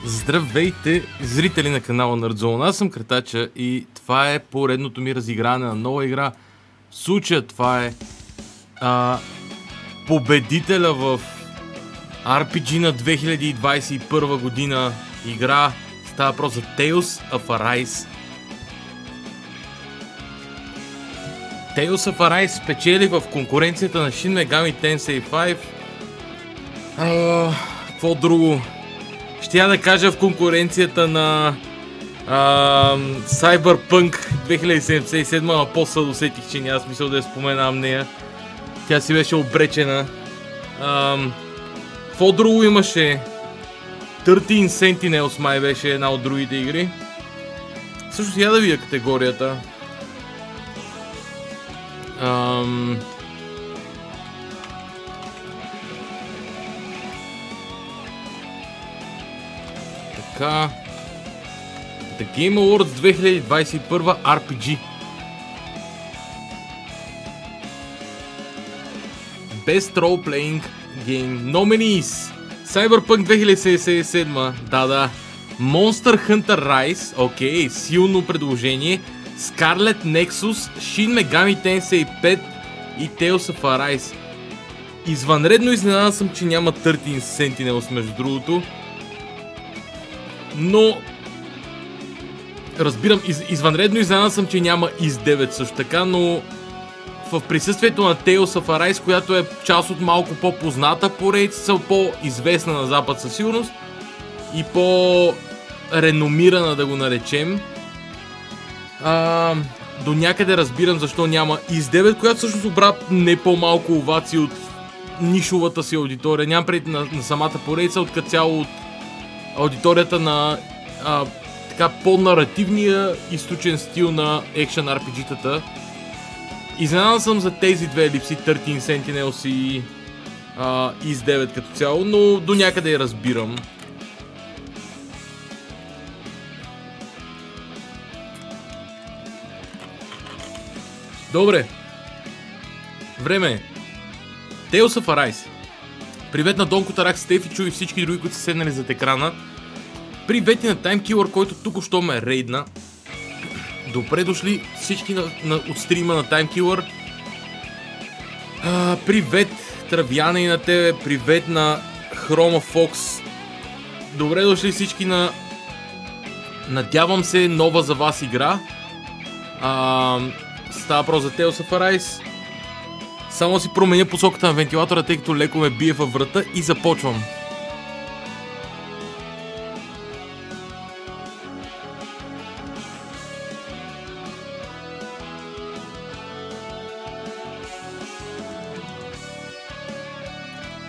Здравейте, зрители на канала на Разработчик. Аз съм Картача и това е поредното ми разигране на нова игра. В случая това е победителя в RPG на 2021 година игра. Става въпрос за Tales of Arise. Tales of Arise спечели в конкуренцията на Shin Megami Tensei 5. Какво друго? Ще я да кажа в конкуренцията на Cyberpunk 2077, но после досетих, че няма смисъл да я споменавам нея. Тя си беше обречена. Какво друго имаше? 13 Sentinels май беше една от другите игри. Също я да видя категорията. The Game Awards 2021 RPG. Best Role Playing Game Nominees: Cyberpunk 2077, да. Monster Hunter Rise, окей, силно предложение. Scarlet Nexus, Shin Megami Tensei 5 и Tales of Arise. Извънредно изненадан съм, че няма 13 Sentinels между другото. Но разбирам, извънредно изненадан съм, че няма Is 9 също така, но в присъствието на Tales of Arise, която е част от малко по-позната поредица, по-известна на Запад със сигурност и по-реномирана, да го наречем, до някъде разбирам защо няма Is 9, която всъщност обра не по-малко овации от нишовата си аудитория. Нямам преди на самата поредица, от като цяло от аудиторията на така по-наративния източен стил на екшен RPG-тата. Изненадан съм за тези две липси, 13 Sentinels и Is 9 като цяло, но до някъде я разбирам. Добре. Време. Tales of Arise. Привет на Донко, Тарак, Стефичо и всички други, които са седнали зад екрана. Привет и на TimeKiller, който току-що ме рейдна. Добре дошли всички от стрима на TimeKiller. Привет, Травяна, и на тебе. Привет на Хрома Фокс. Добре дошли всички на... Надявам се, нова за вас игра. Става въпрос за Tales of Arise. Само си променя посоката на вентилатора, тъй като леко ме бие във врата и започвам.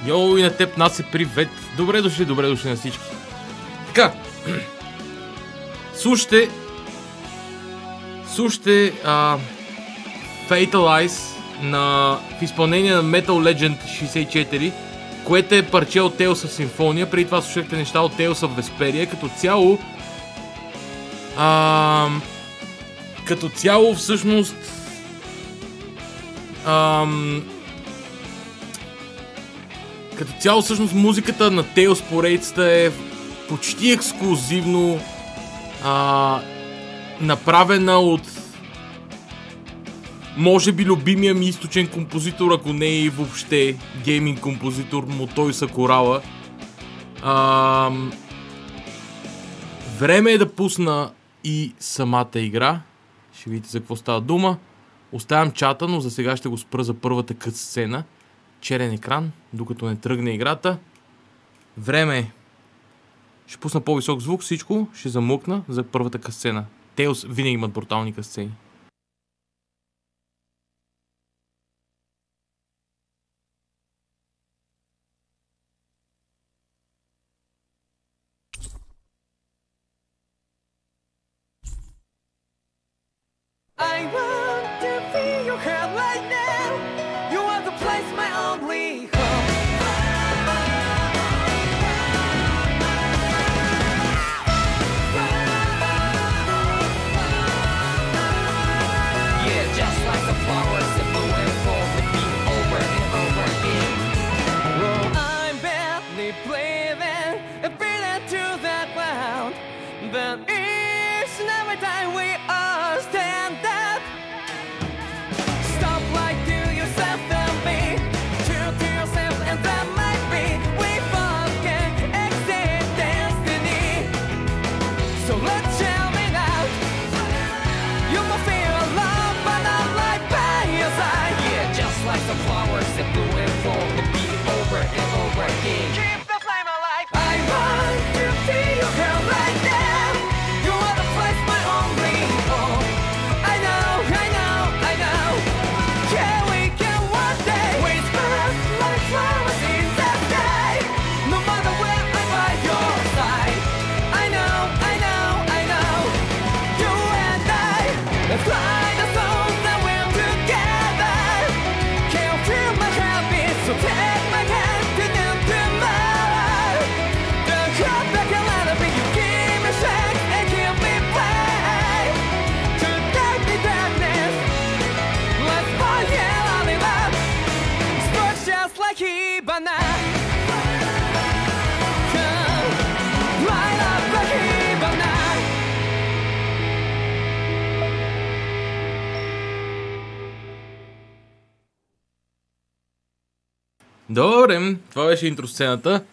Йоу, и на теб, Насе, привет! Добре дошли на всички. Така. Слушайте Fatal Eyes в изпълнение на Metal Legend 64, което е парче от Tales of Symphonia. Преди това слушахте неща от Tales of Vesperia. Като цяло всъщност музиката на Tales поредицата е почти ексклузивно направена от може би любимия ми източен композитор, ако не и въобще гейминг композитор, Мотой Сакурава. Време е да пусна и самата игра. Ще видите за какво става дума. Оставям чата, но за сега ще го спра за първата кът сцена. Черен екран, докато не тръгне играта. Време е. Ще пусна по-висок звук, всичко ще замукна за първата кът сцена. Tales винаги имат брутални късцени. I want to feel your hair right now. You are the place, my only home. even each and every time we all stand up. Stop like to yourself and be true to yourself, and that might be we both can exceed destiny. So let's jam it out. You will feel love, but not like by your side. Yeah, just like the flowers that bloom and fall to be over and over again. Keep the flame alive. I want to feel your girl right now. You are the place my only hope. I know, I know, I know. Yeah, we can one day whisper like flowers in the sky. No matter where I'm by your side. I know, I know, I know. You and I, let's fly the souls that we're together. Can't feel my heartbeat, so take my hand to the tomorrow. The crowd that can let it be, you give me strength and give me play. To dark the darkness, let's fall yeah, in love. Sparks just like Hibana. Come, light up like Hibana. Добре, това беше интросцената.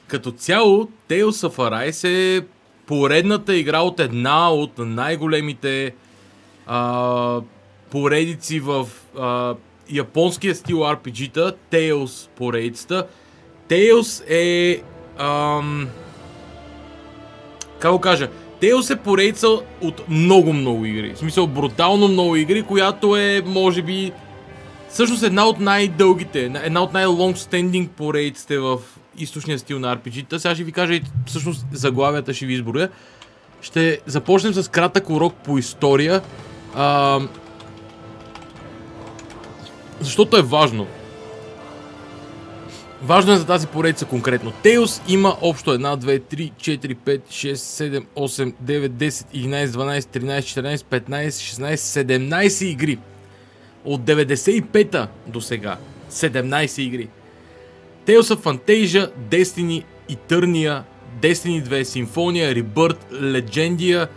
Като цяло, Tales of Arise е поредната игра от една от най-големите поредици в японския стил RPG-та, Tales поредицата. Tales е... как го кажа? Tales е поредица от много игри. В смисъл, брутално много игри, която е, може би, всъщност една от най-дългите, една от най-лонгстендинг поредиците в източния стил на RPG-та. Сега ще ви кажа и всъщност заглавията ще ви изброя. Ще започнем с кратък урок по история. Защото е важно. Важно е за тази поредица конкретно. Tales има общо 1, 2, 3, 4, 5, 6, 7, 8, 9, 10, 11, 12, 13, 14, 15, 16, 17 игри. От 95-та до сега. 17 игри. Tales of Fantasia, Destiny, Eternia, Destiny 2, Symphonia, Rebirth, Legendia,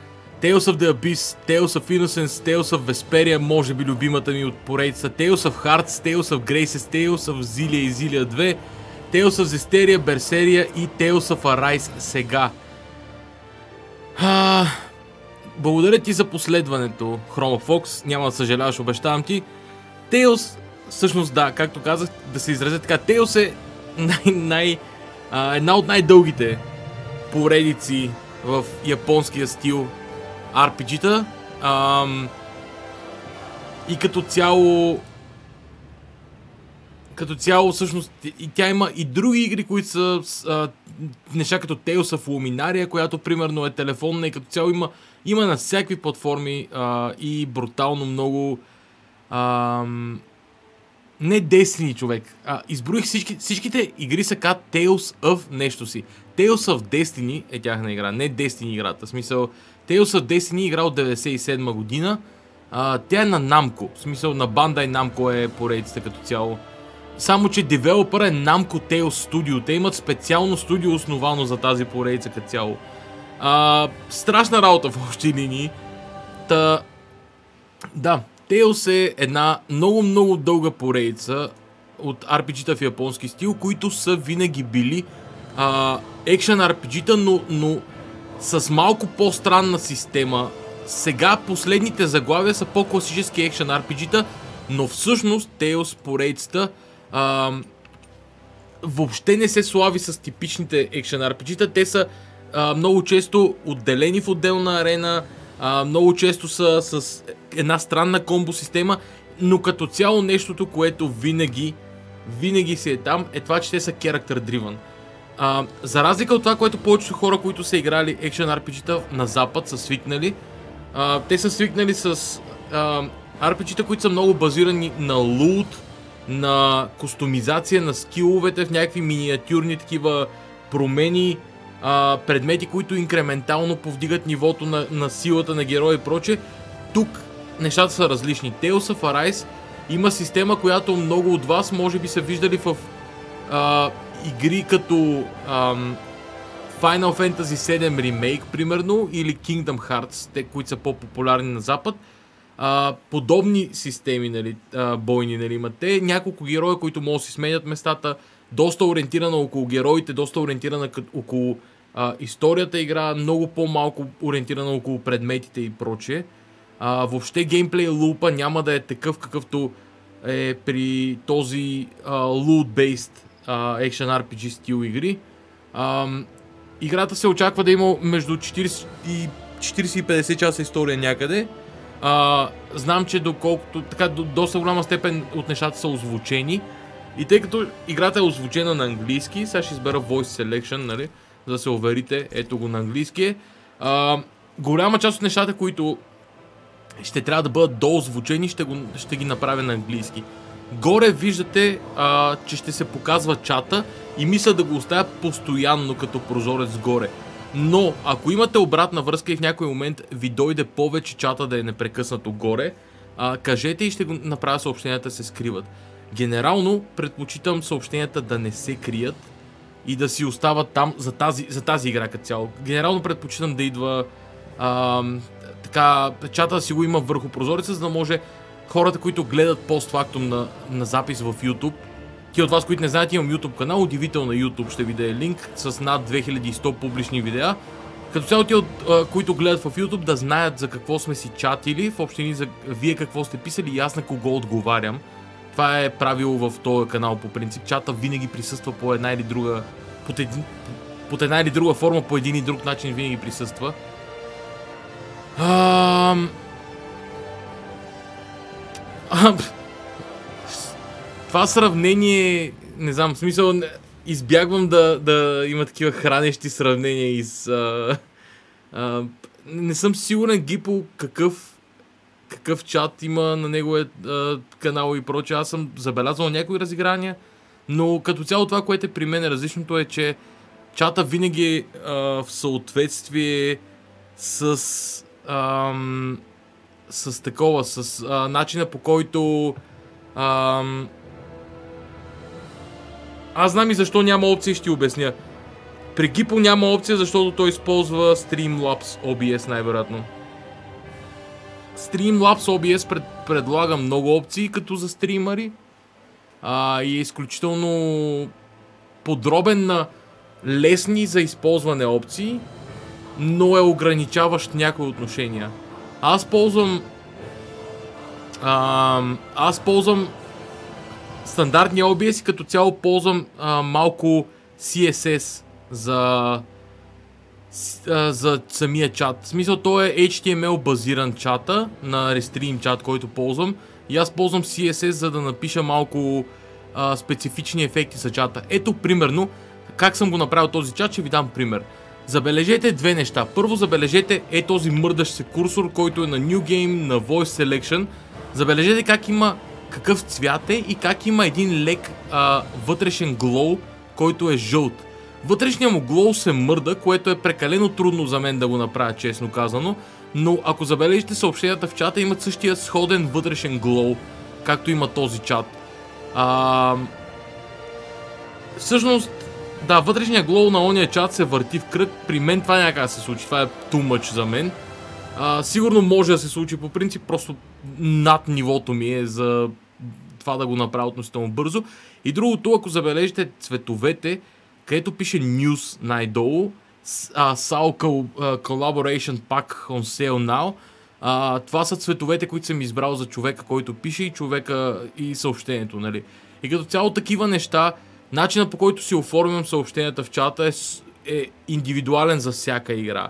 Tales of the Abyss, Tales of Innocence, Tales of Vesperia, може би любимата ми от поредица, Tales of Hearts, Tales of Graces, Tales of Xillia и Xillia 2, Tales of Zestiria, Berseria и Tales of Arise сега. Благодаря ти за последването, Chroma Fox, няма да съжаляваш, обещавам ти. Tales, всъщност да, както казах, да се изразя така, Tales е една от най-дългите поредици в японския стил RPG-та. И като цяло всъщност и тя има и други игри, които са неща като Tales of Luminaria, която примерно е телефонна, и като цяло има на всякакви платформи и брутално много не Destiny, човек. Изброих всичките игри са казват Tales of нещо си. Tales of Destiny е тяхна игра, не Destiny играта. В смисъл, Tales of Destiny игра от 97 година. Тя е на Namco. В смисъл, на Bandai Namco е поредицата като цяло. Само, че девелопър е Namco Tales Studio. Те имат специално студио основано за тази поредица като цяло. Страшна работа в общи линии. Да, Tales е една много дълга поредица от RPG-та в японски стил, които са винаги били екшен RPG-та, но с малко по-странна система. Сега последните заглавия са по-класически екшен RPG-та, но всъщност Tales поредицата въобще не се слави с типичните екшен RPG-та. Те са много често отделени в отделна арена, много често са с една странна комбо система, но като цяло нещото, което винаги си е там, е това, че те са character driven. За разлика от това, което повечето хора, които са играли Action RPG-та на запад, са свикнали, те са свикнали с RPG-та, които са много базирани на лут, на кустомизация на скиловете в някакви миниатюрни такива промени, предмети, които инкрементално повдигат нивото на силата на героя и прочее. Тук нещата са различни. Tales of Arise има система, която много от вас може би са виждали в игри като Final Fantasy 7 ремейк, примерно, или Kingdom Hearts, те, които са по-популярни на Запад. Подобни системи, нали, бойни, нали, имат те. Няколко героя, които могат да си сменят местата. Доста ориентирана около героите, доста ориентирана около историята игра, много по-малко ориентирана около предметите и прочее. Въобще геймплей лупа няма да е такъв, какъвто е при този loot-based Action RPG стил игри. Играта се очаква да има между 40 и 50 часа история някъде. Знам, че доколкото така до доста голяма степен от нещата са озвучени. И тъй като играта е озвучена на английски, сега ще избера Voice Selection, нали, за да се уверите, ето го на английски. Голяма част от нещата, които ще трябва да бъдат доозвучени, ще ги направя на английски. Горе виждате, че ще се показва чата и мисля да го оставя постоянно като прозорец горе. Но, ако имате обратна връзка и в някой момент ви дойде повече чата да е непрекъснато горе, кажете и ще го направя съобщенията да се скриват. Генерално предпочитам съобщенията да не се крият и да си остават там за тази игра като цяло. Генерално предпочитам да идва така, чата да си го има върху прозореца, за да може хората, които гледат постфактум на запис в YouTube. Ти от вас, които не знаете, имам YouTube канал, удивително на YouTube, ще ви даде линк с над 2100 публични видеа. Като цяло ти, които гледат в YouTube, да знаят за какво сме си чатили, в общини за вие какво сте писали и аз на кого отговарям. Това е правило в този канал по принцип. Чата винаги присъства по една или друга, под една или друга форма, по един и друг начин винаги присъства. Това сравнение, не знам, в смисъл, избягвам да има такива хранещи сравнения и с... не съм сигурен Гипо какъв чат има на неговия канал и прочее. Аз съм забелязал някои разиграния, но като цяло това, което е при мен различното е, че чата винаги е в съответствие с такова, с начина по който аз знам и защо няма опция, ще ти обясня. При Гипо няма опция, защото той използва Streamlabs OBS най-вероятно. Streamlabs OBS предлага много опции като за стримари и е изключително подробен на лесни за използване опции, но е ограничаващ някои отношения. Аз ползвам стандартния OBS и като цяло ползвам малко CSS за самия чат. В смисъл, то е HTML базиран чата на Restream чат, който ползвам. И аз ползвам CSS, за да напиша малко специфични ефекти за чата. Ето, примерно, как съм го направил този чат, ще ви дам пример. Забележете две неща. Първо забележете този мърдащ се курсор, който е на New Game, на Voice Selection. Забележете как има какъв цвят е и как има един лек вътрешен глоу, който е жълт. Вътрешният му глоу се мърда, което е прекалено трудно за мен да го направя, честно казано. Но ако забележите съобщенията в чата, имат същия сходен вътрешен глоу, както има този чат. Всъщност, да, вътрешният глоу на ония чат се върти в кръг. При мен това няма как да се случи, това е too much за мен. Сигурно може да се случи по принцип, просто над нивото ми е за това да го направя относително бързо. И другото, ако забележите цветовете, където пише News най-долу, SAO Collaboration Pack on Sale Now, това са цветовете, които съм избрал за човека, който пише и човека и съобщението, нали. И като цяло такива неща, начинът по който си оформям съобщенията в чата е индивидуален за всяка игра.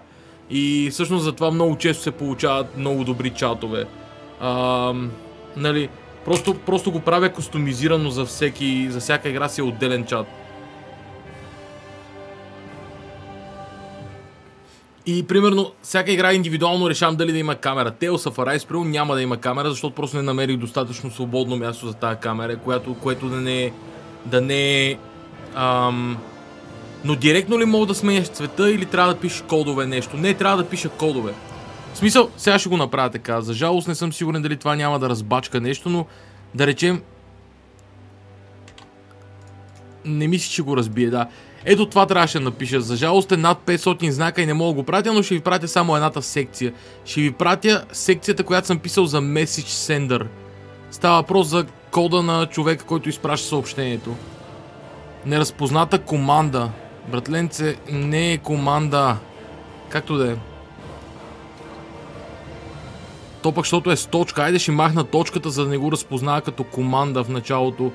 И всъщност затова много често се получават много добри чатове. Нали, просто го правя кустомизирано за всяка игра си е отделен чат. И примерно, всяка игра индивидуално решавам дали да има камера. Tales of Arise няма да има камера, защото просто не намерих достатъчно свободно място за тази камера, което да не е... Но директно ли мога да сменяш цвета или трябва да пишеш кодове нещо? Не, трябва да пиша кодове. В смисъл, сега ще го направя така. За жалост не съм сигурен дали това няма да разбачка нещо, но да речем... Не мисля, че го разбие, да. Ето това трябваше да напиша. За жалост е над 500 знака и не мога да го пратя, но ще ви пратя само едната секция. Ще ви пратя секцията, която съм писал за Message Sender. Става въпрос за кода на човека, който изпраща съобщението. Неразпозната команда. Братленце, не е команда. Както да е. То пък, защото е с точка. Айде ще махна точката, за да не го разпознава като команда в началото.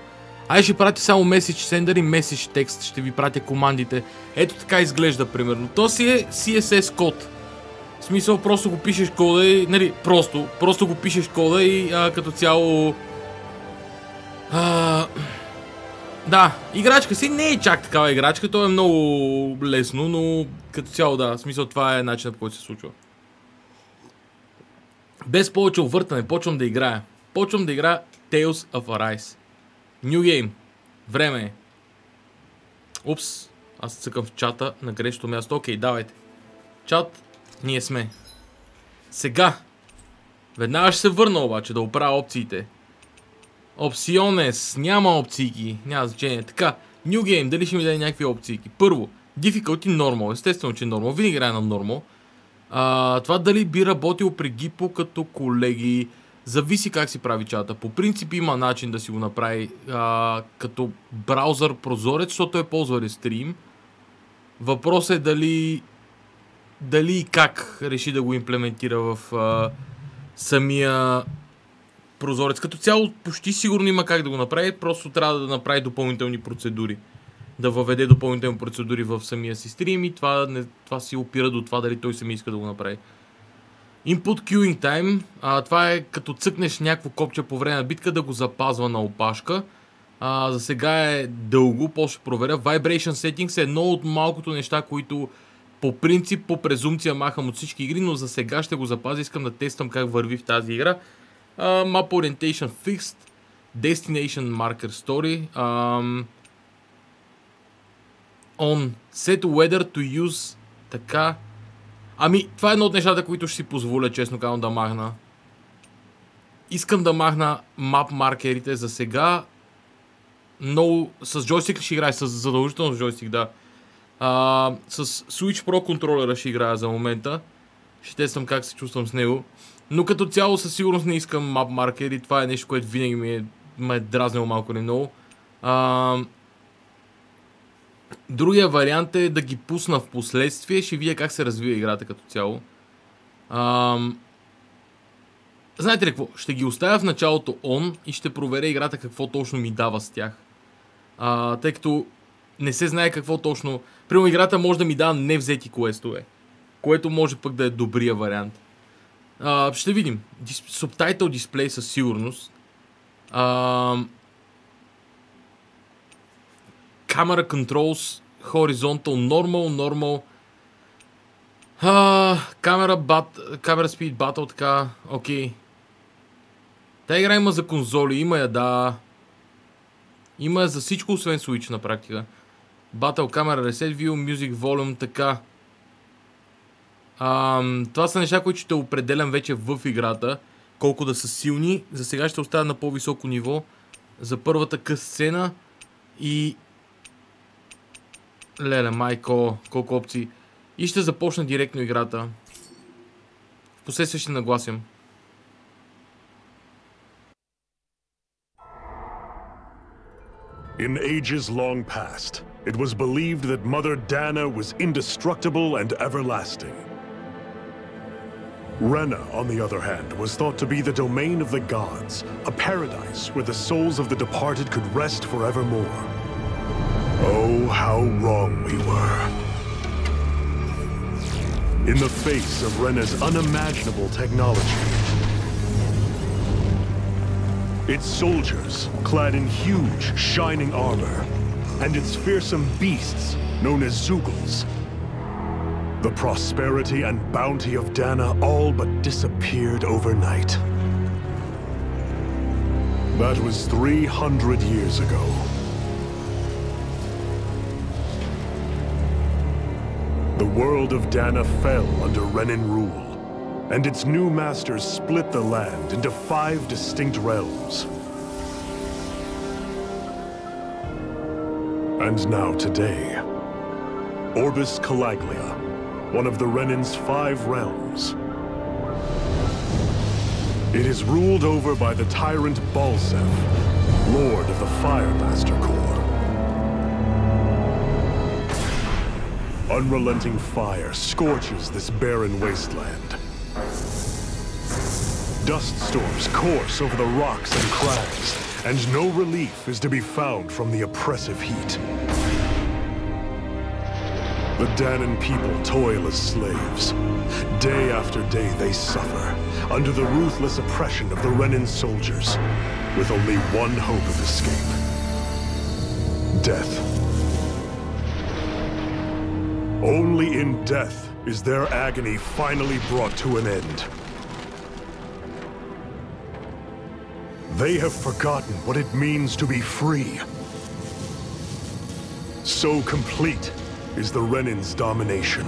Айде ще пратя само Message Sender и Message Text. Ще ви пратя командите. Ето така изглежда, примерно. То си е CSS код. В смисъл, просто го пишеш кода и... Нали, просто го пишеш кода и като цяло... Да, играчка си не е чак такава играчка. То е много лесно, но като цяло да. В смисъл, това е начинът, по който се случва. Без повече увъртане, почвам да играя. Почвам да играя Tales of Arise. New Game. Време е. Упс, аз цъкам в чата на грешното място. Окей, давайте. Чат, ние сме. Сега. Веднага ще се върна обаче да оправя опциите. Opciones, няма опции. Няма значение. Така, New Game, дали ще ми даде някакви опции? Първо, Difficulty Normal. Естествено, че Normal. Винаги играя на Normal. Това дали би работил при Гипо като колеги, зависи как си прави чата. По принцип има начин да си го направи като браузър прозорец, защото той ползва Restream. Въпросът е дали и как реши да го имплементира в самия прозорец. Като цяло почти сигурно има как да го направи, просто трябва да направи допълнителни процедури. Да въведе допълнителни процедури в самия си стрим и това си опира до това дали той сами иска да го направи. Input Queuing Time. Това е като цъкнеш някакво копче по време на битка да го запазва на опашка. За сега е дълго, после ще проверя. Vibration Settings е едно от малкото неща, които по принцип, по презумпция махам от всички игри, но за сега ще го запазя. Искам да тествам как върви в тази игра. Map Orientation Fixed. Destination Marker Story. On Set Weather to Use. Така. Ами, това е едно от нещата, които ще си позволя, честно казвам, да махна. Искам да махна мап маркерите за сега. Много... С джойстик ще играя, с задължително джойстик, да. С Switch Pro контролера ще играя за момента. Ще тествам как се чувствам с него. Но като цяло със сигурност не искам мап маркери. Това е нещо, което винаги ме е дразнило малко или много. Другия вариант е да ги пусна в последствие. Ще видя как се развива играта като цяло. Знаете ли какво? Ще ги оставя в началото on и ще проверя играта какво точно ми дава с тях. Тъй като не се знае какво точно... Примерно играта може да ми дава невзети квестове. Което може пък да е добрия вариант. Ще видим. Subtitle дисплей със сигурност. Camera Controls, Horizontal, Normal. Camera Speed Battle, така, окей. Та игра има за конзоли, има я, да. Има я за всичко, освен Switch на практика. Battle Camera, Reset View, Music Volume, така. Това са неща, които ще определям вече в играта. Колко да са силни. За сега ще оставя на по-високо ниво. За първата къс сцена. И... Леле, майко, колко опции. И ще започна директно играта. Впоследствие ще нагласям. In ages long past, it was believed that Mother Dana was indestructible and everlasting. Rena, on the other hand, was thought to be the domain of the gods, a paradise where the souls of the departed could rest forevermore. Oh, how wrong we were. In the face of Rena's unimaginable technology, its soldiers, clad in huge, shining armor, and its fearsome beasts, known as Zugals, the prosperity and bounty of Dana all but disappeared overnight. That was 300 years ago. The world of Dana fell under Renin rule, and its new masters split the land into 5 distinct realms. And now today, Orbis Calaglia, one of the Renin's 5 realms. It is ruled over by the tyrant Balsef, Lord of the Firemaster Corps. Unrelenting fire scorches this barren wasteland. Dust storms course over the rocks and crags, and no relief is to be found from the oppressive heat. The Danan people toil as slaves. Day after day they suffer, under the ruthless oppression of the Renin soldiers, with only one hope of escape. Death. Only in death is their agony finally brought to an end. They have forgotten what it means to be free. So complete is the Renin's domination.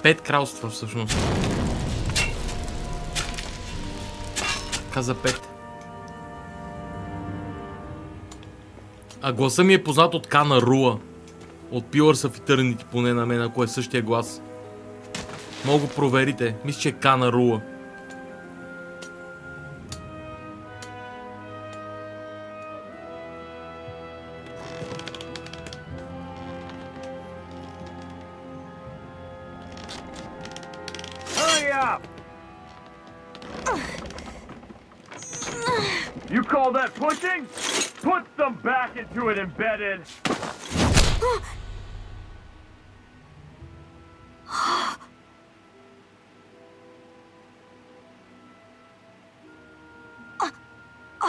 Пет кралства всъщност. Каза 5. А гласа ми е познат от Кана Руа. От Pillars of Eternity, поне на мен, ако е същия глас. Мога го проверите. Мисля, че е Кана Руа. You call that pushing? Put some back into it, embedded.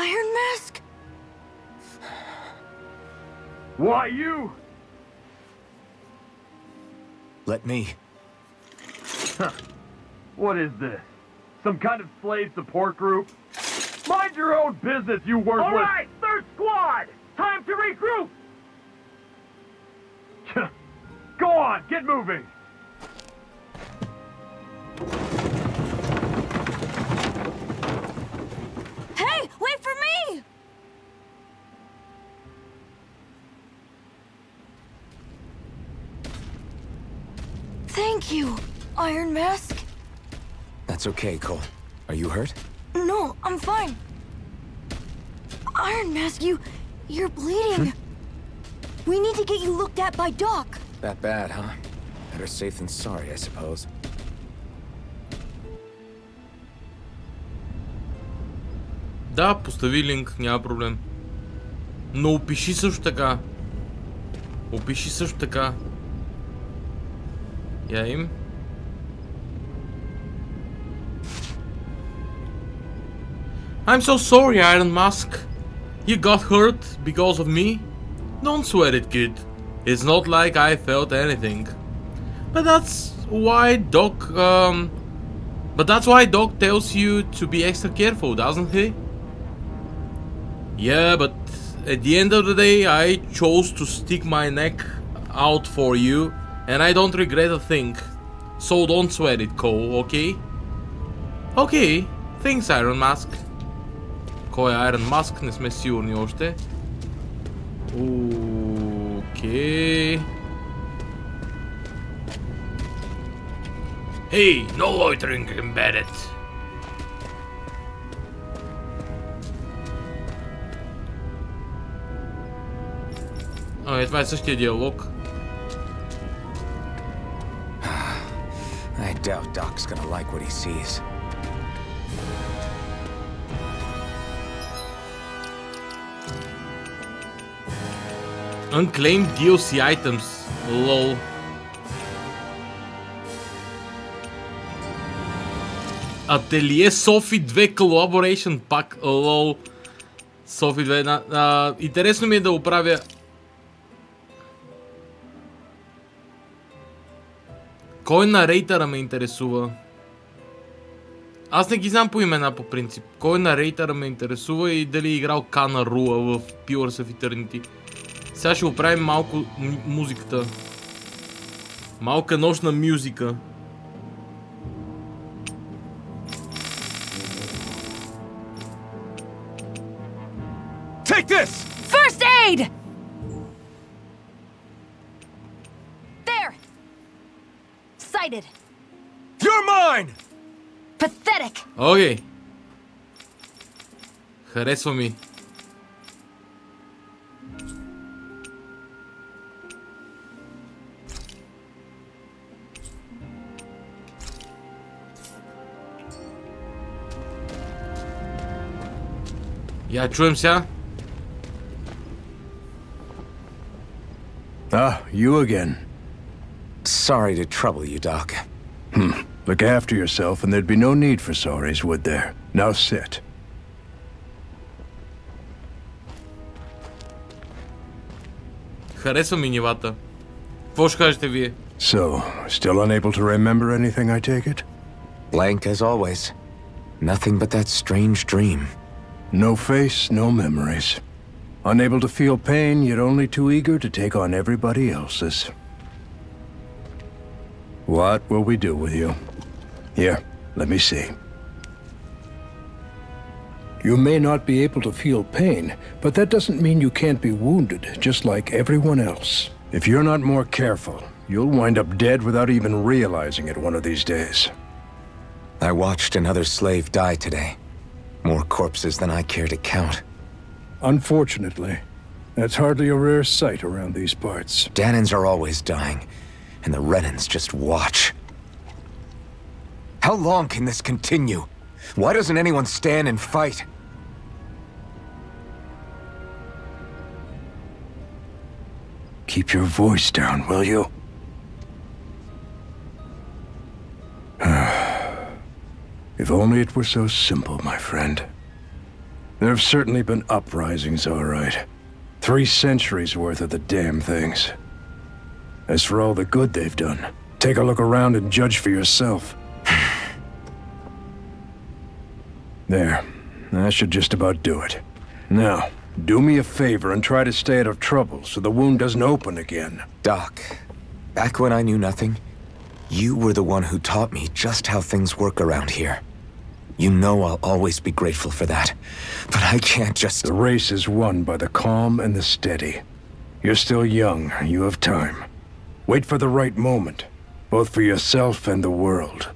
Iron Mask? Why you? Let me. What is this? Some kind of slave support group? Mind your own business, you worthless... All right, third squad! Time to regroup! Go on, get moving! Hey, wait for me! Thank you, Iron Mask. That's okay, Cole. Are you hurt? No, I'm fine. Iron Mask, you're bleeding. We need to get you looked at by Doc. That bad, huh? Better safe than sorry, I suppose. Да, постави линк, няма проблем. Но опиши също така. Опиши също така. Я им. I'm so sorry, Iron Mask. You got hurt because of me? Don't sweat it, kid. It's not like I felt anything. But that's why Doc tells you to be extra careful, doesn't he? Yeah, but at the end of the day, I chose to stick my neck out for you, and I don't regret a thing. So don't sweat it, Cole, okay? Okay, thanks, Iron Mask. Кой е Iron Mask? Не сме сигурни още. Окей. Hey, no loitering embedded. Това е същия диалог. I doubt Doc's gonna like what he sees. Unclaimed DLC items. Lol. Ателие Софи 2 Collaboration Pack. Лол. Софи 2. Интересно ми е да оправя. Кой на рейтъра ме интересува? Аз не ги знам по имена по принцип. Кой на рейтъра ме интересува и дали е играл Кана Руа в Pillars of Eternity. Сега ще оправим малко музиката. Малка нощна мюзика. Take this! First aid! There! Sighted. You're mine! Pathetic. Окей. Харесва ми. Я чуем сега. Ah, you again. Sorry to trouble you, Doc. Look after yourself and there'd be no need for sorries, would there? Now sit. Харесва ми нивата. Какво ще кажете вие? So, still unable to remember anything, I take it? Blank as always. Nothing but that strange dream. No face, no memories. Unable to feel pain, yet only too eager to take on everybody else's. What will we do with you? Here, let me see. You may not be able to feel pain, but that doesn't mean you can't be wounded, just like everyone else. If you're not more careful, you'll wind up dead without even realizing it one of these days. I watched another slave die today. More corpses than I care to count. Unfortunately, that's hardly a rare sight around these parts. Danans are always dying, and the Renans just watch. How long can this continue? Why doesn't anyone stand and fight? Keep your voice down, will you? If only it were so simple, my friend. There have certainly been uprisings, all right. 3 centuries worth of the damn things. As for all the good they've done, take a look around and judge for yourself. There. That should just about do it. Now, do me a favor and try to stay out of trouble so the wound doesn't open again. Doc, back when I knew nothing, you were the one who taught me just how things work around here. You know I'll always be grateful for that. But I can't just... The race is won by the calm and the steady. You're still young. You have time. Wait for the right moment, both for yourself and the world.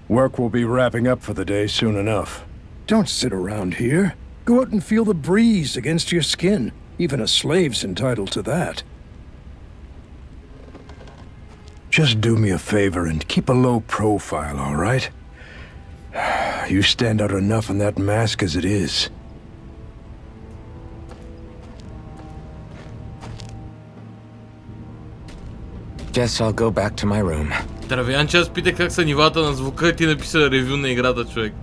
Work will be wrapping up for the day soon enough. Don't sit around here. Go out and feel the breeze against your skin. Even a slave's entitled to that. Just do me a favor and keep a low profile, all right? You stand out enough in that mask as it is. Guess I'll go back to my room. Здравейан, че аз питах как са нивата на звука и ти написа ревю на играта, човек.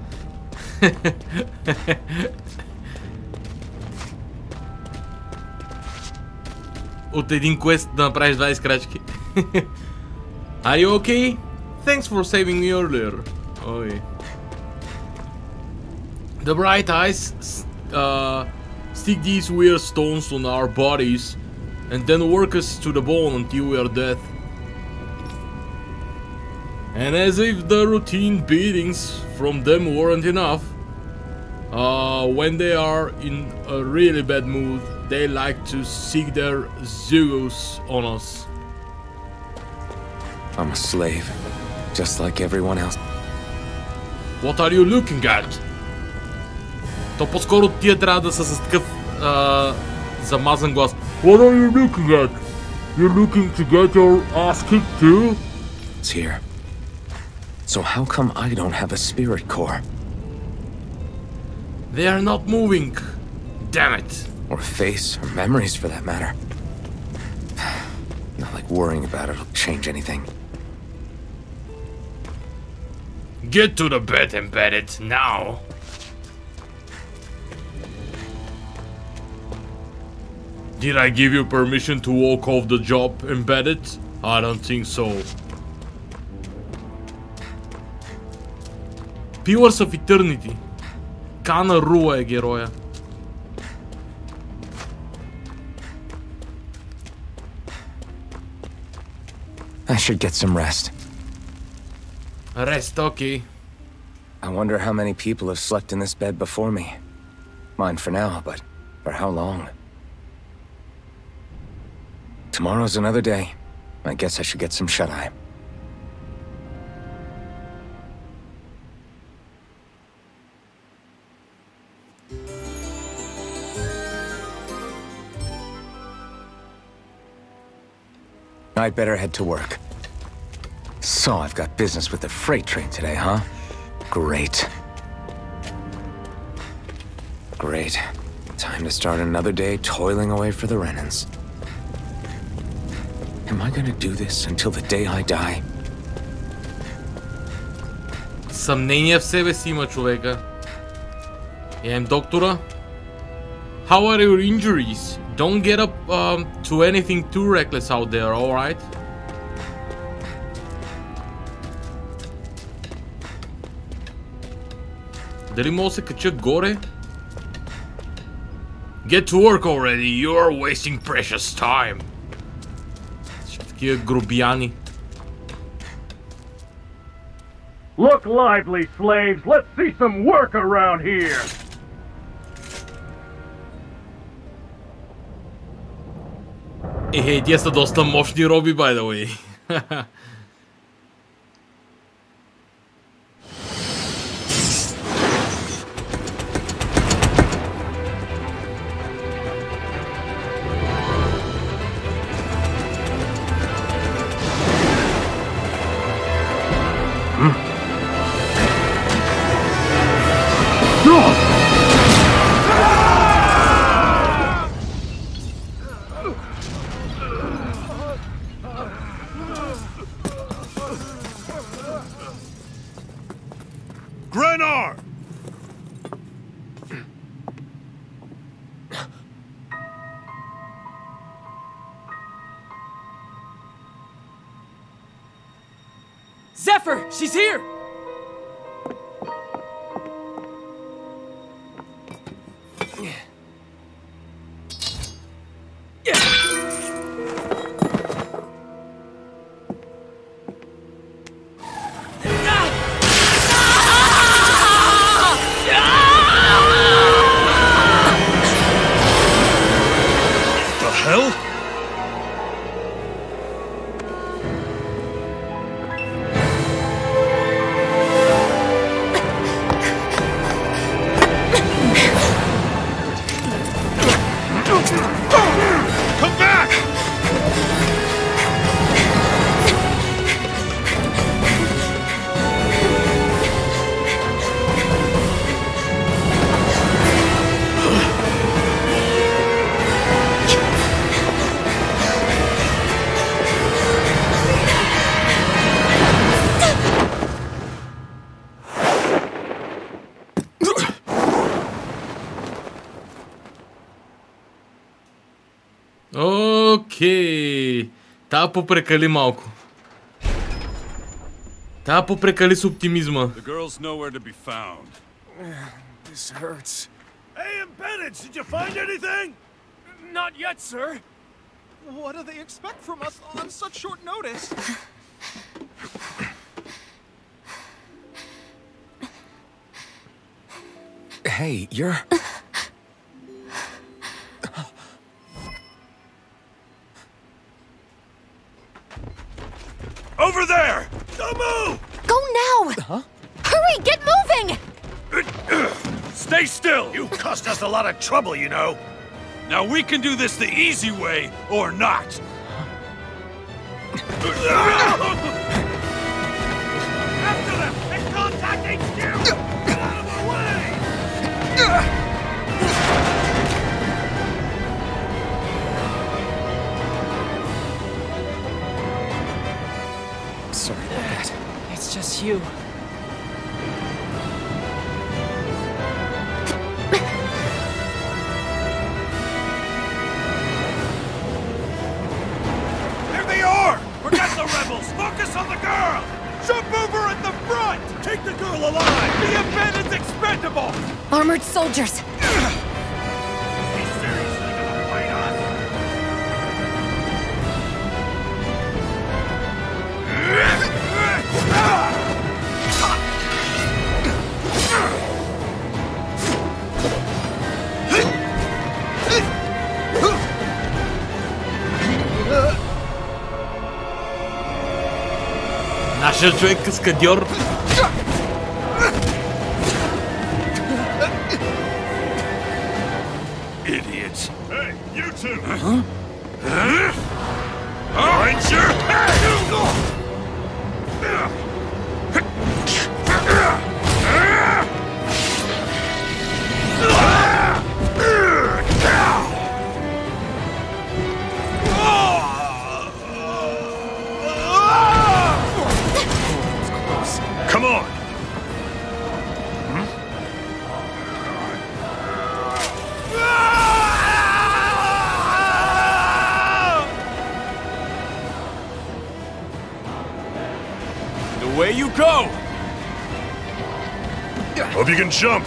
От един квест да направиш 20 крачки. Are you okay? Thanks for saving me earlier. Ой. The bright eyes stick these weird stones on our bodies and then work us to the bone until we are dead. And as if the routine beatings from them weren't enough, when they are in a really bad mood, they like to seek their zeros on us. I'm a slave, just like everyone else. What are you looking at? То по-скоро тия трябва да са с такъв замазан глас. What are you looking at? You're looking to get your ass kicked too? It's here. So how come I don't have a spirit core? They are not moving. Damn it. Or face, or memories for that matter. Not like worrying about it'll change anything. Get to the bed, Embedded, now. Did I give you permission to walk off the job, Embedded? I don't think so. Pillars of Eternity. Кана Руа е героя. I should get some rest. Rest, окей. I wonder how many people have slept in this bed before me. Mine for now, but for how long? Tomorrow's another day. I guess I should get some shut-eye. I'd better head to work. So, I've got business with the freight train today, huh? Great. Great. Time to start another day toiling away for the Renans. Am I gonna do this until the day I die? Съмнение в себе си има човека. Доктора. How are your injuries? Don't get up to anything too reckless out there, alright? Дали мога да се кача горе? Get to work already, you're wasting precious time. Такива грубияни. Look lively, slaves! Let's see some work around here! Тия са доста мощни роби, by the way. Zephyr! She's here! Окей. Та попрекали малко. Та попрекали с оптимизма. The girl's nowhere to be found. This hurts. Hey, Embedded, did you find anything? Not yet, sir. What do they expect from us on such short notice? Hey, you're... Over there! Don't move! Go now! Huh? Hurry, get moving! Stay still! You caused us a lot of trouble, you know. Now we can do this the easy way, or not. After them! It's contact HQ! Get out of the way! Sorry about that. It's just you. There they are! Forget the rebels! Focus on the girl! Jump over at the front! Take the girl alive! The Incredible! Armored soldiers! Нашия човек каскадьор. Idiots. Hey, you two! Find your head! Come on! Away you go! Hope you can jump!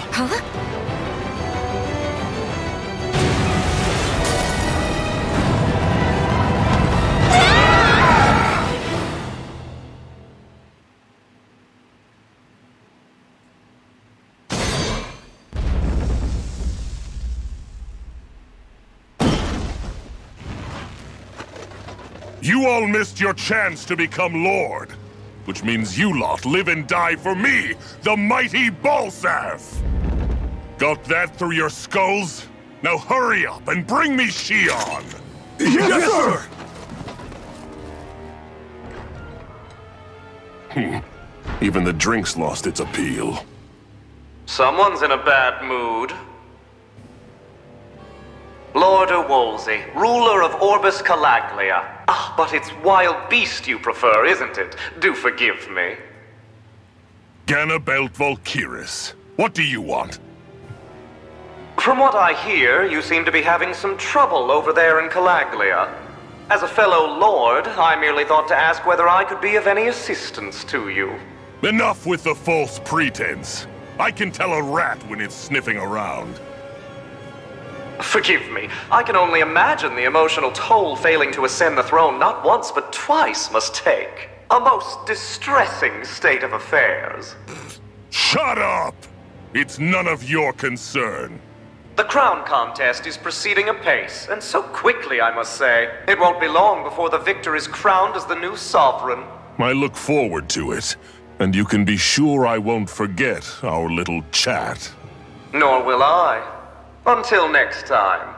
You all missed your chance to become Lord. Which means you lot live and die for me, the mighty Balsav! Got that through your skulls? Now hurry up and bring me Shion! Yes, sir! Even the drink's lost its appeal. Someone's in a bad mood. Lord Wolsey, ruler of Orbis Calaglia. Ah, but it's wild beast you prefer, isn't it? Do forgive me. Ganabelt Volkiris, what do you want? From what I hear, you seem to be having some trouble over there in Calaglia. As a fellow lord, I merely thought to ask whether I could be of any assistance to you. Enough with the false pretense. I can tell a rat when it's sniffing around. Forgive me, I can only imagine the emotional toll failing to ascend the throne not once but twice must take. A most distressing state of affairs. Shut up! It's none of your concern. The crown contest is proceeding apace, and so quickly, I must say. It won't be long before the victor is crowned as the new sovereign. I look forward to it, and you can be sure I won't forget our little chat. Nor will I. Until next time.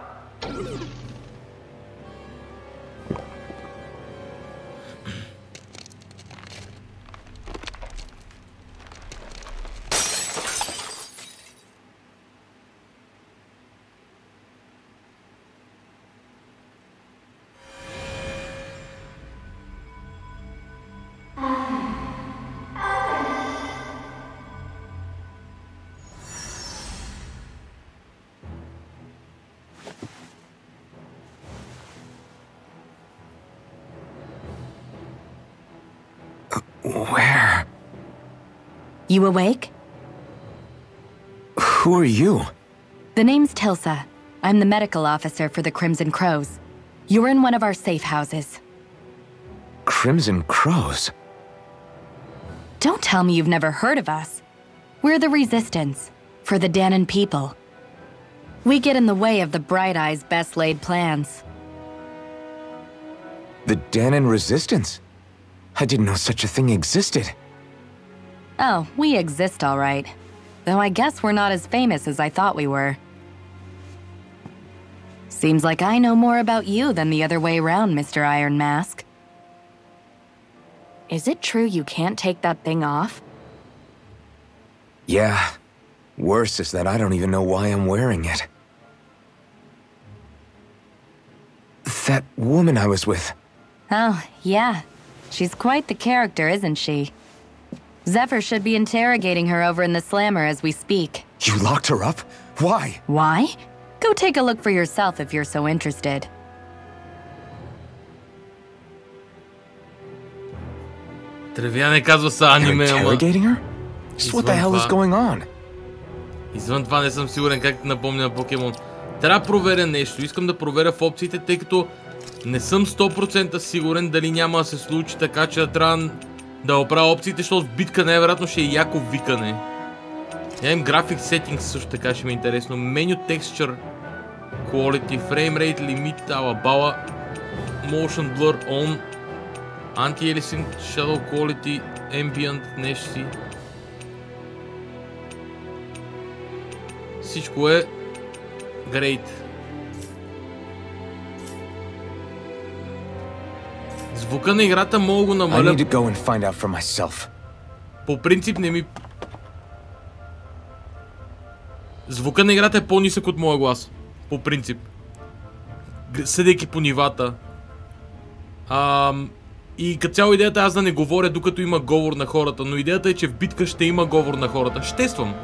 Where? You awake? Who are you? The name's Tilsa. I'm the medical officer for the Crimson Crows. You're in one of our safe houses. Crimson Crows? Don't tell me you've never heard of us. We're the Resistance, for the Danon people. We get in the way of the Bright Eye's best-laid plans. The Danon Resistance? I didn't know such a thing existed. Oh, we exist all right. Though I guess we're not as famous as I thought we were. Seems like I know more about you than the other way around, Mr. Iron Mask. Is it true you can't take that thing off? Yeah. Worse is that I don't even know why I'm wearing it. That woman I was with. Oh, yeah. She's quite the character, isn't she? Zephyr should be interrogating her over in the Slammer as we speak. You locked her up? Why? Why? Go take a look for yourself if you're so interested. Тревя не казва са You're аниме, ама... interrogating her? Just what the hell is going on? Извън това не съм сигурен как напомня на покемон. Трябва да проверя нещо. Искам да проверя в опциите, тъй като не съм 100% сигурен дали няма да се случи така, че да трябва да оправя опциите, защото в битка най-вероятно ще е яко викане. Я им Graphic Settings също така ще ми е интересно. Menu Texture Quality, Frame Rate Limit, Alabala, Motion Blur On, Anti-Aliasing, Shadow Quality, Ambient, нещо си. Всичко е great. Звука на играта мога го намаля. По принцип не ми... Звука на играта е по-нисък от моя глас. По принцип. Съдейки по нивата. И като цяло идеята е аз да не говоря докато има говор на хората, но идеята е, че в битка ще има говор на хората. Ще тествам.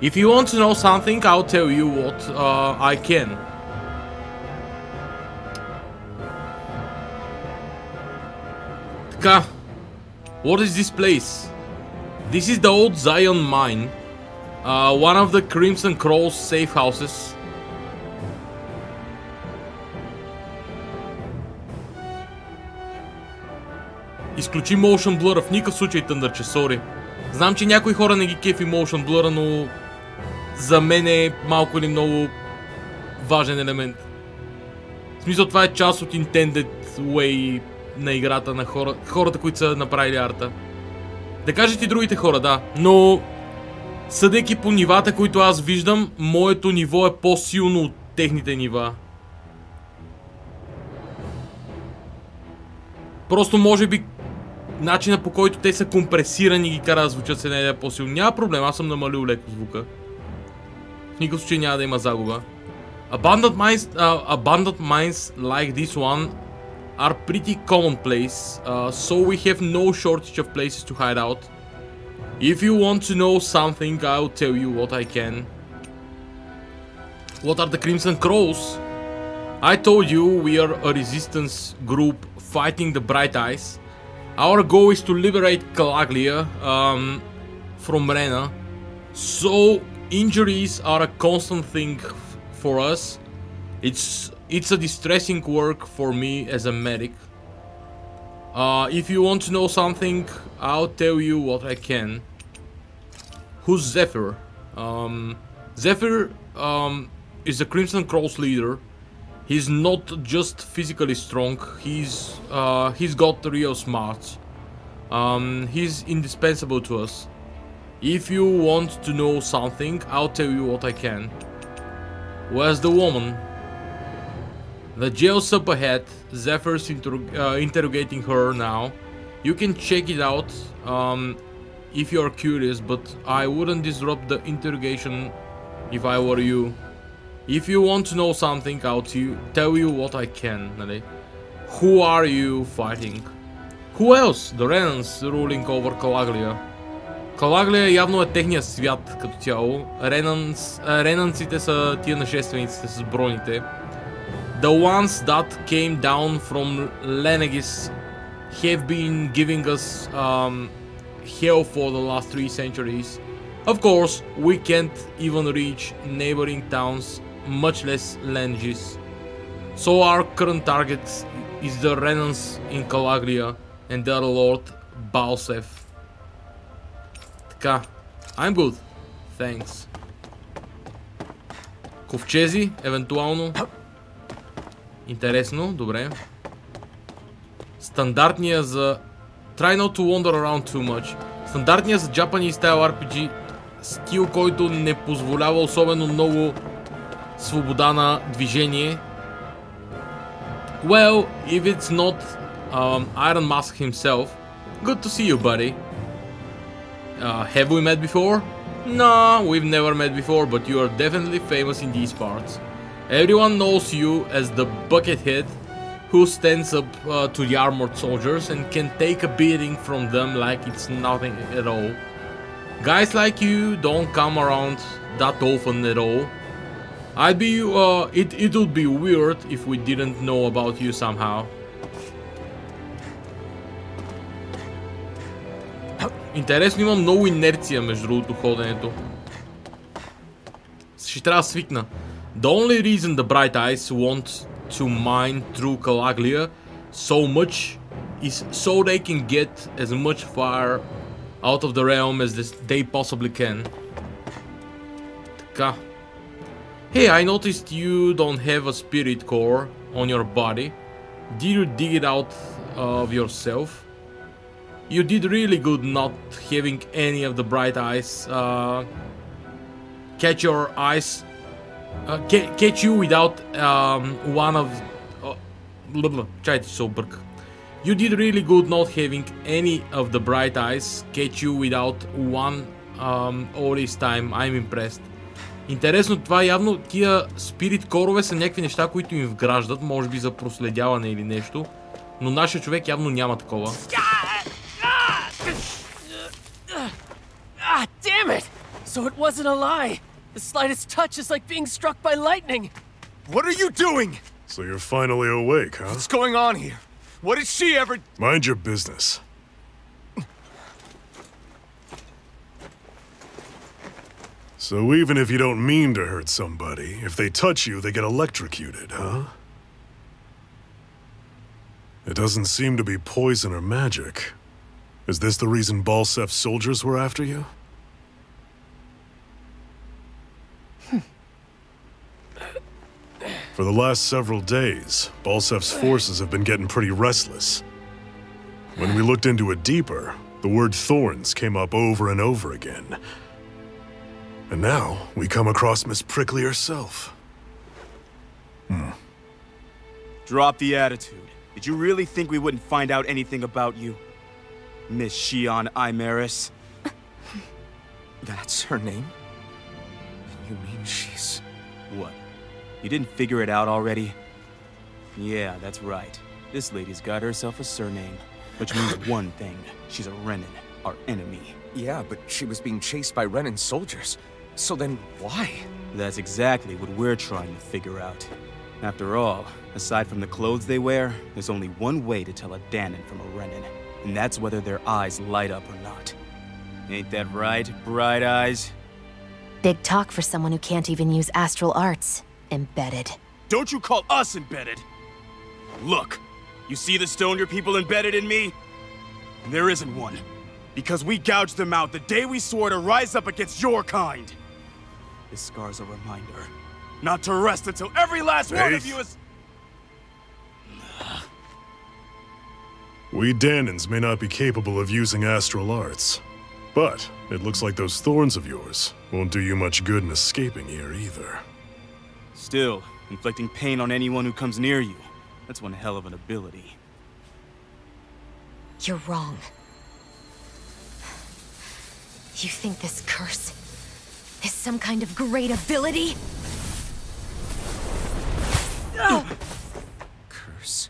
If you want to know something, I'll tell you what I can. Така. What is this place? This is the old Zion mine. One of the Crimson Crow's safe houses. Изключи Motion Blur, в никакъв случай тъндърче, сори. Знам, че някои хора не ги кефи Motion Blur, но за мен е малко или много важен елемент. В смисъл, това е част от intended way на играта на хората, които са направили арта. Да кажат и другите хора, да, но съдейки по нивата, които аз виждам, моето ниво е по-силно от техните нива. Просто може би начина, по който те са компресирани, ги кара да звучат се не е по-силно. Няма проблем, аз съм намалил леко звука. В никакъв случай няма да има загуба. Abandoned mines like this one are pretty commonplace, so we have no shortage of places to hide out. If you want to know something, I'll tell you what I can. What are the Crimson Crows? I told you we are a resistance group fighting the Bright Eyes. Our goal is to liberate Calaglia from Rena. So injuries are a constant thing for us. It's a distressing work for me as a medic. If you want to know something, I'll tell you what I can. Who's Zephyr? Zephyr is the Crimson Crow's leader. He's not just physically strong, he's got real smarts. He's indispensable to us. If you want to know something, I'll tell you what I can. Where's the woman? The jail's up ahead. Zephyr's interrogating her now. You can check it out if you're curious, but I wouldn't disrupt the interrogation if I were you. If you want to know something, I'll tell you what I can. Who are you fighting? Who else? The Renans ruling over Calaglia. Calaglia явно е техния свят като цяло. Ренанците са тия нашествениците с броните. The ones that came down from Lenegis have been giving us hell for the last 3 centuries. Of course, we can't even reach neighboring towns, much less Lenegis. So our current target is the Renans in Calaglia and their lord Balsef. Така, I'm good. Thanks. Ковчези, евентуално. Интересно, добре. Стандартния за... Try not to wander around too much. Стандартния за Japanese Style RPG стил, който не позволява особено много свобода на движение. Well, if it's not Iron Mask himself, good to see you, buddy. Have we met before? No, we've never met before, but you are definitely famous in these parts. Everyone knows you as the Buckethead who stands up to the armored soldiers and can take a beating from them like it's nothing at all. Guys like you don't come around that often at all. It would be weird if we didn't know about you somehow. Интересно, има много инерция между другото ходенето. ще трябва да свикна. The only reason the Bright Eyes want to mine through Calaglia so much is so they can get as much fire out of the realm as they possibly can. Така. Hey, I noticed you don't have a spirit core on your body. Did you dig it out of yourself? You did really good not having any of the Bright Eyes catch your eyes, catch you without one of. Чайте, се обърка. You did really good not having any of the Bright Eyes catch you without one all this time. I'm impressed. Интересно, това явно тия спирит корове са някакви неща, които им вграждат, може би за проследяване или нещо, но нашия човек явно няма такова. Damn it! So it wasn't a lie. The slightest touch is like being struck by lightning. What are you doing? So you're finally awake, huh? What's going on here? What did she ever... Mind your business. So even if you don't mean to hurt somebody, if they touch you, they get electrocuted, huh? It doesn't seem to be poison or magic. Is this the reason Balsef's soldiers were after you? For the last several days, Balsef's forces have been getting pretty restless. When we looked into it deeper, the word thorns came up over and over again. And now, we come across Miss Prickly herself. Drop the attitude. Did you really think we wouldn't find out anything about you? Miss Shion Imaris? That's her name? You mean she's... What? You didn't figure it out already? Yeah, that's right. This lady's got herself a surname, which means one thing. She's a Renin, our enemy. Yeah, but she was being chased by Renin soldiers. So then, why? That's exactly what we're trying to figure out. After all, aside from the clothes they wear, there's only one way to tell a Danon from a Renin, and that's whether their eyes light up or not. Ain't that right, Bright Eyes? Big talk for someone who can't even use astral arts. Embedded. Don't you call us embedded! Look, you see the stone your people embedded in me? There isn't one. Because we gouged them out the day we swore to rise up against your kind. This scar's a reminder. Not to rest until every last one of you is... We Danons may not be capable of using astral arts, but it looks like those thorns of yours won't do you much good in escaping here either. Still, inflicting pain on anyone who comes near you, that's one hell of an ability. You're wrong. You think this curse is some kind of great ability? Curse.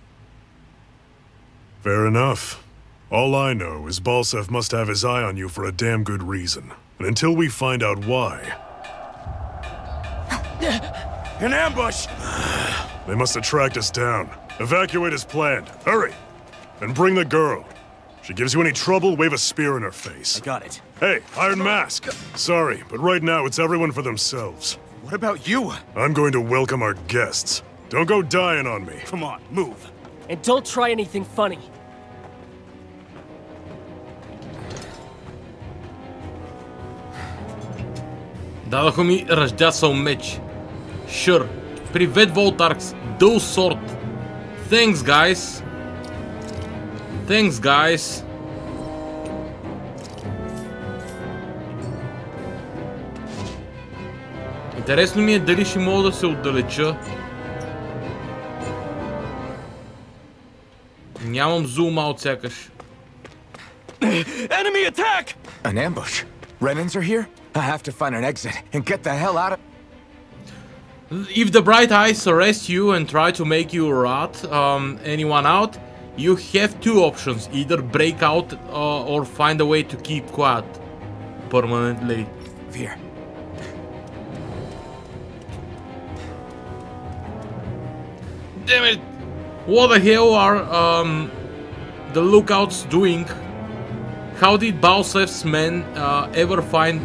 Fair enough. All I know is Balsef must have his eye on you for a damn good reason. And until we find out why... An ambush! They must have tracked us down. Evacuate as planned. Hurry! And bring the girl. If she gives you any trouble, wave a spear in her face. I got it. Hey, Iron Mask! Sorry, but right now it's everyone for themselves. What about you? I'm going to welcome our guests. Don't go dying on me. Come on, move. And don't try anything funny. Дадоха ми ръждясал меч. Sure. Привет, Волтаркс. Dual sword. Thanks, guys. Thanks, guys. Интересно ми е дали ще мога да се отдалеча. Нямам зум аут сякаш. Enemy attack! An ambush? Renins are here? I have to find an exit and get the hell out of... If the Bright Eyes arrest you and try to make you rat anyone out, you have two options. Either break out or find a way to keep quiet permanently. Veer. Damn it! What the hell are the lookouts doing? How did Balsef's men ever find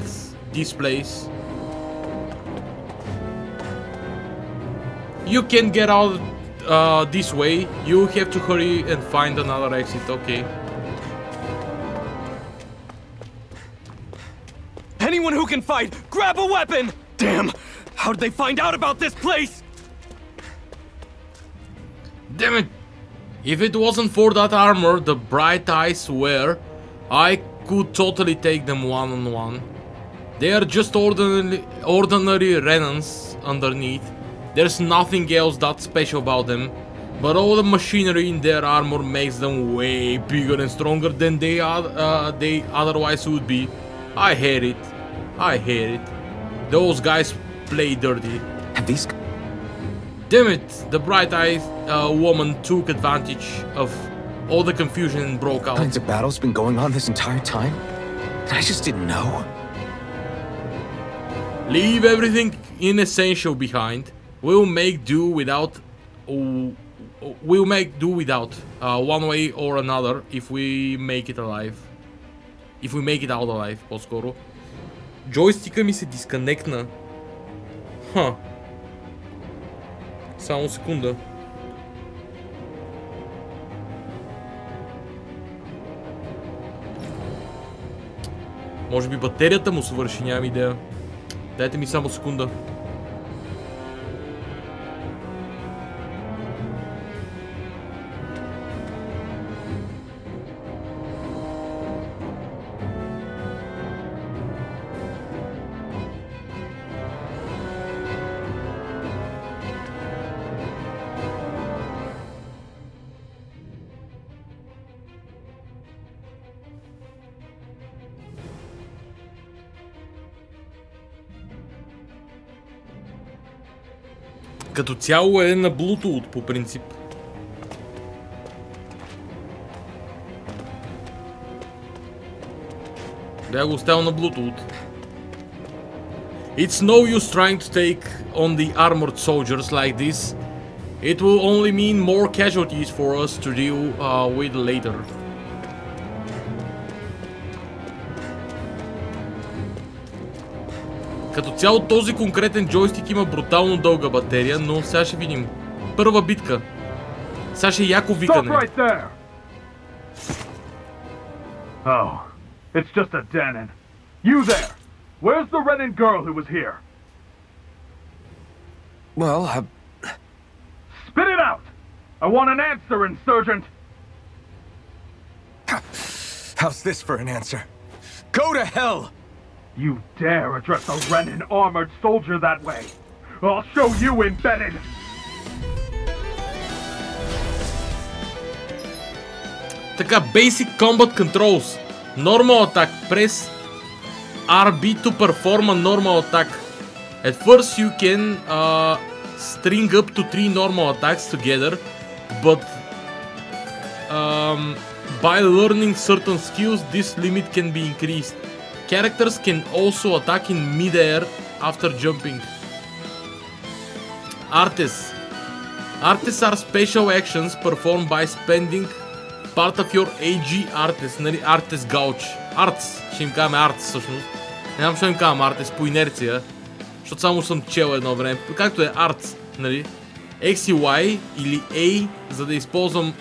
this place? You can get out this way. You have to hurry and find another exit. Okay. Anyone who can fight, grab a weapon! Damn! How did they find out about this place? Damn it! If it wasn't for that armor the bright eyes wear, I could totally take them one-on-one. They are just ordinary Renans underneath. There's nothing else that special about them, but all the machinery in their armor makes them way bigger and stronger than they otherwise would be. I hate it. I hate it. Those guys play dirty. Have these... Damn it! The bright-eyed woman took advantage of all the confusion and broke out. kinds of battles been going on this entire time? I just didn't know. Leave everything inessential behind. We'll make do without. We'll make do without one way or another if we make it alive. If we make it out alive, по-скоро. Джойстика ми се дисконектна. Ха. Само секунда. Може би батерията му свърши, нямам идея. Дайте ми само секунда. Като цяло е на Bluetooth по принцип. Бях го оставил на Bluetooth. It's no use trying to take on the armored soldiers like this. It will only mean more casualties for us to deal with later. Като цяло този конкретен джойстик има брутално дълга батерия, но сега ще видим. Първа битка. Сега ще е яко викане. Oh, it's just a Danon. You there! Where's the Renin girl who was here? Well, Spit it out! I want an answer, insurgent! How's this for an answer? Go to hell! You dare address a Renin armored soldier that way? I'll show you, embedded! Така, Basic Combat Controls. Normal attack. Press RB to perform a normal attack. At first you can string up to 3 normal attacks together, but by learning certain skills this limit can be increased. Characters can also attack in mid-air after jumping. Artes. Artes are special actions performed by spending part of your AG Artes, нали? Artes Gouch. Arts. Ще им казваме Arts всъщност. Не знам, що им казвам Artes по инерция, защото само съм чел едно време. Както е Arts, нали? X и Y или A, за да използвам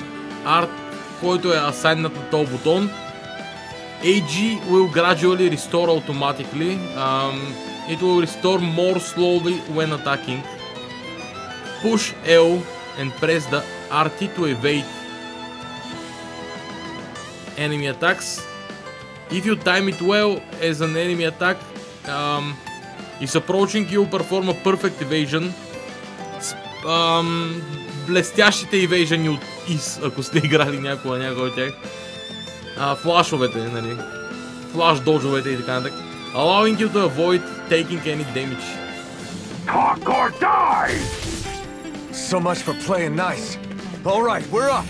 Art, който е асайнат на този бутон. AG will gradually restore automatically. It will restore more slowly when attacking. Push L and press the RT to evade enemy attacks. If you time it well as an enemy attack is approaching, you will perform a perfect evasion. Блестящите evasion от IS, ако сте играли някой от тях. Флашовете, нали? Флаш доджовете и така нататък. Allowing you to avoid taking any damage. Talk or die! So much for playing nice. All right, we're up.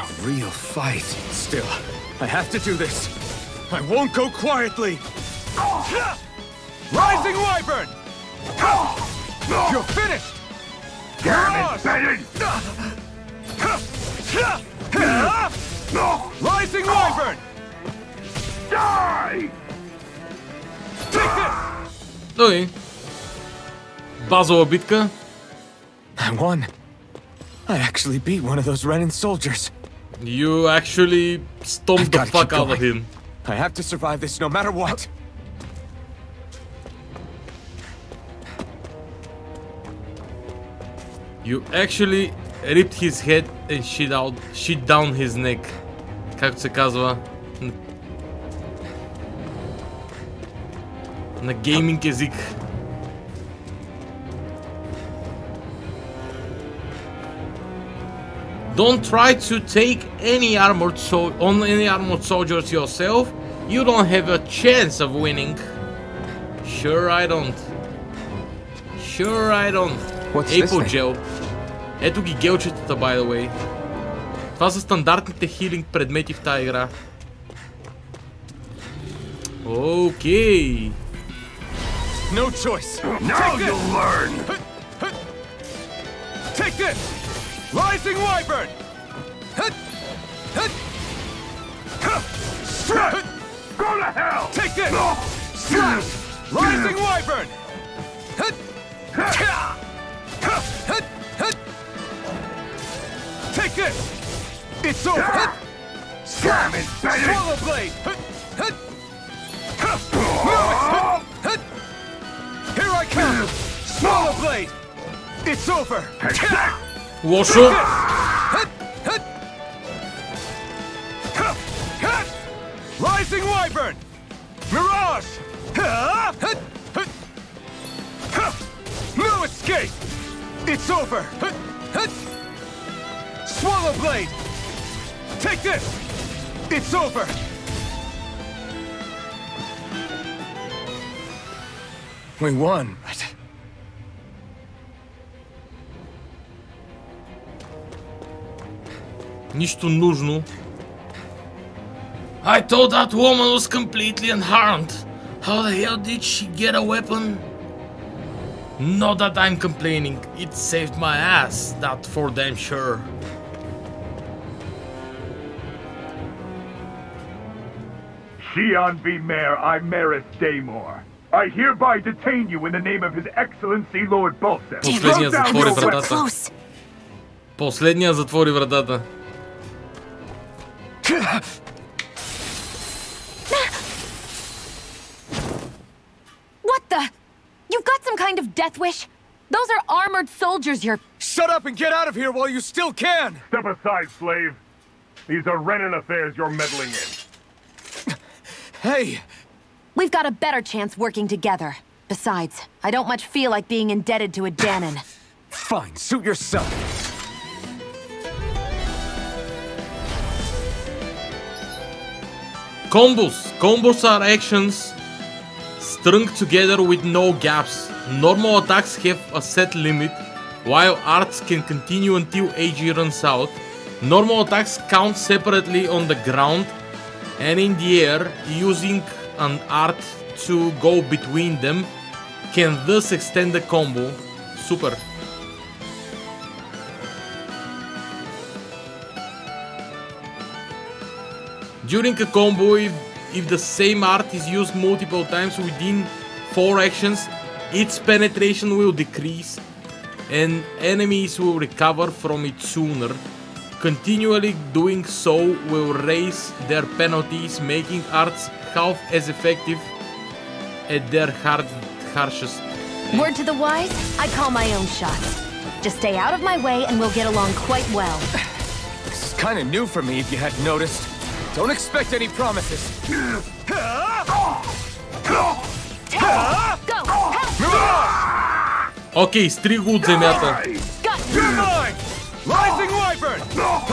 A real fight. Still, I have to do this. I won't go quietly. Rising Wyvern! You're finished. Damn it, Bennett! Rising Wyvern! Die! Take this! Окей. Базова битка. I won. I actually beat one of those Renin soldiers. You actually stomped the fuck out of him. I have to survive this no matter what. You actually ripped his head and shit down his neck. Както се казва на гейминг език. Don't try to take any armored soldiers yourself. You don't have a chance of winning. Sure I don't. Sure I don't. Apogel. Ето ги гелчетата, by the way. Това са стандартните хилинг предмети в тази игра. Окей. No choice. Now you'll learn. Take this! Rising Wyvern! Go to hell! Take this! Slash! Rising Wyvern! Take this! It's over! Slam it, baby! Swallow Blade! Here I come! Swallow Blade! It's over! Лошо! Rising Wyvern! Mirage! No escape! It's over! Swallow Blade! Take this! It's over! We won, but... Нищо нужно. I thought that woman was completely unharmed. How the hell did she get a weapon? Not that I'm complaining. It saved my ass, that for damn sure. Xi'an V. Mayor Imeris Daymore. I hereby detain you in the name of His Excellency Lord Bolseth. Последния затвори вратата. Последния затвори вратата. What the? You've got some kind of death wish? Those are armored soldiers you're... Shut up and get out of here while you still can! Step aside, slave. These are Renin affairs you're meddling in. Hey! We've got a better chance working together. Besides, I don't much feel like being indebted to a Danon. Fine, suit yourself. Combos. Combos are actions strung together with no gaps. Normal attacks have a set limit, while arts can continue until AG runs out. Normal attacks count separately on the ground and in the air. Using an art to go between them can thus extend the combo. Super. During a combo, if the same art is used multiple times within 4 actions, its penetration will decrease and enemies will recover from it sooner. Continually doing so will raise their penalties, making arts half as effective at their harshest. Word to the wise, I call my own shots. Just stay out of my way and we'll get along quite well. This is kind of new for me, if you hadn't noticed. Don't expect any promises. Окей, стриг го от земята. Rising Wyvern!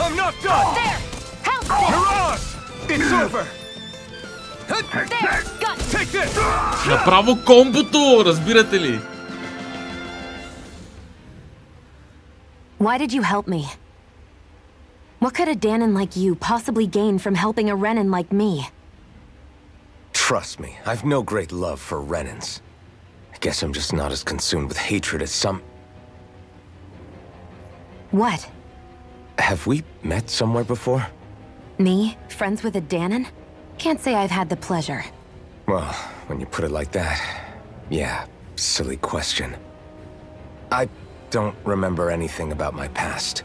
I'm not done! There! Help! Mirage! It's over! There! Got! Take this! Направо комбото, разбирате ли? Why did you help me? What could a Danon like you possibly gain from helping a Renin like me? Trust me, I've no great love for Renins. I guess I'm just not as consumed with hatred as some... What? Have we met somewhere before? Me? Friends with a Danon? Can't say I've had the pleasure. Well, when you put it like that, yeah, silly question. I don't remember anything about my past.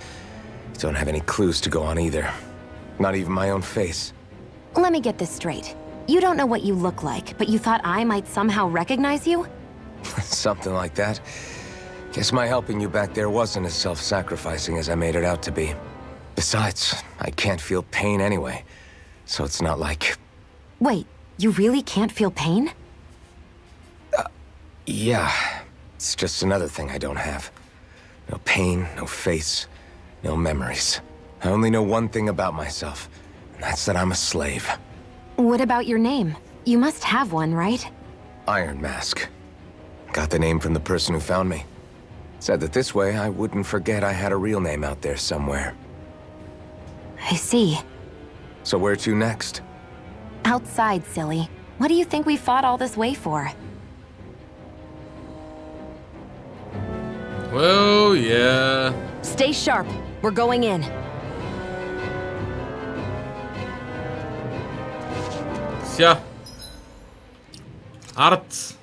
Don't have any clues to go on either. Not even my own face. Let me get this straight. You don't know what you look like, but you thought I might somehow recognize you? Something like that. Guess my helping you back there wasn't as self-sacrificing as I made it out to be. Besides, I can't feel pain anyway, so it's not like... Wait, you really can't feel pain? Yeah. It's just another thing I don't have. No pain, no face, no memories. I only know one thing about myself, and that's that I'm a slave. What about your name? You must have one, right? Iron Mask. Got the name from the person who found me. Said that this way I wouldn't forget I had a real name out there somewhere. I see. So where to next? Outside, silly. What do you think we fought all this way for? Well, yeah. Stay sharp. We're going in. Ся. Арт.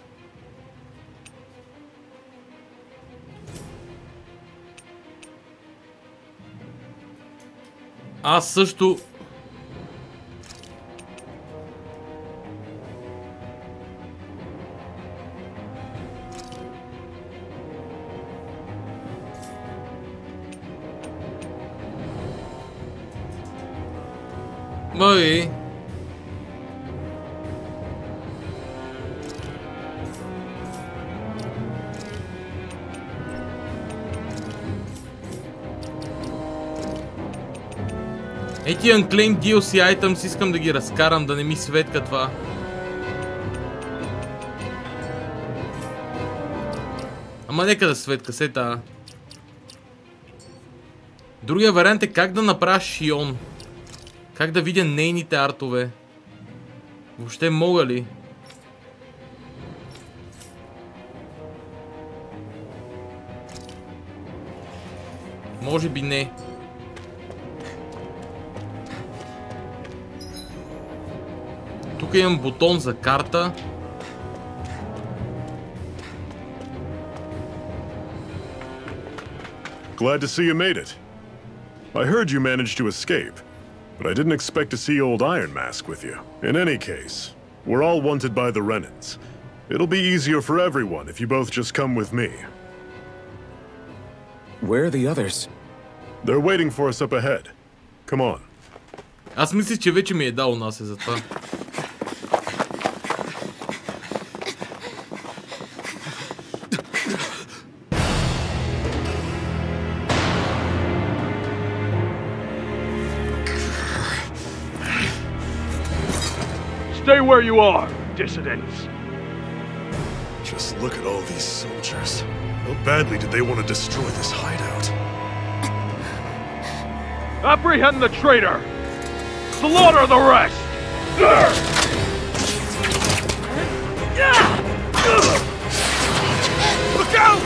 Аз също... Мъй. Ети Unclaimed DLC items искам да ги разкарам, да не ми светка това. Ама нека да светка, сета. Другия вариант е как да направя Шион. Как да видя нейните артове. Въобще мога ли? Може би не. Тук имам бутон за карта. Glad to see you made it. I heard you managed to escape, but I didn't expect to see old Iron Mask with you. In any case, we're all wanted by the Renans. It'll be easier for everyone if you both just come with me. Where are the others? They're waiting for us up ahead. Come on. Аз мислих, че вече ми е дал нас за това. Stay where you are, dissidents. Just look at all these soldiers. How badly did they want to destroy this hideout? Apprehend the traitor! Slaughter the rest! Look out!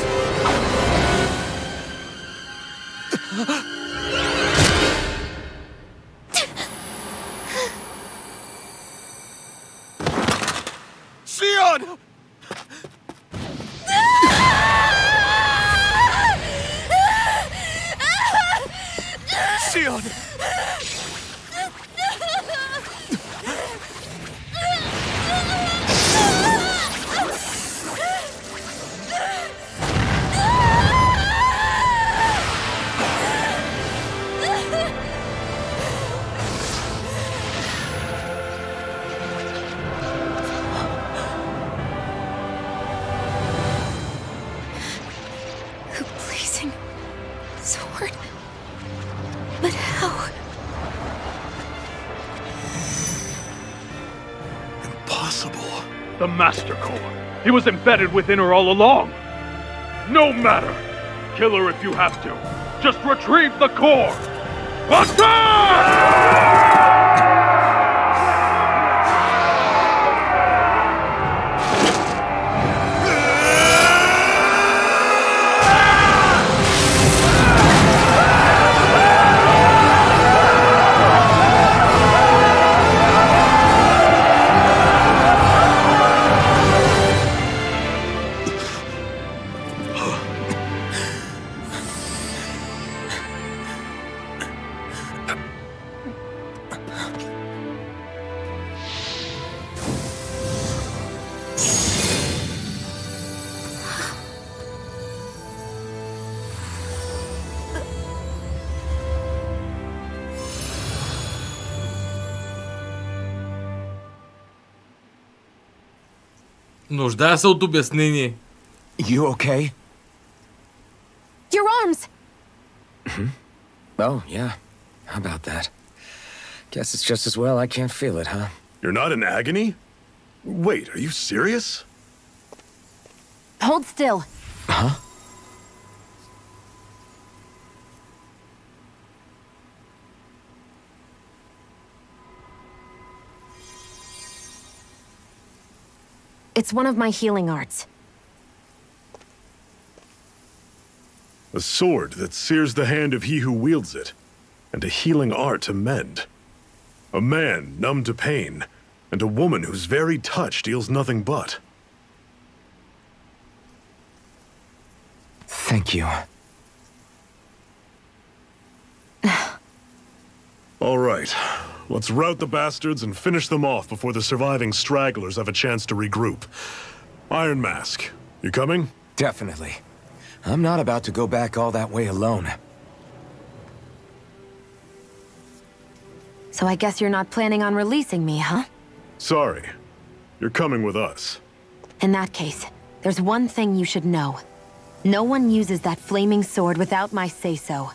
Sion! Sion! A blazing sword. But how? Impossible. The Master Core. He was embedded within her all along. No matter. Kill her if you have to. Just retrieve the core. Attack! Нуждая се от обяснение. You okay? Your arms! Oh, yeah. How about that? Guess it's just as well I can't feel it, huh? You're not in agony? Wait, are you serious? Hold still. Huh? It's one of my healing arts. A sword that sears the hand of he who wields it, and a healing art to mend. A man numb to pain, and a woman whose very touch deals nothing but. Thank you. All right, let's rout the bastards and finish them off before the surviving stragglers have a chance to regroup. Iron Mask, you coming? Definitely. I'm not about to go back all that way alone. So I guess you're not planning on releasing me, huh? Sorry. You're coming with us. In that case, there's one thing you should know. No one uses that flaming sword without my say-so.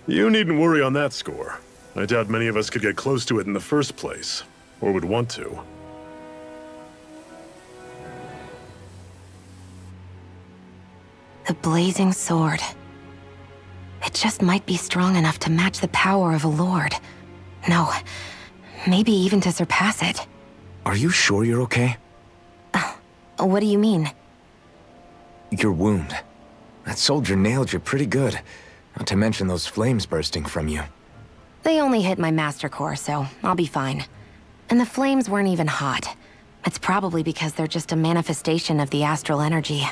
You needn't worry on that score. I doubt many of us could get close to it in the first place, or would want to. The blazing sword. It just might be strong enough to match the power of a lord. No, maybe even to surpass it. Are you sure you're okay? What do you mean? Your wound. That soldier nailed you pretty good. Not to mention those flames bursting from you. They only hit my master core, so I'll be fine. And the flames weren't even hot. It's probably because they're just a manifestation of the astral energy.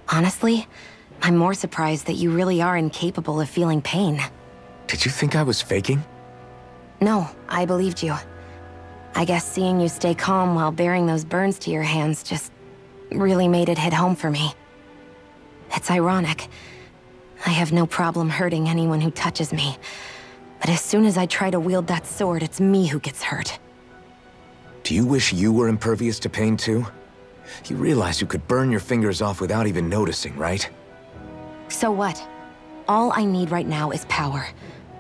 Honestly, I'm more surprised that you really are incapable of feeling pain. Did you think I was faking? No, I believed you. I guess seeing you stay calm while bearing those burns to your hands just really made it hit home for me. It's ironic. I have no problem hurting anyone who touches me. But as soon as I try to wield that sword, it's me who gets hurt. Do you wish you were impervious to pain too? You realize you could burn your fingers off without even noticing, right? So what? All I need right now is power.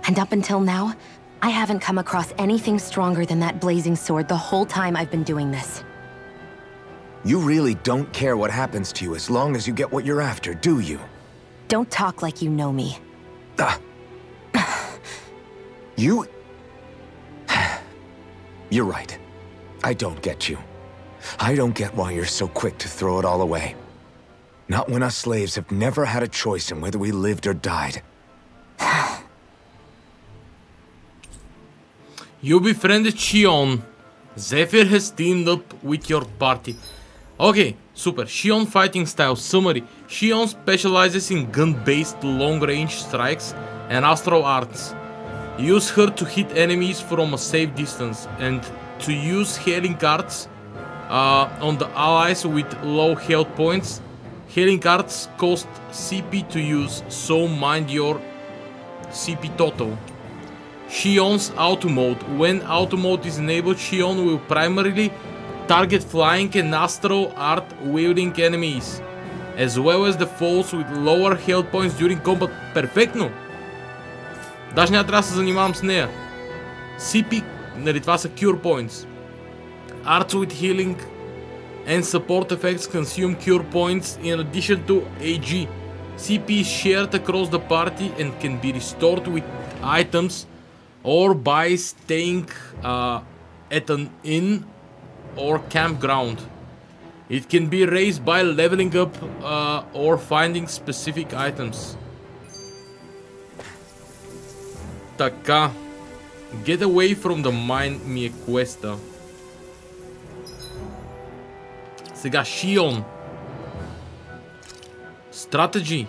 And up until now, I haven't come across anything stronger than that blazing sword the whole time I've been doing this. You really don't care what happens to you as long as you get what you're after, do you? Don't talk like you know me. You... You're right. I don't get you. I don't get why you're so quick to throw it all away. Not when us slaves have never had a choice in whether we lived or died. You befriended Shion. Zephyr has teamed up with your party. Okay, super. Shion fighting style. Summary. Shion specializes in gun-based long-range strikes and astral arts. Use her to hit enemies from a safe distance and to use healing cards on the allies with low health points. Healing cards cost CP to use, so mind your CP total. Shion's auto mode. When auto mode is enabled, Shion will primarily target flying and astral art wielding enemies, as well as the foes with lower health points during combat. Перфектно! Даже няма трябва да се занимавам с нея. CP, нали това са cure points. Arts with healing and support effects consume cure points in addition to AG. CP is shared across the party and can be restored with items or by staying at an inn or campground. It can be raised by leveling up or finding specific items. Така. Get away from the mine ми е квеста. Сега Shion. Strategy.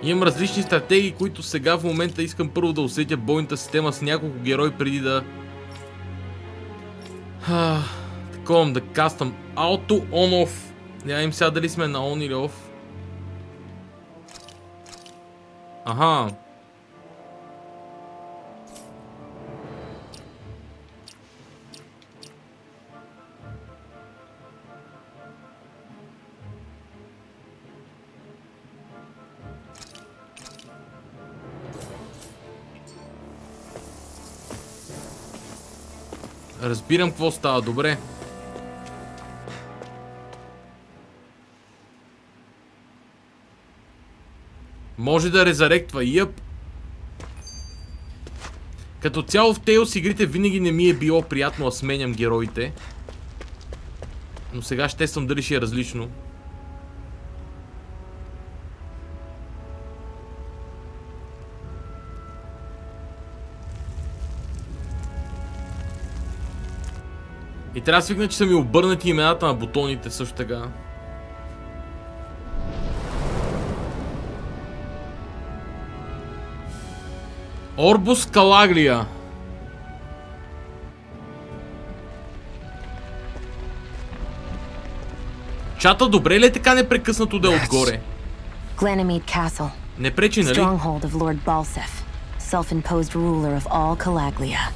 Имам различни стратегии, които сега в момента искам първо да усетя бойната система с няколко герои преди да... Таковам да кастам Auto On Off. Я им сега дали сме на On или Off. Аха. Разбирам какво става, добре. Може да резаректва, йъп. Като цяло в Tales игрите винаги не ми е било приятно да сменям героите. Но сега ще тествам дали ще е различно. И трябва да свикна, че са ми обърнати имената на бутоните също така. Орбус Калаглия. Чата добре ли е така непрекъснато да е отгоре? Glenemede Castle. Не пречи, нали? Stronghold of Lord Balsef, self-imposed ruler of all Calaglia.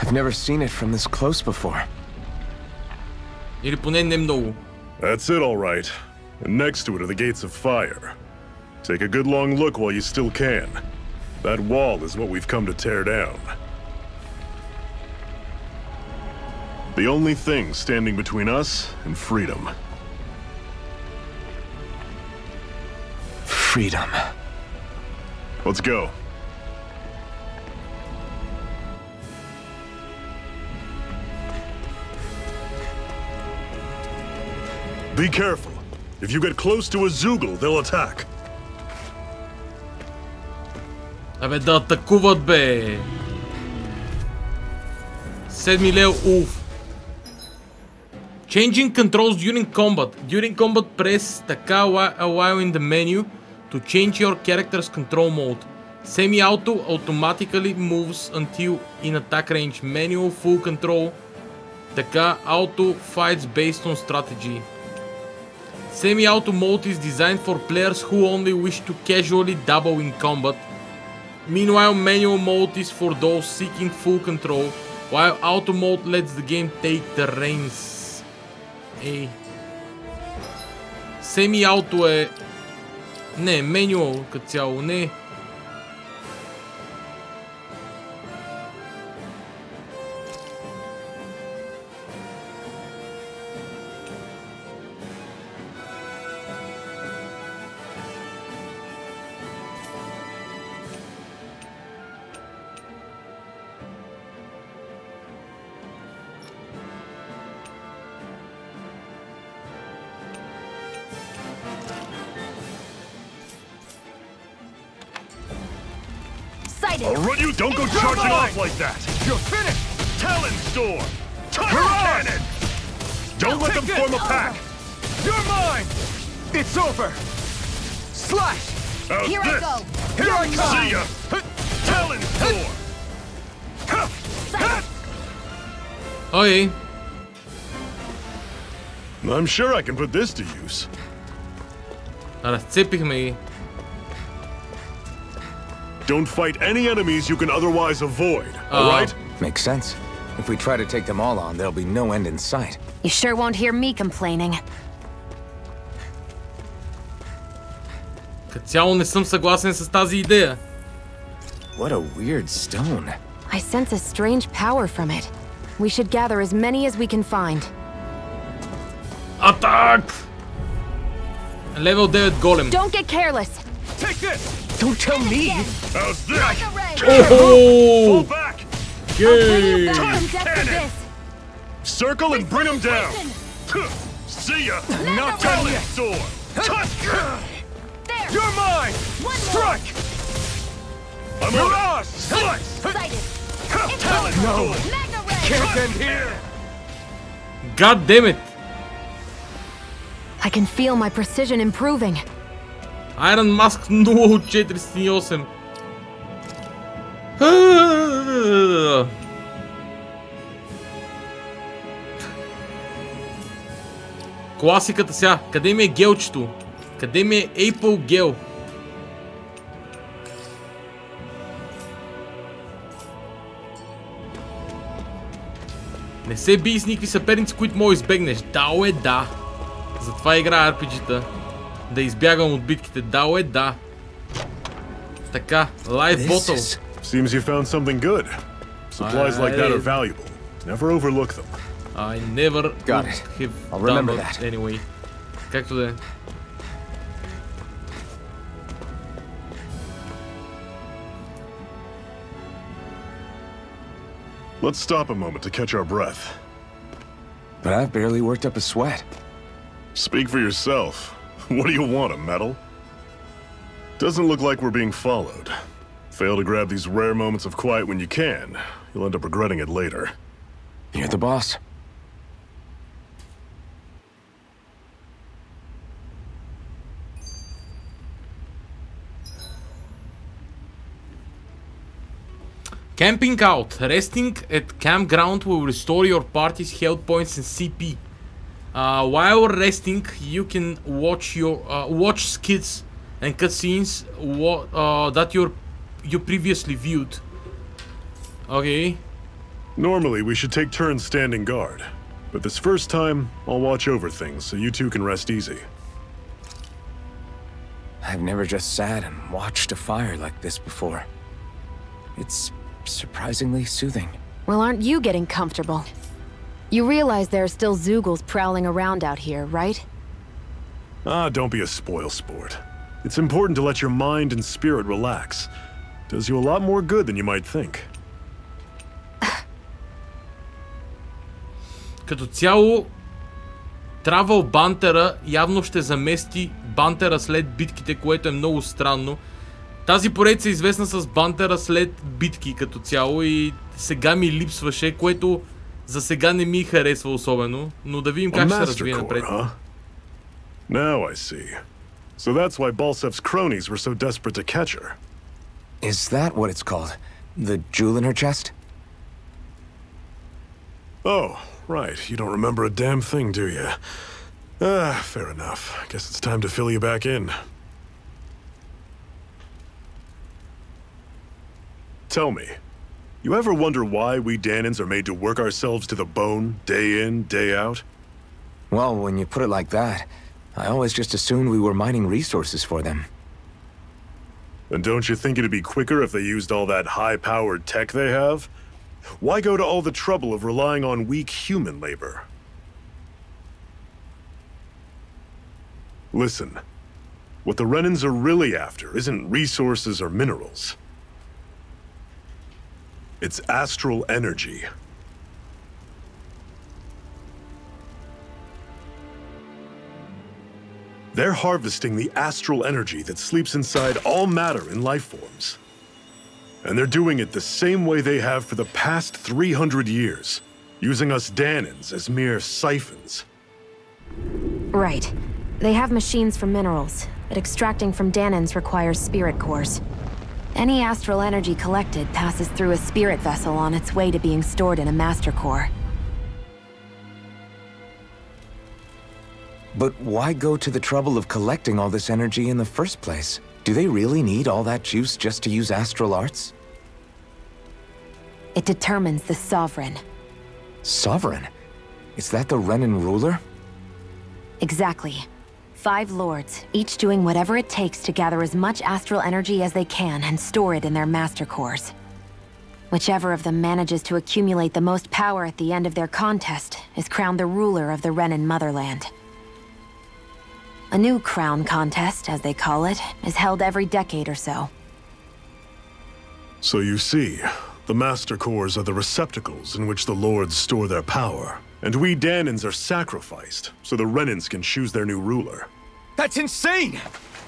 I've never seen it from this close before. Или поне не много. That's it, all right. And next to it are the gates of fire. Take a good long look while you still can. That wall is what we've come to tear down. The only thing standing between us and freedom. Freedom. Let's go. Be careful. If you get close to a Zoogle, they'll attack. Абе да атакуват, бе! 7 лев Улф. Changing controls during combat. During combat, press така while in the menu to change your character's control mode. Semi-auto automatically moves until in attack range. Manual full control. Така auto fights based on strategy. Semi-auto mode is designed for players who only wish to casually double in combat. Meanwhile, manual mode is for those seeking full control, while auto mode lets the game take the reins. Ей. Semi-auto е... Не, manual като цяло, не. I'll run you! Don't go charging off like that! You're finished! Talon Storm! Tunnel Cannon! Don't let them form a pack! You're mine! It's over! Slash! How's Here I this? go. Here I come! See ya! Talon Storm! Окей. I'm sure I can put this to use. Разцепихме ги. Don't fight any enemies you can otherwise avoid, alright? Makes sense. If we try to take them all on, there'll be no end in sight. You sure won't hear me complaining. Като цяло не съм съгласен с тази идея. What a weird stone. I sense a strange power from it. We should gather as many as we can find. Атак! Левел 9 голем. Don't get careless! Take this! Don't tell me! How's this? Oh! Fall back! Yay! Cannon! Circle and bring them down! See ya! Not Talon Storm! You're mine! Strike! I'm You're on ours! Slice! Talon Storm! Can't end here! God damn it! I can feel my precision improving. Iron Mask 0 от 408. Класиката сега. Къде ми е гелчето? Къде ми е Apple Gel? Не се бий с никакви съперници, които можеш избегнеш. Дао е да. Затова играя RPG-та. Да избягам от битките. Дао е да. Така, Live Bottle. Seems you found something good. Supplies like that are valuable. Never overlook them. I never Got it. have I'll done remember that that. anyway. Както да е. Let's stop a moment to catch our breath. But I've barely worked up a sweat. Speak for yourself. What do you want, a medal? Doesn't look like we're being followed. Fail to grab these rare moments of quiet when you can. You'll end up regretting it later. You're the boss. Camping out. Resting at campground will restore your party's health points and CP. While resting, you can watch skits and cutscenes that you previously viewed. Okay. Normally, we should take turns standing guard. But this first time, I'll watch over things so you two can rest easy. I've never just sat and watched a fire like this before. It's surprisingly soothing. Well, aren't you getting comfortable? You realize there are still Zoogles prowling around out here, right? Don't be a spoil sport. It's important to let your mind and spirit relax. Does you a lot more good than you might think. Като цяло, Travel бантера явно ще замести бантера след битките, което е много странно. Тази поредица е известна с бантера след битки като цяло и сега ми липсваше, което за сега не ми харесва особено, но да видим как ще се развие напред. Now I see. So that's why Balsef's cronies were so desperate to catch her. Is that what it's called? The jewel in her chest? Oh, right. You don't remember a damn thing, do you? Fair enough. Guess it's time to fill you back in. Tell me, you ever wonder why we Danans are made to work ourselves to the bone, day in, day out? Well, when you put it like that, I always just assumed we were mining resources for them. And don't you think it'd be quicker if they used all that high-powered tech they have? Why go to all the trouble of relying on weak human labor? Listen, what the Renans are really after isn't resources or minerals. It's astral energy. They're harvesting the astral energy that sleeps inside all matter in life forms. And they're doing it the same way they have for the past 300 years, using us Danans as mere siphons. Right. They have machines for minerals, but extracting from Danans requires spirit cores. Any astral energy collected passes through a spirit vessel on its way to being stored in a master core. But why go to the trouble of collecting all this energy in the first place? Do they really need all that juice just to use astral arts? It determines the Sovereign. Sovereign? Is that the Renan ruler? Exactly. 5 lords, each doing whatever it takes to gather as much astral energy as they can and store it in their master cores. Whichever of them manages to accumulate the most power at the end of their contest is crowned the ruler of the Renan motherland. A new crown contest, as they call it, is held every decade or so. So you see, the master cores are the receptacles in which the lords store their power. And we Danans are sacrificed, so the Renans can choose their new ruler. That's insane!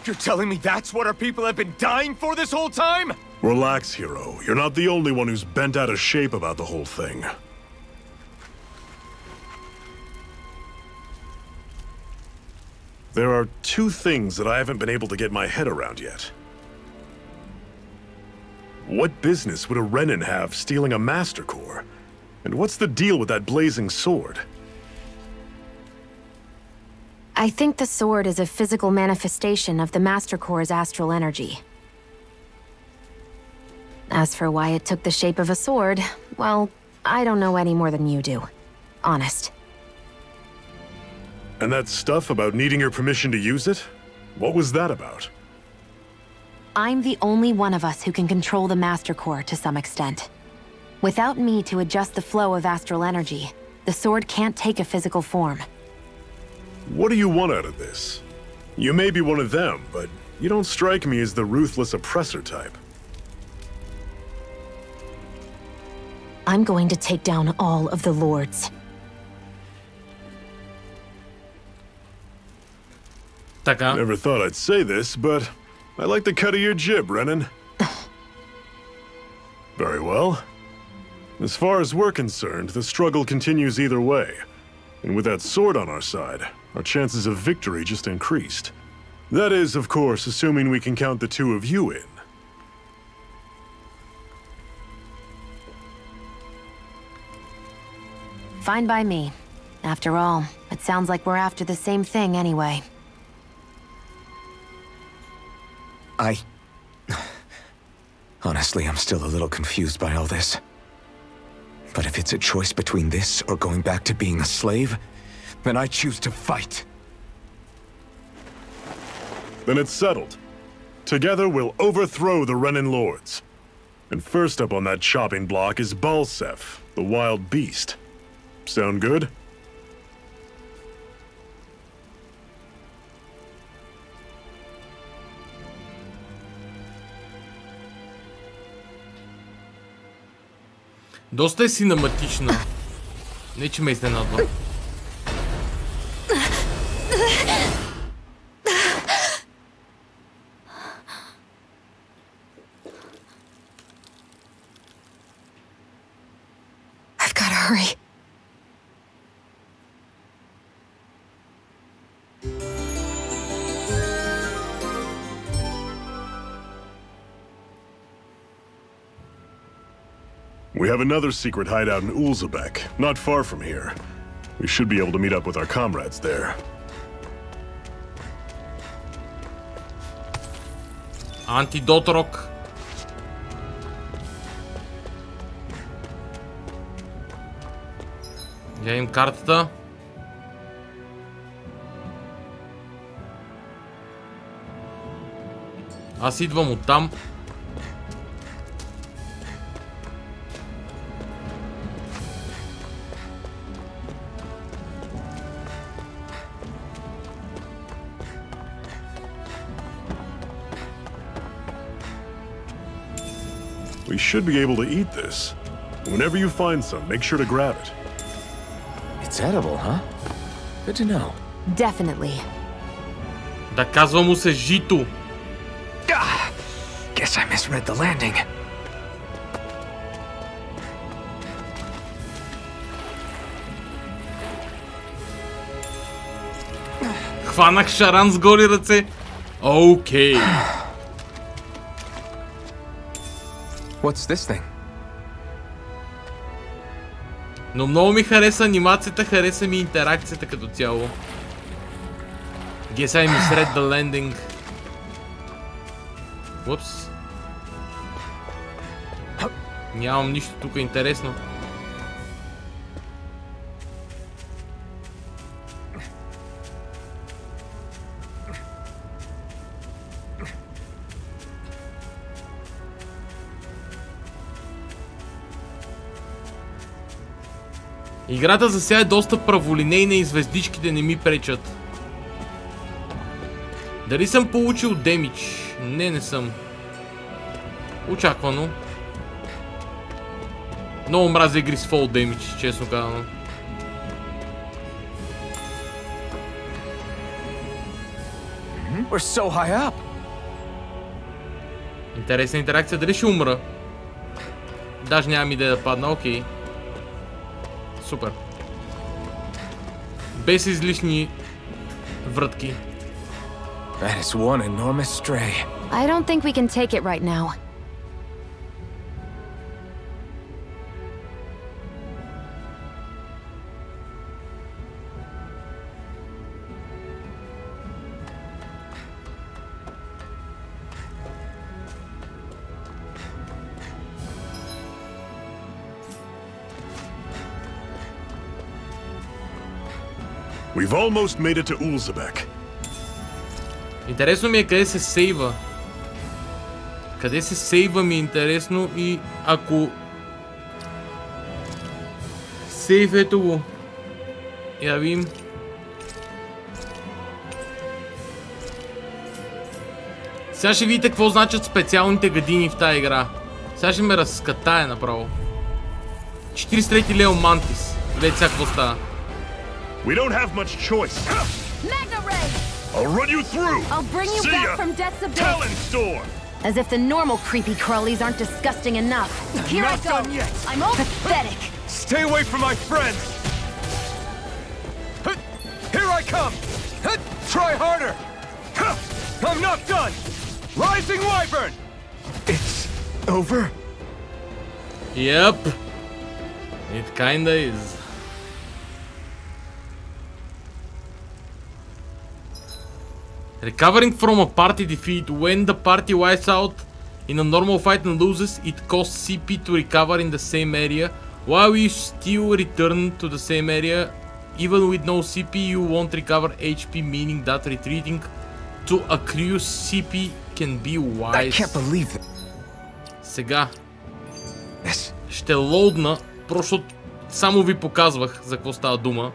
You're telling me that's what our people have been dying for this whole time? Relax, hero. You're not the only one who's bent out of shape about the whole thing. There are 2 things that I haven't been able to get my head around yet. What business would a Renan have stealing a master core? And what's the deal with that blazing sword? I think the sword is a physical manifestation of the Master Core's astral energy. As for why it took the shape of a sword, well, I don't know any more than you do. Honest. And that stuff about needing your permission to use it? What was that about? I'm the only one of us who can control the Master Core to some extent. Without me to adjust the flow of astral energy, the sword can't take a physical form. What do you want out of this? You may be one of them, but you don't strike me as the ruthless oppressor type. I'm going to take down all of the lords. Така. Never thought I'd say this, but I like the cut of your jib, Renan. Very well. As far as we're concerned, the struggle continues either way. And with that sword on our side, our chances of victory just increased. That is, of course, assuming we can count the two of you in. Fine by me. After all, it sounds like we're after the same thing anyway. Honestly, I'm still a little confused by all this. But if it's a choice between this or going back to being a slave, then I choose to fight. Then it's settled. Together we'll overthrow the Renan lords. And first up on that chopping block is Balsef, the wild beast. Sound good? Доста е синематична. Не, че ме изненадва. I've gotta hurry. We have another secret hideout in Ulzebek, not far from here. We should be able to meet up with our comrades there. Антидот рок. Гледам картата. Аз идвам оттам. We should be able to eat this. Whenever you find some, make sure to grab it. It's edible, huh? Good to know. Definitely. Да казва му се жито. Guess I misread the landing. Хванах шаран с голи ръце. Окей. What's this thing? Но много ми хареса анимацията, хареса ми интеракцията като цяло. Guess I misread the landing. Упс. Нямам нищо тук интересно. Играта за сега е доста праволинейна и звездичките не ми пречат. Дали съм получил демидж? Не, не съм. Очаквано. Много мразя игри с фол демидж, честно казано. We're so high up. Интересна интеракция. Дали ще умра? Даже нямам идея да падна. Окей. Супер. Без излишни вратки. That is one enormous stray. I don't think we can take it right now. We've almost made it to Ulzebek. Интересно ми е къде се сейва. Къде се сейва ми е интересно и ако... Сейв, ето го. Я видим. Сега ще видите какво значат специалните гадини в тази игра. Сега ще ме разкатае направо. 43 лео Мантис. Гледайте сега какво става. We don't have much choice. I'll run you through. I'll bring you See back ya. from death's abyss. Talon Storm. As if the normal creepy crawlies aren't disgusting enough. Here I Not go. done yet. I'm all pathetic. Stay away from my friends. Here I come. Try harder. I'm not done. Rising Wyvern. It's over. Yep. It kinda is. Recovering from a party defeat. When the party wipes out in a normal fight and loses, it costs CP to recover in the same area. While you still return to the same area, even with no CP, you won't recover HP, meaning that retreating to accrue CP can be wise. I can't believe it. Сега ще лоудна, просто само ви показвах за какво става дума.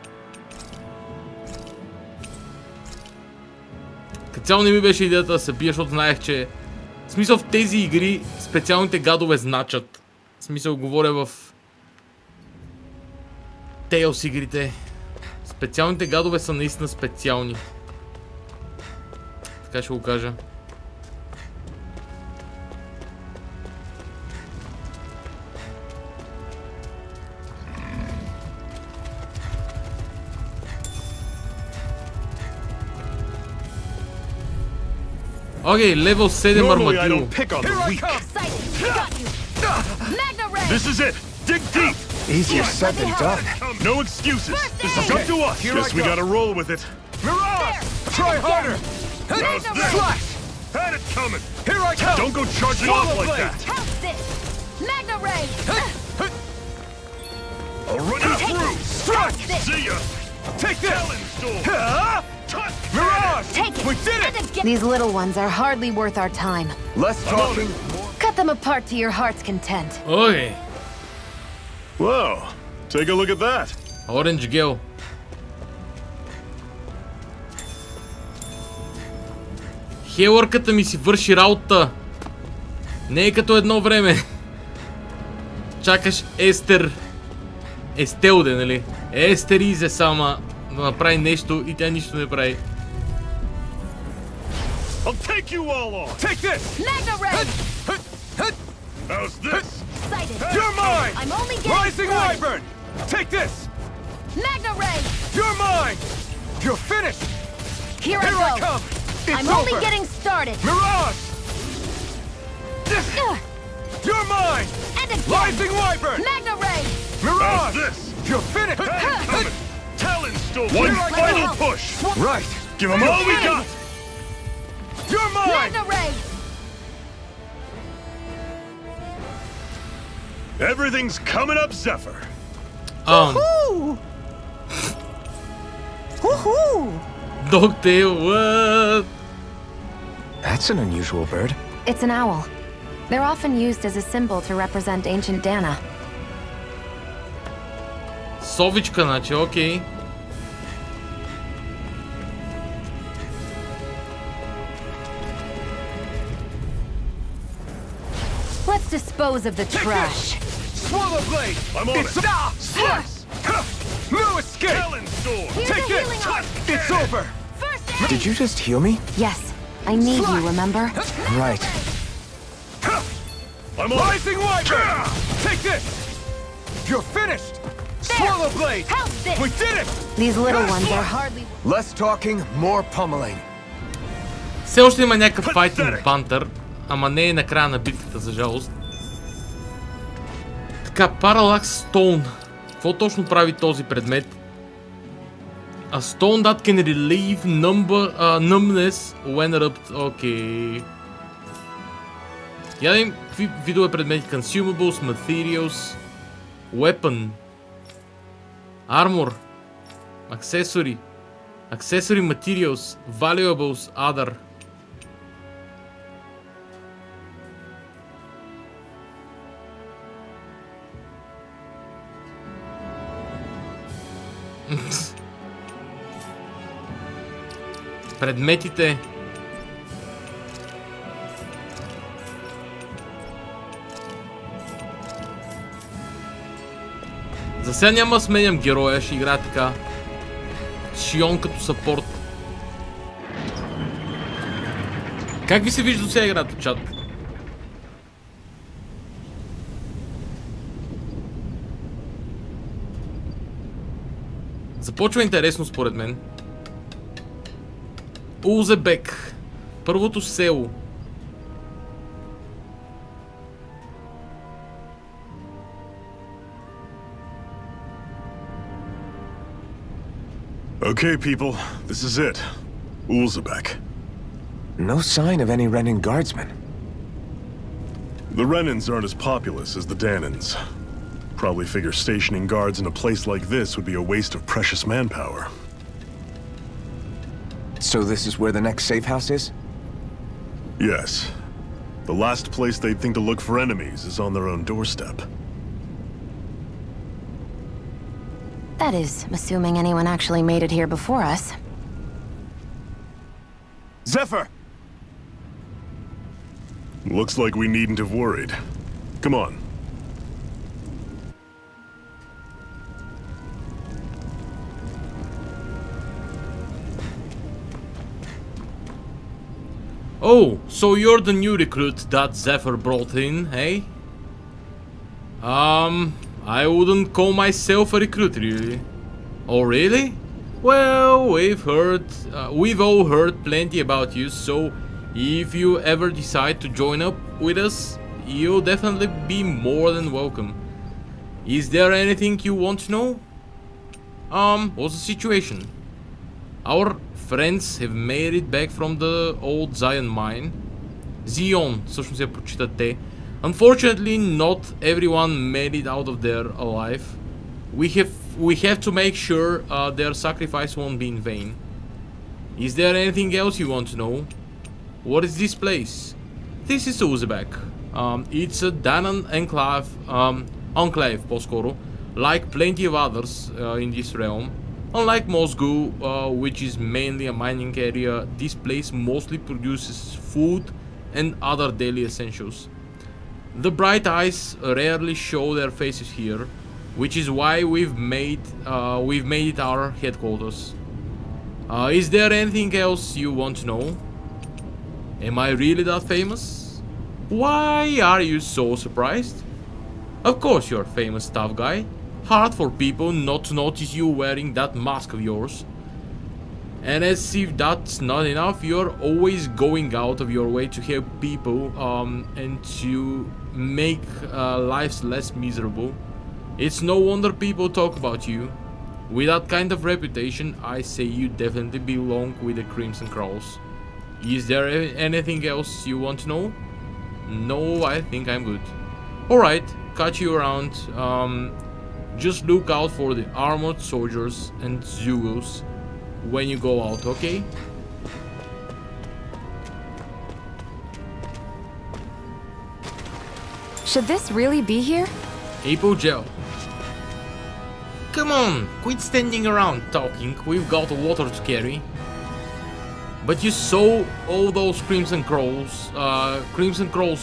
Като цяло не ми беше идеята да се бия, защото знаех, че... В смисъл в тези игри специалните гадове значат. В смисъл говоря в... Tales игрите. Специалните гадове са наистина специални. Така ще го кажа. Окей, левел 7 армадило. This is it. Dig deep. Easier said than done. No excuses. This is up to us. Guess we gotta roll with it. Mirage! Try harder. How's this? Slash! Had it coming. Here I come. Don't go charging off like that. Magna Ray! I'll run you through. Strike! See ya. Take this. Talon Storm. Mirage! Take it! We did it! These little ones are hardly worth our time. Less talking. Cut them apart to your heart's content. Окей. Whoa. Take a look at that. Оранж гел. Хелърката ми си върши работа. Не е като едно време. Чакаш Естер. Естелде, нали? Естер изе сама да направи нещо и тя нищо не прави. I'll take you all on. Take this. Magna Ray! How's this? You're mine. I'm only getting Rising started. Wyvern. Take this. Magna Ray! You're mine. You're finished. Here I Here go. I come. It's I'm over. only getting started. Mirage. You're mine. And again. Rising Wyvern. Magna Ray! How's Mirage. this? You're finished. Coming. Talon Storm. One Here I go. final push. Right. Give them all we got. You're mine. Magna Ray! Everything's coming up, Zephyr. Dogtail, what? That's an unusual bird. It's an owl. They're often used as a symbol to represent ancient Dana. Совичка, значи, окей. Let's dispose of the trash. Swallow blade. I'm on It's it. Slice. No escape. Talon Storm. Here's Take a it. healing arm. It's over. First aid! Did you just heal me? Yes, I need you, remember? Right. I'm on it. Rising Wyvern. Take this. You're finished. Swallow blade. How's this? We did it. These little ones are hardly... Less talking, more pummeling. Все още има някакъв файтинг пантър, ама не е на края на битката, за жалост. Така, Parallax Stone. Какво точно прави този предмет? A stone that can relieve numbness when rubbed. Окей. Я да им какви видове предмети. Consumables, Materials, Weapon, Armor, Accessory. Accessory materials, valuables, other. Предметите. За сега няма да сменям героя, ще играя така. Шион като съпорт. Как ви се вижда сега играта, чат? Започва интересно според мен. Узебек. Първото село. Okay, people, this is it. Ulzebek. No sign of any Renin guardsmen. The Renins aren't as populous as the Danins. Probably figure stationing guards in a place like this would be a waste of precious manpower. So this is where the next safe house is? Yes. The last place they'd think to look for enemies is on their own doorstep. That is, assuming anyone actually made it here before us. Zephyr! Looks like we needn't have worried. Come on. Oh, so you're the new recruit that Zephyr brought in, hey? I wouldn't call myself a recruit, really. Oh, really? Well, we've all heard plenty about you, so if you ever decide to join up with us, you'll definitely be more than welcome. Is there anything you want to know? What's the situation? Our friends have made it back from the old Zion mine. Zion, всъщност я прочитат те. Unfortunately, not everyone made it out of there alive. We have to make sure their sacrifice won't be in vain. Is there anything else you want to know? What is this place? This is Uzbek. It's a Danan enclave, по-скоро, like plenty of others in this realm. Unlike Moscow, which is mainly a mining area, this place mostly produces food and other daily essentials. The Bright Eyes rarely show their faces here, which is why we've made it our headquarters. Is there anything else you want to know? Am I really that famous? Why are you so surprised? Of course you're a famous tough guy. Hard for people not to notice you wearing that mask of yours. And as if that's not enough, you're always going out of your way to help people and to make lives less miserable. It's no wonder people talk about you. With that kind of reputation, I say you definitely belong with the Crimson Crows. Is there anything else you want to know? No, I think I'm good. Alright, catch you around. Just look out for the armored soldiers and Zugos when you go out, okay? Should this really be here? Apo gel. Come on, quit standing around talking. We've got water to carry. But you saw all those Crimson Crows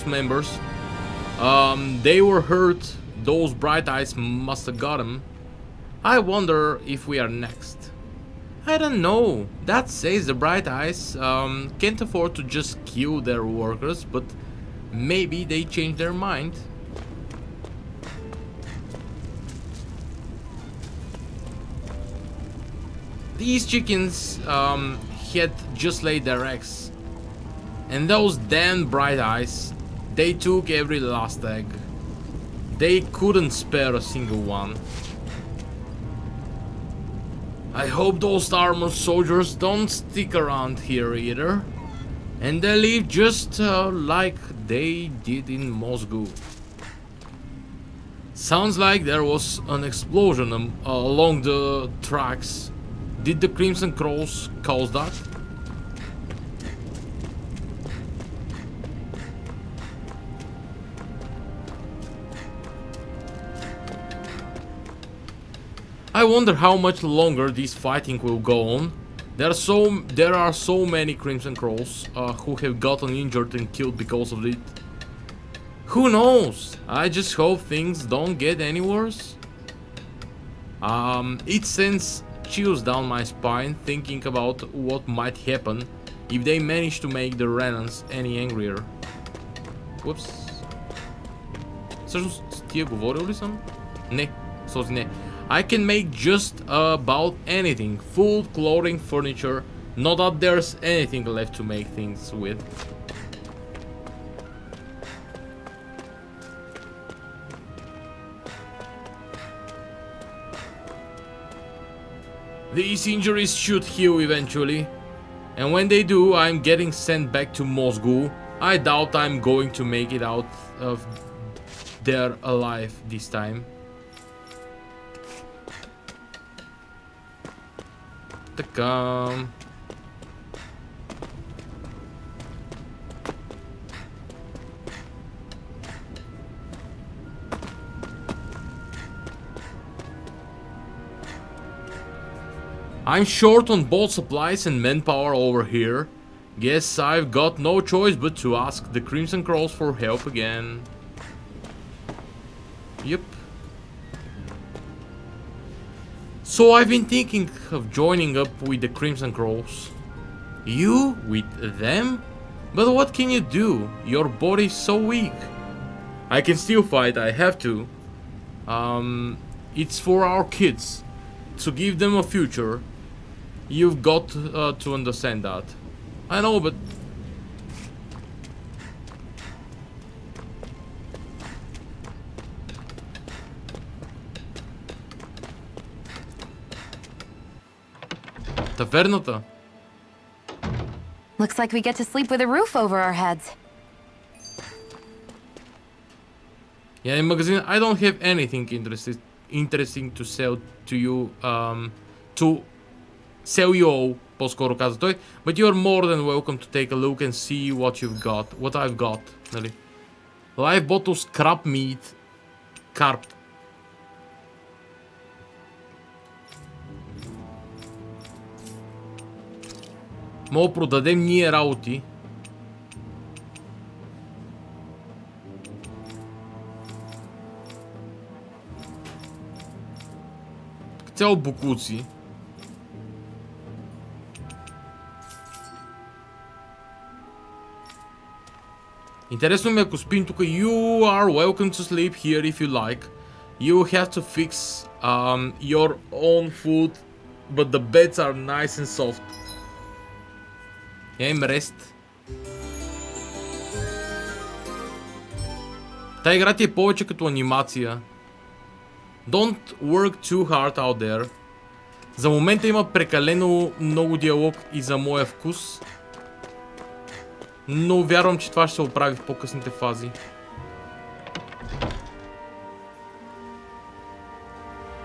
members. They were hurt. Those Bright Eyes must have got them. I wonder if we are next. I don't know. That says the Bright Eyes can't afford to just kill their workers, but maybe they changed their mind. These chickens had just laid their eggs. And those damn Bright Eyes, they took every last egg. They couldn't spare a single one. I hope those armored soldiers don't stick around here either. And they leave just like they did in Moscow. Sounds like there was an explosion along the tracks. Did the Crimson Crows cause that? I wonder how much longer this fighting will go on. There are so many Crimson Crows who have gotten injured and killed because of it. Who knows? I just hope things don't get any worse. It sends chills down my spine thinking about what might happen if they manage to make the Renans any angrier. Whoops. Всъщност, с тия говорил ли съм? Не, с този не. I can make just about anything. Food, clothing, furniture. Not that there's anything left to make things with. These injuries should heal eventually. And when they do, I'm getting sent back to Moscow. I doubt I'm going to make it out of there alive this time. Така. I'm short on both supplies and manpower over here. Guess I've got no choice but to ask the Crimson Crows for help again. Yep. So I've been thinking of joining up with the Crimson Crows. You? With them? But what can you do? Your body's so weak. I can still fight, I have to. It's for our kids. To give them a future. You've got to understand that. I know, but... Таверната. Looks like we get to sleep with a roof over our heads. Yeah, in magazine, I don't have anything interesting to sell to you, to sell you all, по-скоро каза той, but you're more than welcome to take a look and see what you've got, what I've got, нали? Live bottles, crab meat, carp. Мога продадем ние работи. Цяло букуци. Интересно ми ако спим тук. You are welcome to sleep here if you like. You have to fix your own food, but the beds are nice and soft. Я им рест. Та игра ти е повече като анимация. Don't work too hard out there. За момента има прекалено много диалог и за моя вкус. Но вярвам, че това ще се оправи в по-късните фази.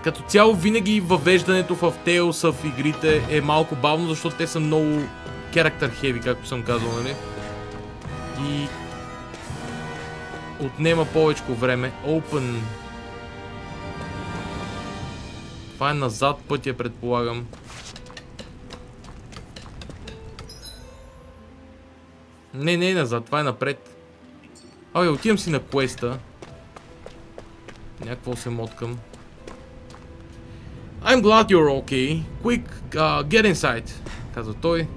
Като цяло винаги въвеждането в Tales в игрите е малко бавно, защото те са много character heavy, както съм казал, нали? И отнема повече време. Open. Това е назад пътя, предполагам. Не е назад, това е напред. Абе, отивам си на квеста. Някакво се моткам. I'm glad you're okay. Quick, get inside, казва той.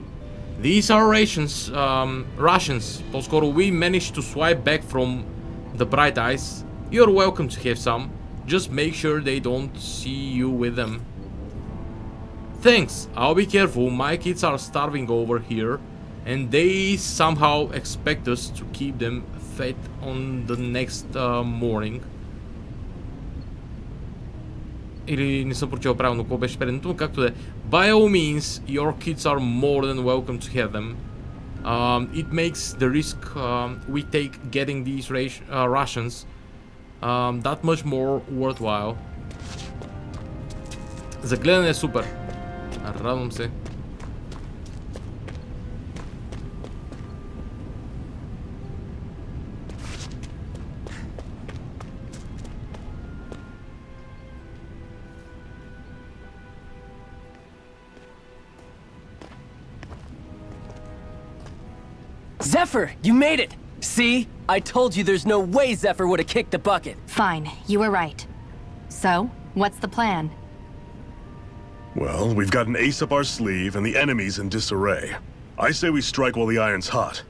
These are rations. По-скоро we managed to swipe back from the bright eyes. You're welcome to have some. Just make sure they don't see you with them. Thanks, I'll be careful. My kids are starving over here. And they somehow expect us to keep them fed on the next morning. Или не съм прочел правилно какво беше предното, но както да е. By all means, your kids are more than welcome to have them. It makes the risk we take getting these rations that much more worthwhile. За гледане е супер. Радвам се. Zephyr, you made it! See? I told you there's no way Zephyr would have kicked the bucket. Fine, you were right. So, what's the plan? Well, we've got an ace up our sleeve and the enemy's in disarray. I say we strike while the iron's hot.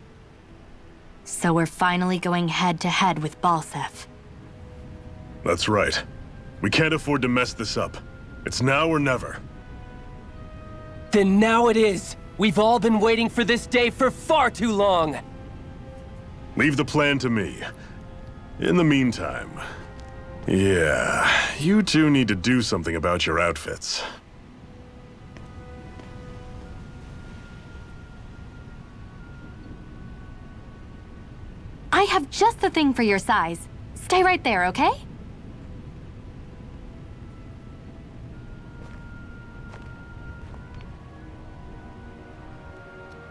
So we're finally going head-to-head with Balsef. That's right. We can't afford to mess this up. It's now or never. Then now it is! We've all been waiting for this day for far too long! Leave the plan to me. In the meantime... Yeah, you two need to do something about your outfits. I have just the thing for your size. Stay right there, okay?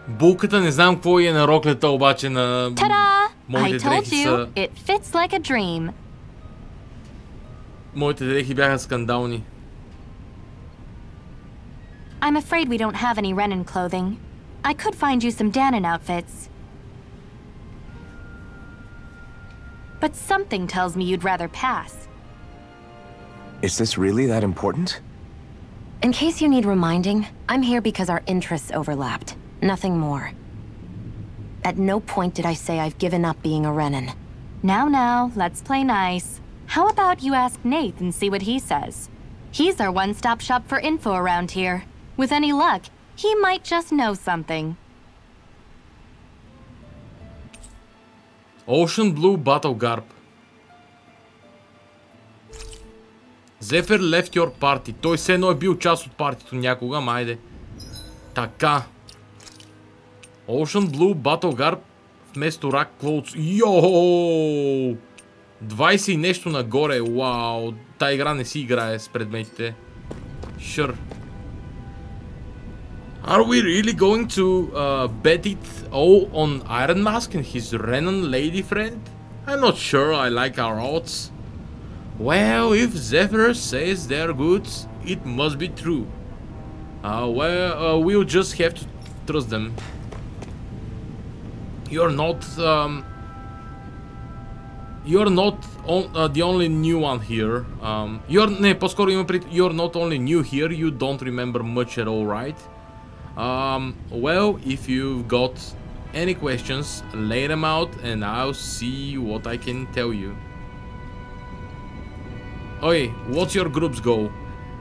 Булката не знам какво е на роклята, обаче на моите дрехи са... It fits like a dream. Моите дрехи бяха скандални. I'm afraid we don't have any Renin clothing. I could find you some Danon outfits. But something tells me you'd rather pass. Is this really that important? In case you need reminding, I'm here because our interests overlapped. Nothing more. At no point did I say I've given up being a Renin. Now, let's play nice. How about you ask Nath and see what he says? He's our one-stop shop for info around here. With any luck, he might just know something. Ocean Blue Battle Garb. Zephyr left your party. Той все едно е бил част от партито някога, майде. Така. Ocean Blue Battle Garb вместо Rack Clothes. Йоу! 20 и нещо нагоре. Вау! Та игра не си играе с предметите. Sure. Are we really going to bet it all on Iron Mask and his Renan lady friend? I'm not sure I like our odds. Well, if Zephyr says they're good, it must be true. We'll just have to trust them. You're not the only new one here. You're not only new here, you don't remember much at all, right? Well, if you've got any questions, lay them out and I'll see what I can tell you. Okay, what's your group's goal?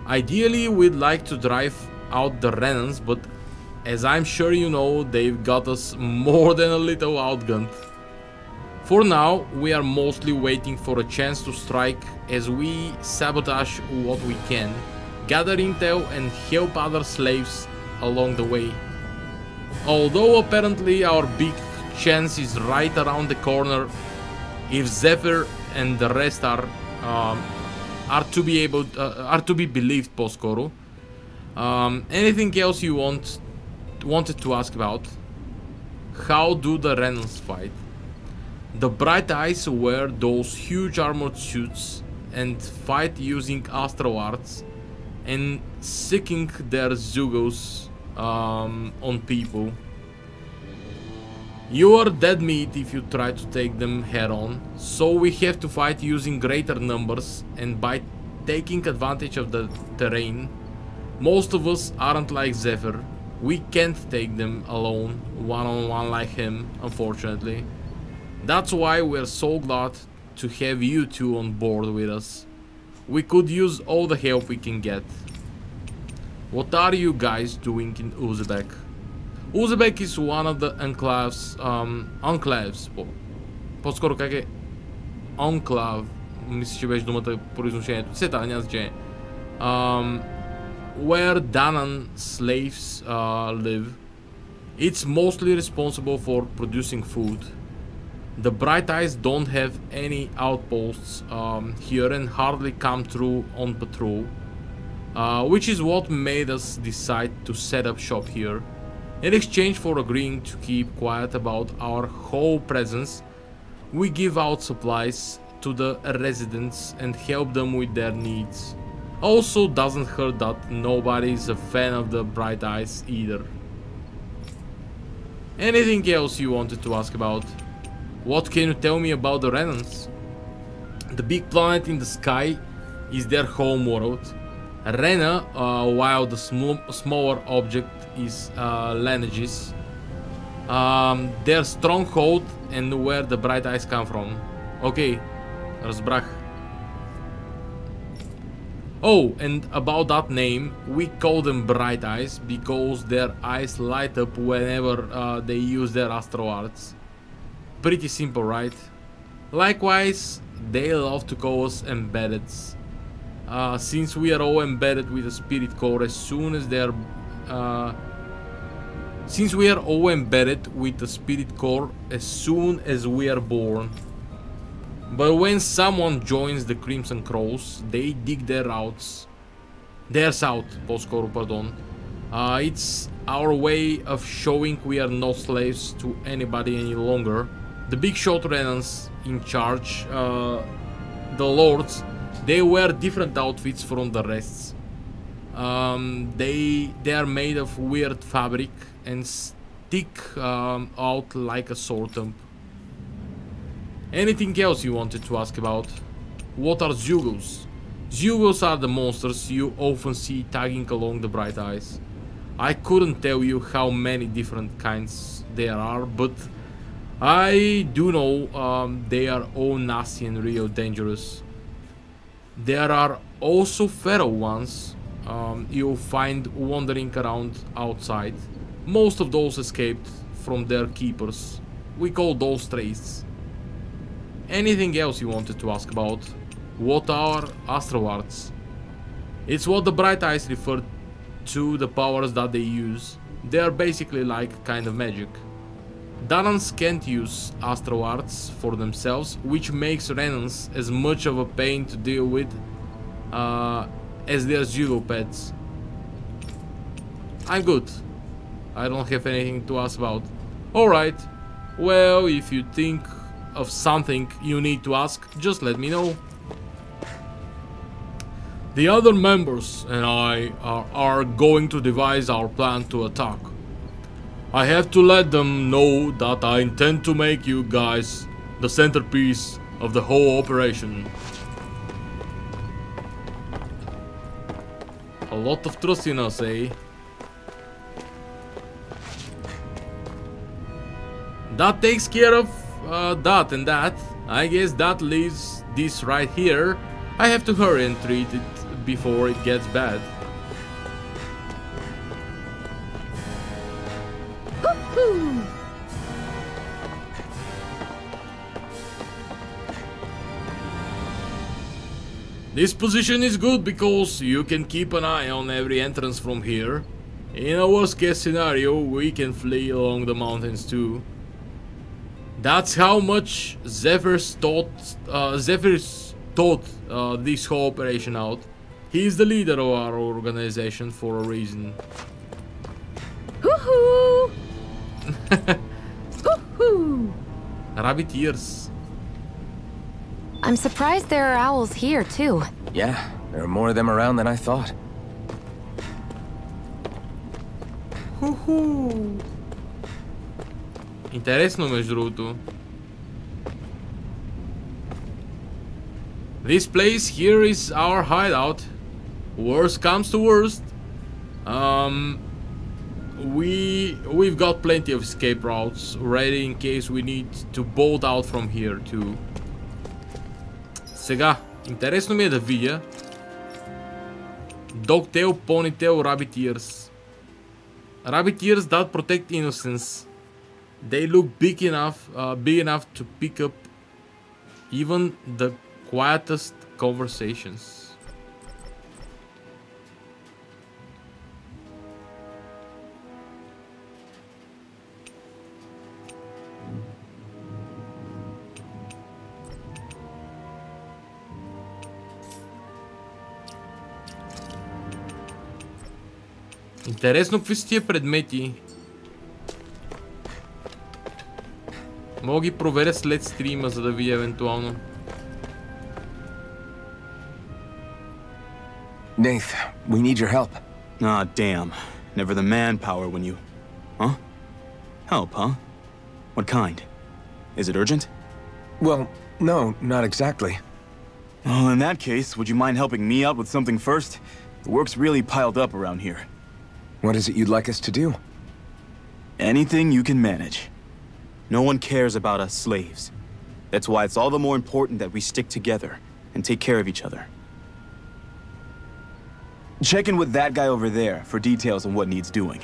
Ideally, we'd like to drive out the Renans, but as I'm sure you know, they've got us more than a little outgunned. For now, we are mostly waiting for a chance to strike as we sabotage what we can, gather intel and help other slaves along the way. Although apparently our big chance is right around the corner, if Zephyr and the rest are to be believed, по-скоро. Anything else you wanted to ask about? How do the Renans fight? The Bright Eyes wear those huge armored suits and fight using astral arts and seeking their Zugos on people. You are dead meat if you try to take them head on, so we have to fight using greater numbers and by taking advantage of the terrain. Most of us aren't like Zephyr. We can't take them alone, one-on-one like him, unfortunately. That's why we're so glad to have you two on board with us. We could use all the help we can get. What are you guys doing in Uzbek? Uzbek is one of the enclaves, по-скоро как е enclave, мисля, че беше думата по произношението, все така, няма значение. Where Danan slaves live. It's mostly responsible for producing food. The Bright Eyes don't have any outposts here and hardly come through on patrol. which is what made us decide to set up shop here. In exchange for agreeing to keep quiet about our whole presence, we give out supplies to the residents and help them with their needs. Also doesn't hurt that nobody is a fan of the Bright Eyes either. Anything else you wanted to ask about? What can you tell me about the Renans? The big planet in the sky is their home world. Rena, while the smaller object is Lenegis, their stronghold and where the Bright Eyes come from. Okay, Razraботчик. Oh, and about that name, we call them Bright Eyes because their eyes light up whenever they use their astral arts. Pretty simple, right? Likewise, they love to call us embeddeds. Since we are all embedded with a spirit core as soon as they are... since we are all embedded with the spirit core as soon as we are born. But when someone joins the Crimson Crows, they dig their routes. Theirs out, Postcoro, pardon. It's our way of showing we are not slaves to anybody any longer. The big shot Renans in charge, the lords, they wear different outfits from the rest. They are made of weird fabric and stick out like a sword thumb. Anything else you wanted to ask about? What are Zugos? Zugos are the monsters you often see tagging along the Bright Eyes. I couldn't tell you how many different kinds there are, but I do know they are all nasty and real dangerous. There are also feral ones you'll find wandering around outside. Most of those escaped from their keepers. We call those strays. Anything else you wanted to ask about? What are astral arts? It's what the Bright Eyes refer to the powers that they use. They are basically like kind of magic. Darans can't use astral arts for themselves, which makes Renans as much of a pain to deal with as their Zugo pets. I'm good. I don't have anything to ask about. Alright, well, if you think of something you need to ask, just let me know. The other members and I are going to devise our plan to attack. I have to let them know that I intend to make you guys the centerpiece of the whole operation. A lot of trust in us, eh? That takes care of that and that. I guess that leaves this right here. I have to hurry and treat it before it gets bad. This position is good because you can keep an eye on every entrance from here. In a worst case scenario, we can flee along the mountains too. That's how much Zephyr's thought this whole operation out. He's the leader of our organization for a reason. Hoo-hoo! Hoo-hoo! Rabbit ears. I'm surprised there are owls here, too. Yeah, there are more of them around than I thought. Hoo-hoo! Интересно, между другото. This place here is our hideout. Worst comes to worst. We've got plenty of escape routes ready in case we need to bolt out from here too. Сега, интересно ми е да видя Dogtail, Ponytail, Rabbit Ears. Rabbit Ears that protect innocence. They look big enough to pick up even the quietest conversations. Интересно какви са тия предмети. Мога ги проверя след стрима, за да видя евентуално. Nath, we need your help. Ah, damn. Never the manpower when you... Huh? Help, huh? What kind? Is it urgent? Well, no, not exactly. Well, in that case, would you mind helping me out with something first? The work's really piled up around here. What is it you'd like us to do? Anything you can manage. No one cares about us slaves. That's why it's all the more important that we stick together and take care of each other. Check in with that guy over there for details on what needs doing.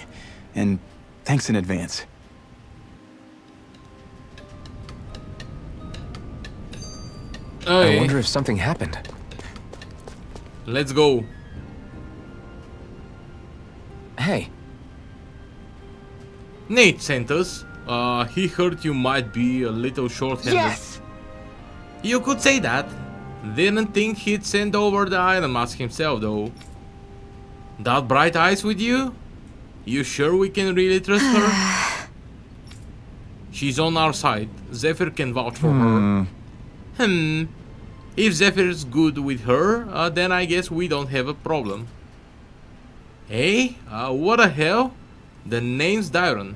And thanks in advance. I wonder if something happened. Let's go. Hey. Nate sent us. He heard you might be a little short-handed. Yes! You could say that. Didn't think he'd send over the Iron Mask himself, though. That bright eyes with you? You sure we can really trust her? She's on our side. Zephyr can vouch for her. If Zephyr's good with her, then I guess we don't have a problem. Hey, what the hell? The name's Dyron.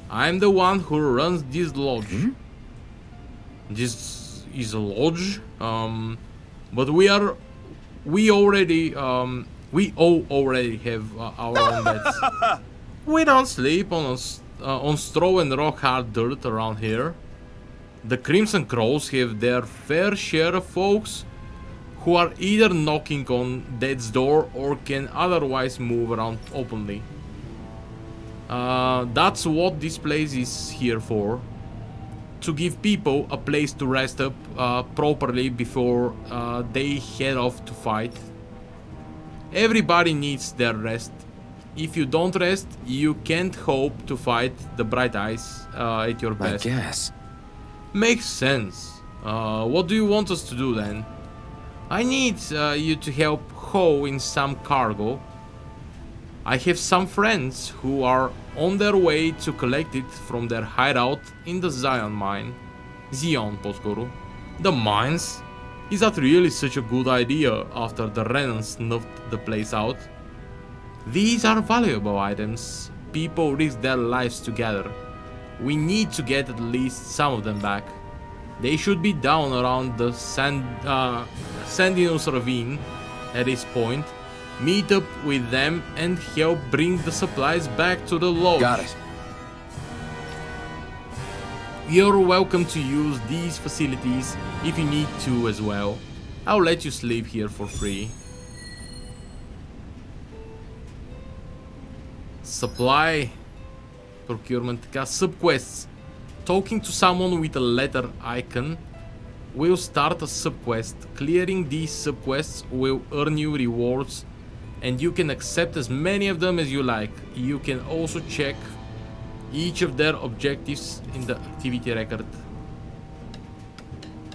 I'm the one who runs this lodge. This is a lodge? But we already have our own beds. We don't sleep on straw and rock hard dirt around here. The Crimson Crows have their fair share of folks who are either knocking on death's door or can otherwise move around openly. That's what this place is here for. To give people a place to rest up properly before they head off to fight. Everybody needs their rest. If you don't rest, you can't hope to fight the Bright Eyes at your best. I guess. Makes sense. What do you want us to do then? I need you to help haul in some cargo. I have some friends who are on their way to collect it from their hideout in the Zion mine. Zion, по-скоро. The mines? Is that really such a good idea after the Renan snuffed the place out? These are valuable items. People risk their lives together. We need to get at least some of them back. They should be down around the Sandinus Ravine at this point. Meet up with them and help bring the supplies back to the lodge. Got it. You're welcome to use these facilities if you need to as well. I'll let you sleep here for free. Supply procurement, subquests. Talking to someone with a letter icon will start a subquest. Clearing these subquests will earn you rewards, and you can accept as many of them as you like. You can also check each of their objectives in the activity record.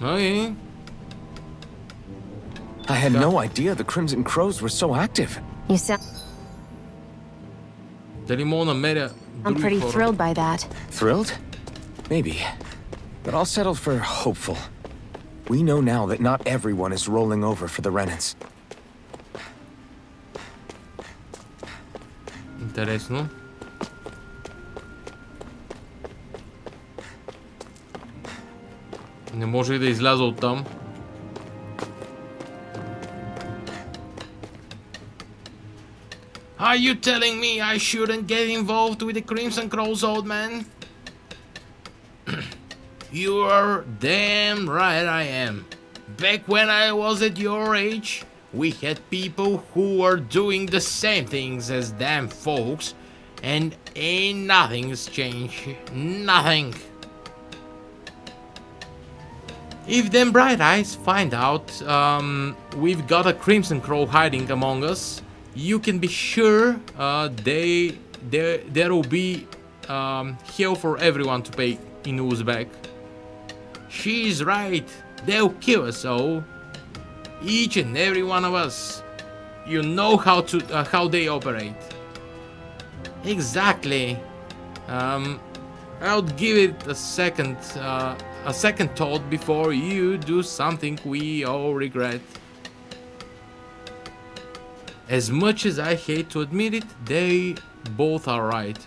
Okay. I had no idea the Crimson Crows were so active. You sound... I'm pretty thrilled by that. Thrilled? Maybe. But I'll settle for hopeful. We know now that not everyone is rolling over for the Renans. Интересно. Не може и да изляза оттам. Are you telling me I shouldn't get involved with the Crimson Crows, old man? You are damn right I am. Back when I was at your age, we had people who were doing the same things as them folks, and ain't nothing's changed. Nothing. If them Bright Eyes find out we've got a Crimson Crow hiding among us, you can be sure there will be hell for everyone to pay Inu's back. She's right. They'll kill us all. Each and every one of us. You know how they operate. Exactly. I would give it a second thought before you do something we all regret. As much as I hate to admit it, they both are right.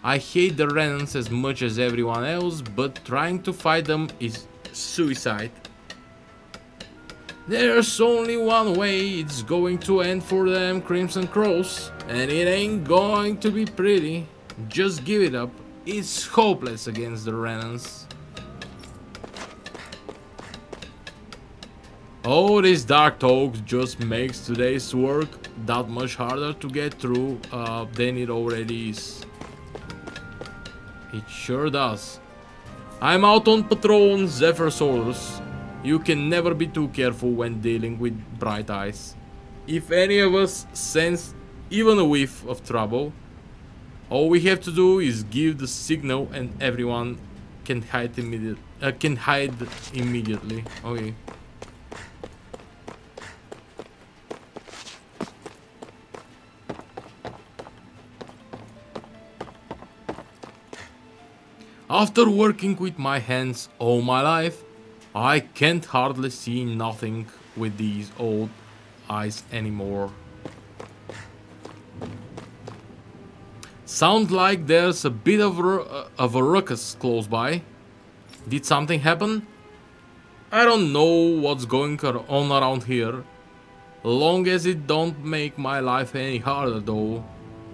I hate the Renans as much as everyone else, but trying to fight them is suicide. There's only one way it's going to end for them Crimson Crows, and it ain't going to be pretty. Just give it up. It's hopeless against the Renans. Oh, this dark talk just makes today's work that much harder to get through than it already is. It sure does. I'm out on patrol on Zephyr's orders. You can never be too careful when dealing with bright eyes. If any of us sense even a whiff of trouble, all we have to do is give the signal and everyone can hide immediately. Okay. After working with my hands all my life, I can't hardly see nothing with these old eyes anymore. Sounds like there's a bit of a ruckus close by. Did something happen? I don't know what's going on around here. Long as it don't make my life any harder though,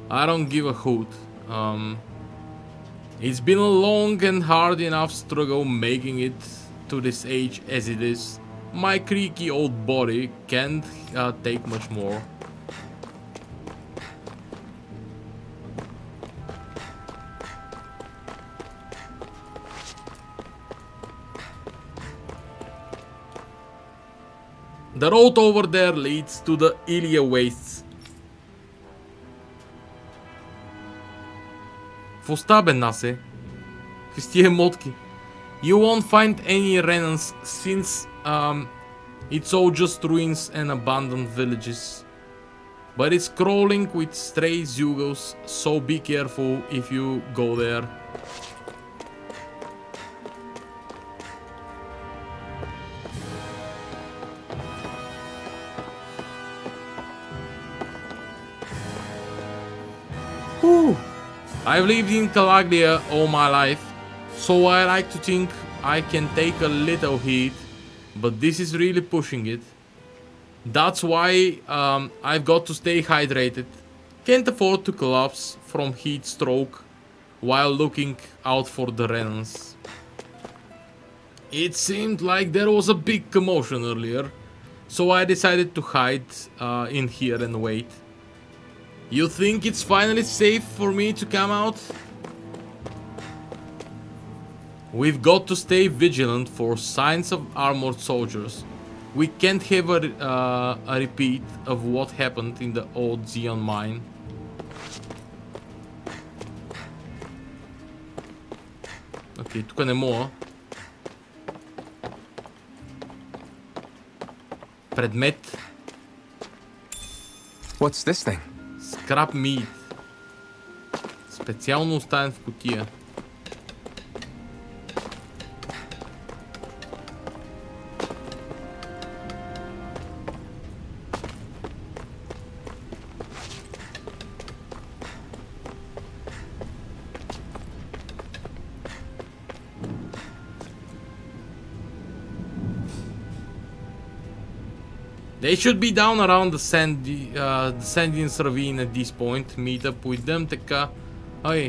I don't give a hoot. It's been a long and hard enough struggle making it to this age as it is. My creaky old body can't take much more. The road over there leads to the Ilia Wastes. В уста бе, Насе. С тия мотки. You won't find any Renans since it's all just ruins and abandoned villages. But it's crawling with stray Zugos, so be careful if you go there. Whew. I've lived in Calaglia all my life, so I like to think I can take a little heat, but this is really pushing it. That's why I've got to stay hydrated. Can't afford to collapse from heat stroke while looking out for the Renans. It seemed like there was a big commotion earlier, so I decided to hide in here and wait. You think it's finally safe for me to come out? We've got to stay vigilant for signs of armored soldiers. We can't have a repeat of what happened in the old Zion mine. Окей, тук не мога. Предмет. What's this thing? Scrap meat. Специално оставен в кутия. They should be down around the Sandin's ravine at this point. Meet up with them, така. Ой.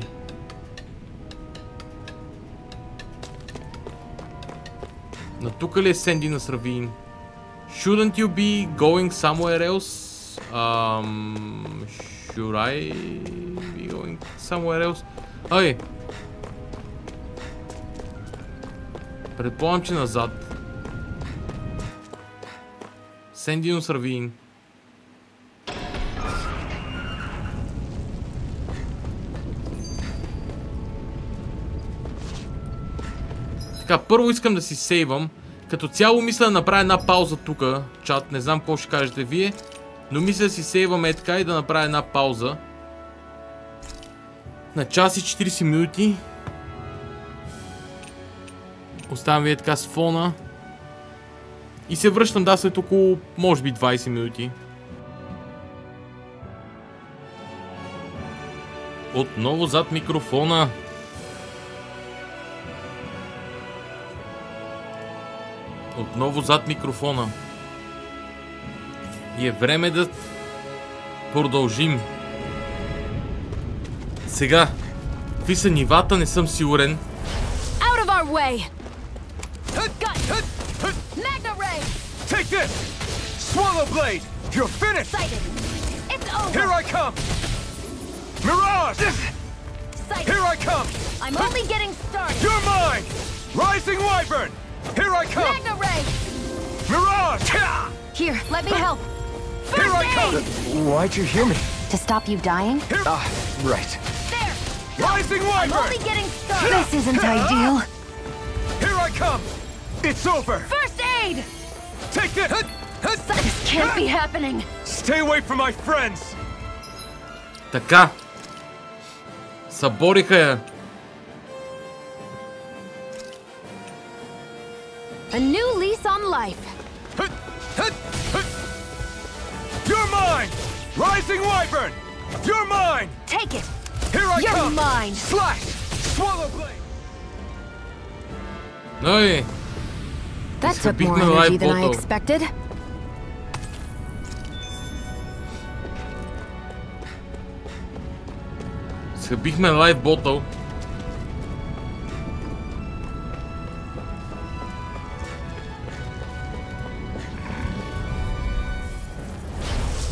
Но тук ли е Sandin's ravine? Shouldn't you be going somewhere else? Should I be going somewhere else? Ой. Предполагам, че назад. Sandin's ravine. Така, първо искам да си сейвам. Като цяло мисля да направя една пауза тук. Чат, не знам какво ще кажете вие. Но мисля да си сейвам така и да направя една пауза. На час и 40 минути. Оставям ви така с фона. И се връщам, да, след около, може би, 20 минути. Отново зад микрофона. Отново зад микрофона. И е време да продължим. Сега, какви са нивата, не съм сигурен. Out of our way! Magna Ray! Take this! Swallow Blade! You're finished! Sighted! It's over! Here I come! Mirage! Sighted! Here I come! I'm only getting started! You're mine! Rising Wyvern! Here I come! Magna Ray! Mirage! Here, let me help! Here First I come! aid! Why'd you hear me? To stop you dying? Right. There! Rising I'm Wyvern! only getting started! This isn't ideal. Here I come! It's over! First aid! Take this! This can't be happening! Stay away from my friends! Така. Събориха я. A new lease on life! You're mine! Rising Wyvern! You're mine! Take it! Here I You're come! mine! Slash! Swallow Blade! Ой. That took more Изхъбихме energy лайф than I ботъл. expected. Изхъбихме лайф ботъл.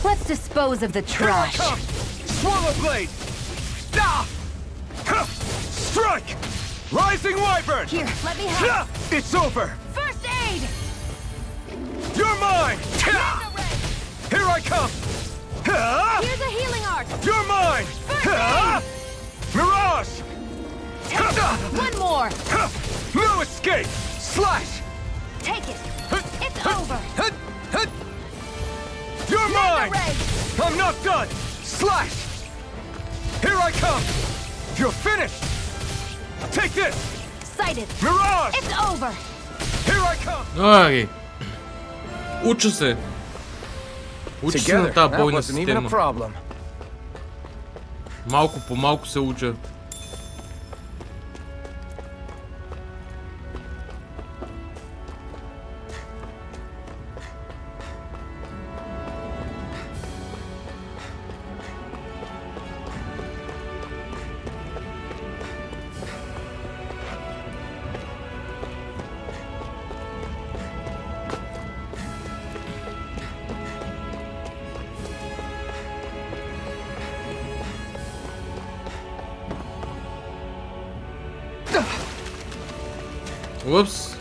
Let's dispose of the Here I trash! come! Swallow Blade! Ah! Huh! Strike! Rising Wyvern! Here, let me help! It's over! First aid! You're mine! Magna Ray! Here I come! Here's a healing art! You're mine! First Mirage! Take it! One more! No escape! Slash! Take it! It's over! You're Magna mine! Ray! I'm not done! Slash! Here I come! You're finished! Take this! Sighted! Mirage! It's over! Here I come! Ой. Уча се. Уча се на тази бойна система. Малко по малко се уча. Whoops.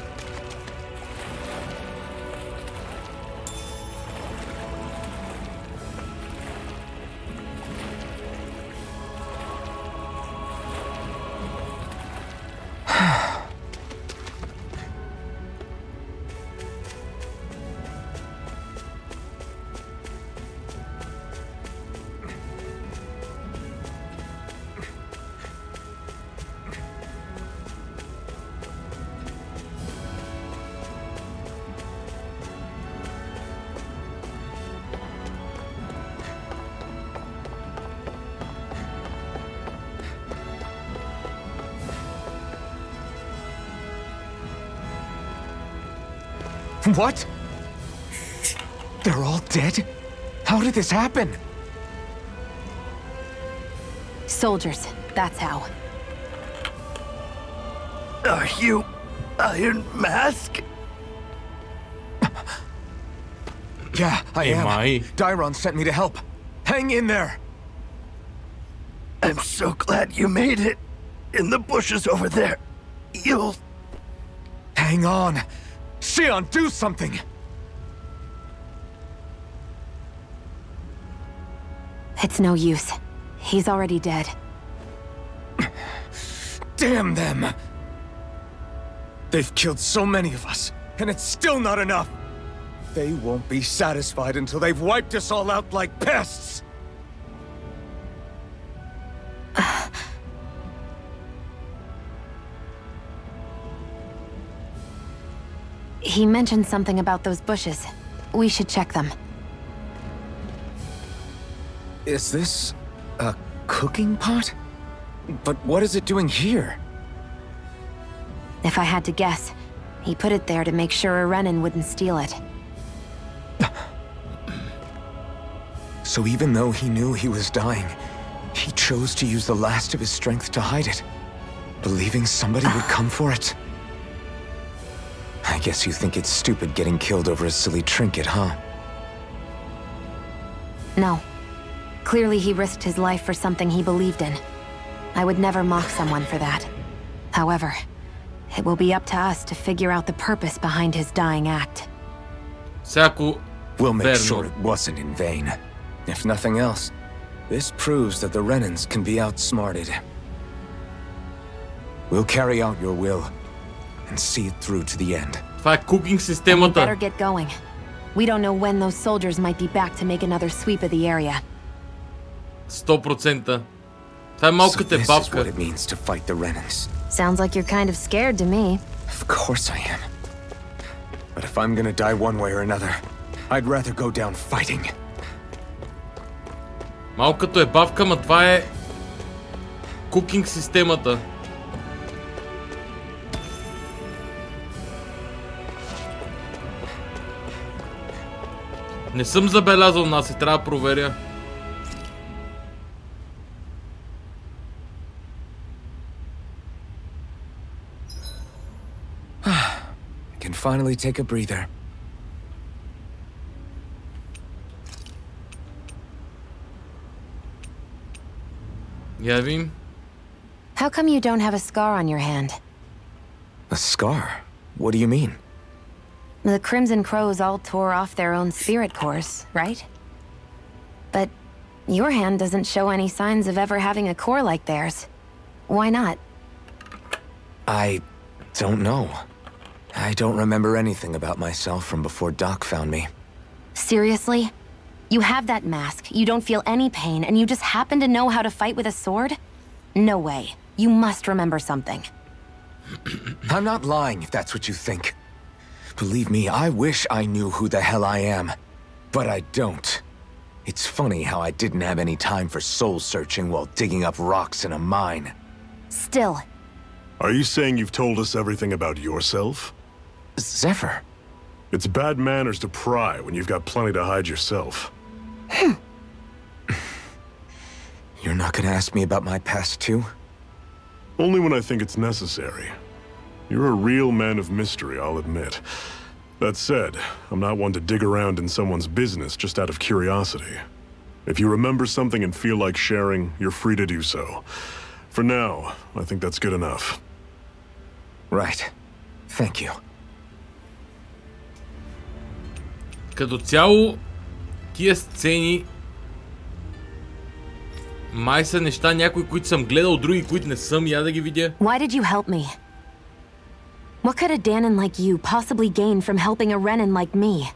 What? They're all dead? How did this happen? Soldiers, that's how. Are you Iron Mask? Yeah, I am. I? Dairon sent me to help. Hang in there. I'm so glad you made it. In the bushes over there. You'll... Hang on. Xion, do something! It's no use. He's already dead. Damn them! They've killed so many of us, and it's still not enough! They won't be satisfied until they've wiped us all out like pests! He mentioned something about those bushes. We should check them. Is this a cooking pot? But what is it doing here? If I had to guess, he put it there to make sure a Renin wouldn't steal it. So even though he knew he was dying, he chose to use the last of his strength to hide it, believing somebody would come for it. I guess you think it's stupid getting killed over a silly trinket, huh? No. Clearly he risked his life for something he believed in. I would never mock someone for that. However, it will be up to us to figure out the purpose behind his dying act. We'll make sure it wasn't in vain. If nothing else, this proves that the Renins can be outsmarted. We'll carry out your will and see it through to the end. Това е cooking We системата. better get going. We don't know when those soldiers might be back to make another sweep of the area. 100%. Това е малката This is бабка. what it means to fight the Renins. Sounds like you're kind of scared to me. Of course I am. But if I'm gonna die one way or another, I'd rather go down fighting. Малката е бавка, ма това е cooking системата. Не съм забелязал нас и трябва да проверя. I can finally take a breather. Я видим. How come you don't have a scar on your hand? A scar? What do you mean? The Crimson Crows all tore off their own spirit cores, right? But your hand doesn't show any signs of ever having a core like theirs. Why not? I don't know. I don't remember anything about myself from before Doc found me. Seriously? You have that mask, you don't feel any pain, and you just happen to know how to fight with a sword? No way. You must remember something. I'm not lying if that's what you think. Believe me, I wish I knew who the hell I am. But I don't. It's funny how I didn't have any time for soul-searching while digging up rocks in a mine. Still. Are you saying you've told us everything about yourself? Zephyr. It's bad manners to pry when you've got plenty to hide yourself. You're not gonna ask me about my past too? Only when I think it's necessary. You're a real man of mystery, I'll admit. That said, I'm not one to dig around in someone's business just out of curiosity. If you remember something and feel like sharing, you're free to do so. For now, I think that's good enough. Right. Thank you. Като цяло, тия сцени май са неща, някои, които съм гледал, други, които не съм, я да ги видя. Why did you help me? What could a Danon like you possibly gain from helping a Renin like me?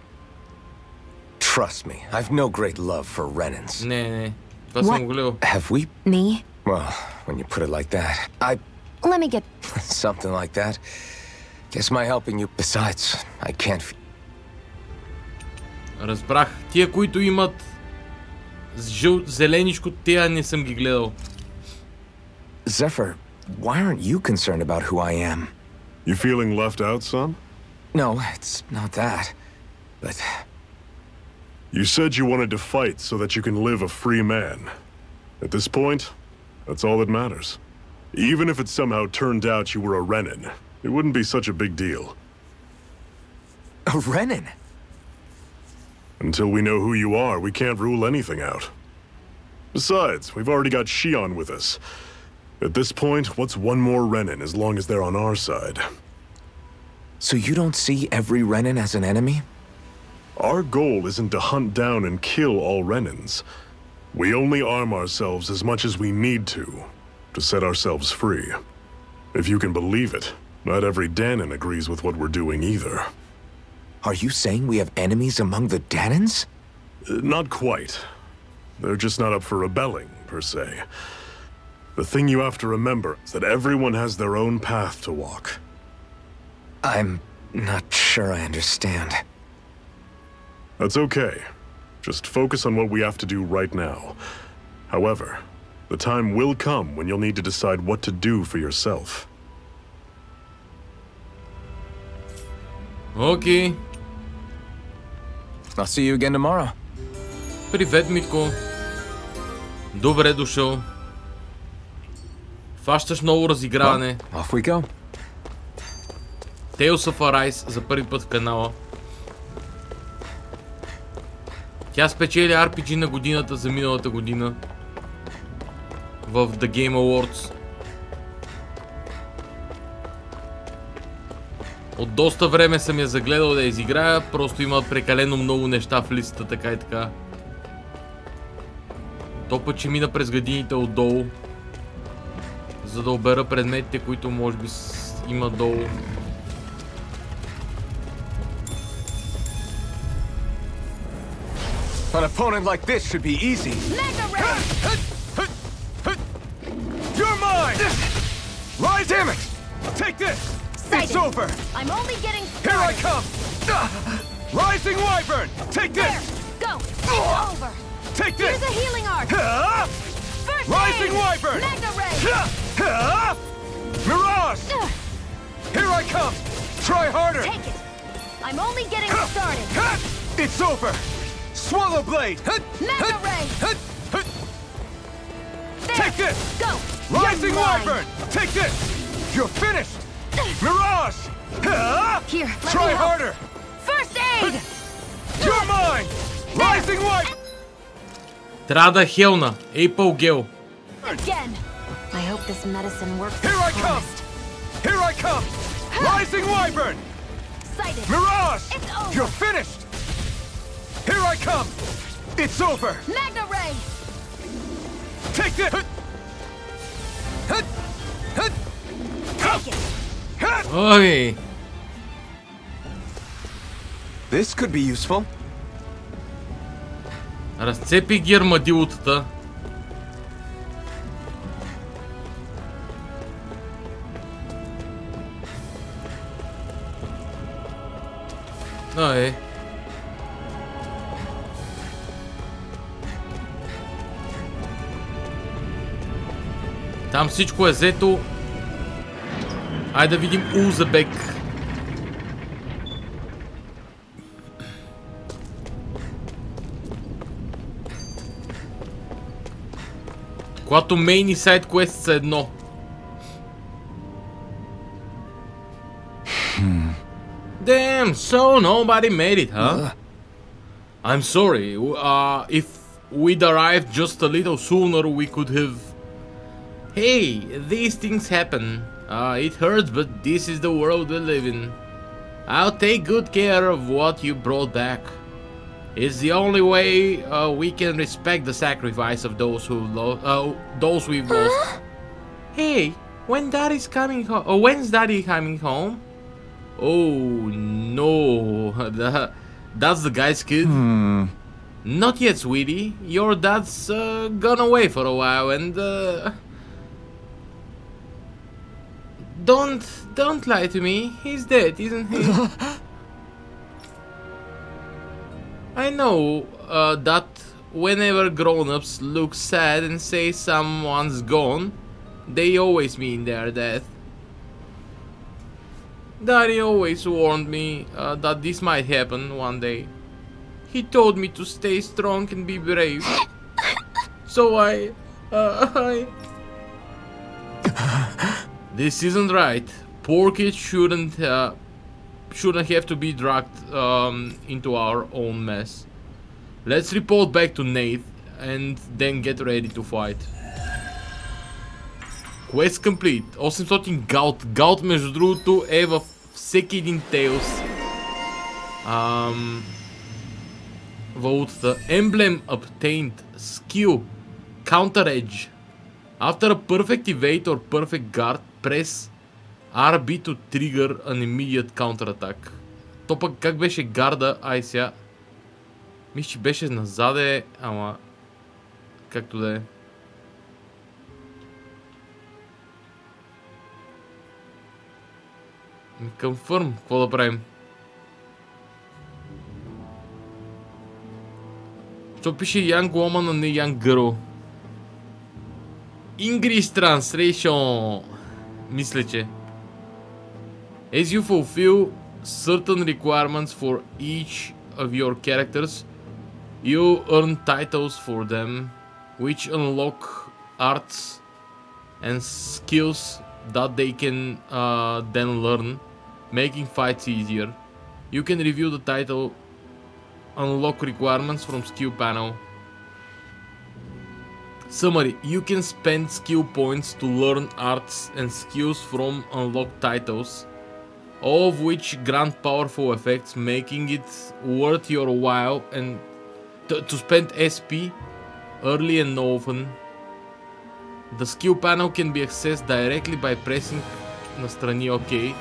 Trust me, I've no great love for Renins. Не, това съм го гледал. Have we? Me? Well, when you put it like that, Let me get... Something like that. Guess my helping you... Besides, I can't... Разбрах. Тия, които имат зеленичко, тия не съм ги гледал. Zephyr, why aren't you concerned about who I am? You feeling left out, son? No, it's not that. But... You said you wanted to fight so that you can live a free man. At this point, that's all that matters. Even if it somehow turned out you were a Renin, it wouldn't be such a big deal. A Renin? Until we know who you are, we can't rule anything out. Besides, we've already got Shion with us. At this point, what's one more Renin as long as they're on our side? So you don't see every Renin as an enemy? Our goal isn't to hunt down and kill all Renins. We only arm ourselves as much as we need to set ourselves free. If you can believe it, not every Danon agrees with what we're doing either. Are you saying we have enemies among the Danons? Not quite. They're just not up for rebelling, per se. The thing you have to remember is that everyone has their own path to walk. I'm not sure I understand. That's okay. Just focus on what we have to do right now. However, the time will come when you'll need to decide what to do for yourself. Окей. I'll see you again tomorrow. Привет, Митко. Добре дошъл. Фащаш ново разиграване. Off we go. Tales of Arise за първи път в канала. Тя спечели RPG на годината за миналата година в The Game Awards. От доста време съм я загледал да я изиграя, просто има прекалено много неща в листата, така и така. То път, че мина през градините отдолу, за да обера предметите, които може би има долу. An opponent like this should be easy. You're mine! Rise, damn it! Take this! It's over! I'm only getting started. Here I come! Rising Wyvern! Take this! Go! It's over! Take this! Here's a healing arc! First Rising aid! Wyvern! Mega Ray! Mirage! Here I come! Try harder! Take it! I'm only getting started! It's over! Swallow Blade! Mega Ray! Take this! Go! Rising You're mine. Wyvern! Take this! You're finished! Mirage! Here, let Try me help. harder! First aid! You're mine! Rising Wyvern! Трябва да хелна. Apple Gel. Again! I hope this medicine works. Here I come! Here I come! Rising Wyvern! Sighted. Mirage! It's over. You're finished! Here I come! It's over! Mega Ray! Take this! Take it! Окей. This could be useful. Разцепи ги армадилотата. Там всичко е взето. Айде да видим Узбек. Когато мейн и сайд квест са едно. Damn, so nobody made it, huh? I'm sorry. If we'd arrived just a little sooner, we could have... Hey, these things happen. It hurts, but this is the world we live in. I'll take good care of what you brought back. It's the only way we can respect the sacrifice of those those we've lost. Hey, when's Daddy coming home? Oh no, that's the guy's kid. Not yet, sweetie. Your dad's gone away for a while, and don't lie to me. He's dead, isn't he? I know that whenever grown-ups look sad and say someone's gone, they always mean their death. Daddy always warned me that this might happen one day. He told me to stay strong and be brave. So I... This isn't right. Poor kids shouldn't have to be dragged into our own mess. Let's report back to Nate and then get ready to fight. Quest complete. 800 гаут. Гаут, между другото, е във всеки един Tales. Валутата. Emblem obtained. Skill. Counter edge. After a perfect evade or perfect guard, press RB to trigger an immediate counter attack. То пък как беше гарда? Ай сега. Мисля, че беше назаде, ама... Както да е. Confirm, какво да правим? Защо пише Young Woman, а не Young Girl? English Translation. Мисля, че. As you fulfill certain requirements for each of your characters, you earn titles for them, which unlock arts and skills that they can then learn, making fights easier. You can review the title unlock requirements from skill panel. Summary: you can spend skill points to learn arts and skills from unlocked titles, all of which grant powerful effects, making it worth your while and to spend SP early and often. The skill panel can be accessed directly by pressing настрани OK.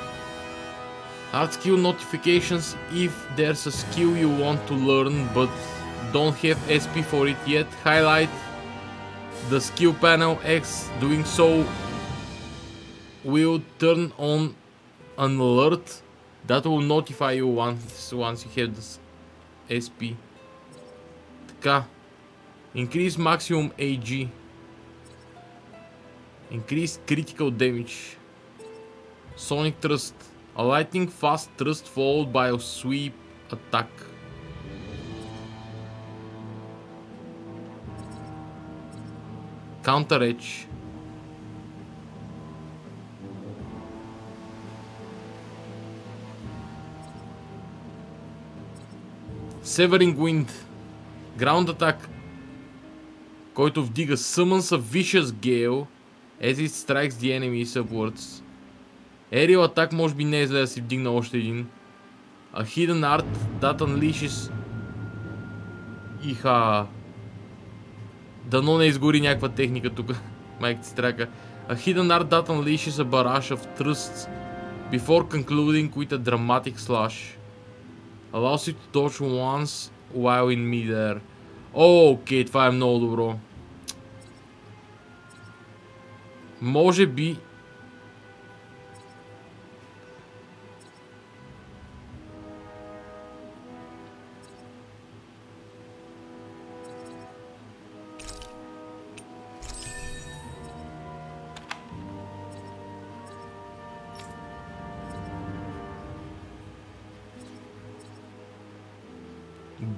Add skill notifications if there's a skill you want to learn but don't have SP for it yet. Highlight the skill panel X. Doing so will turn on an alert that will notify you once you have the SP. Така. Increase maximum AG. Increase critical damage. Sonic Thrust. A lightning fast thrust followed by a sweep attack. Counter Edge. Severing Wind. Ground Attack, който вдига Summons a Vicious Gale as it strikes the enemy upwards. Aerial Attack може би не е зле да си вдигна още един. A Hidden Art that unleashes... Иха... Дано не изгори някаква техника тук. Майка ти страка. A Hidden Art that unleashes a barrage of thrusts before concluding with a dramatic slash. Allows you to dodge once while in midair. Окей, това е много добро. Може би...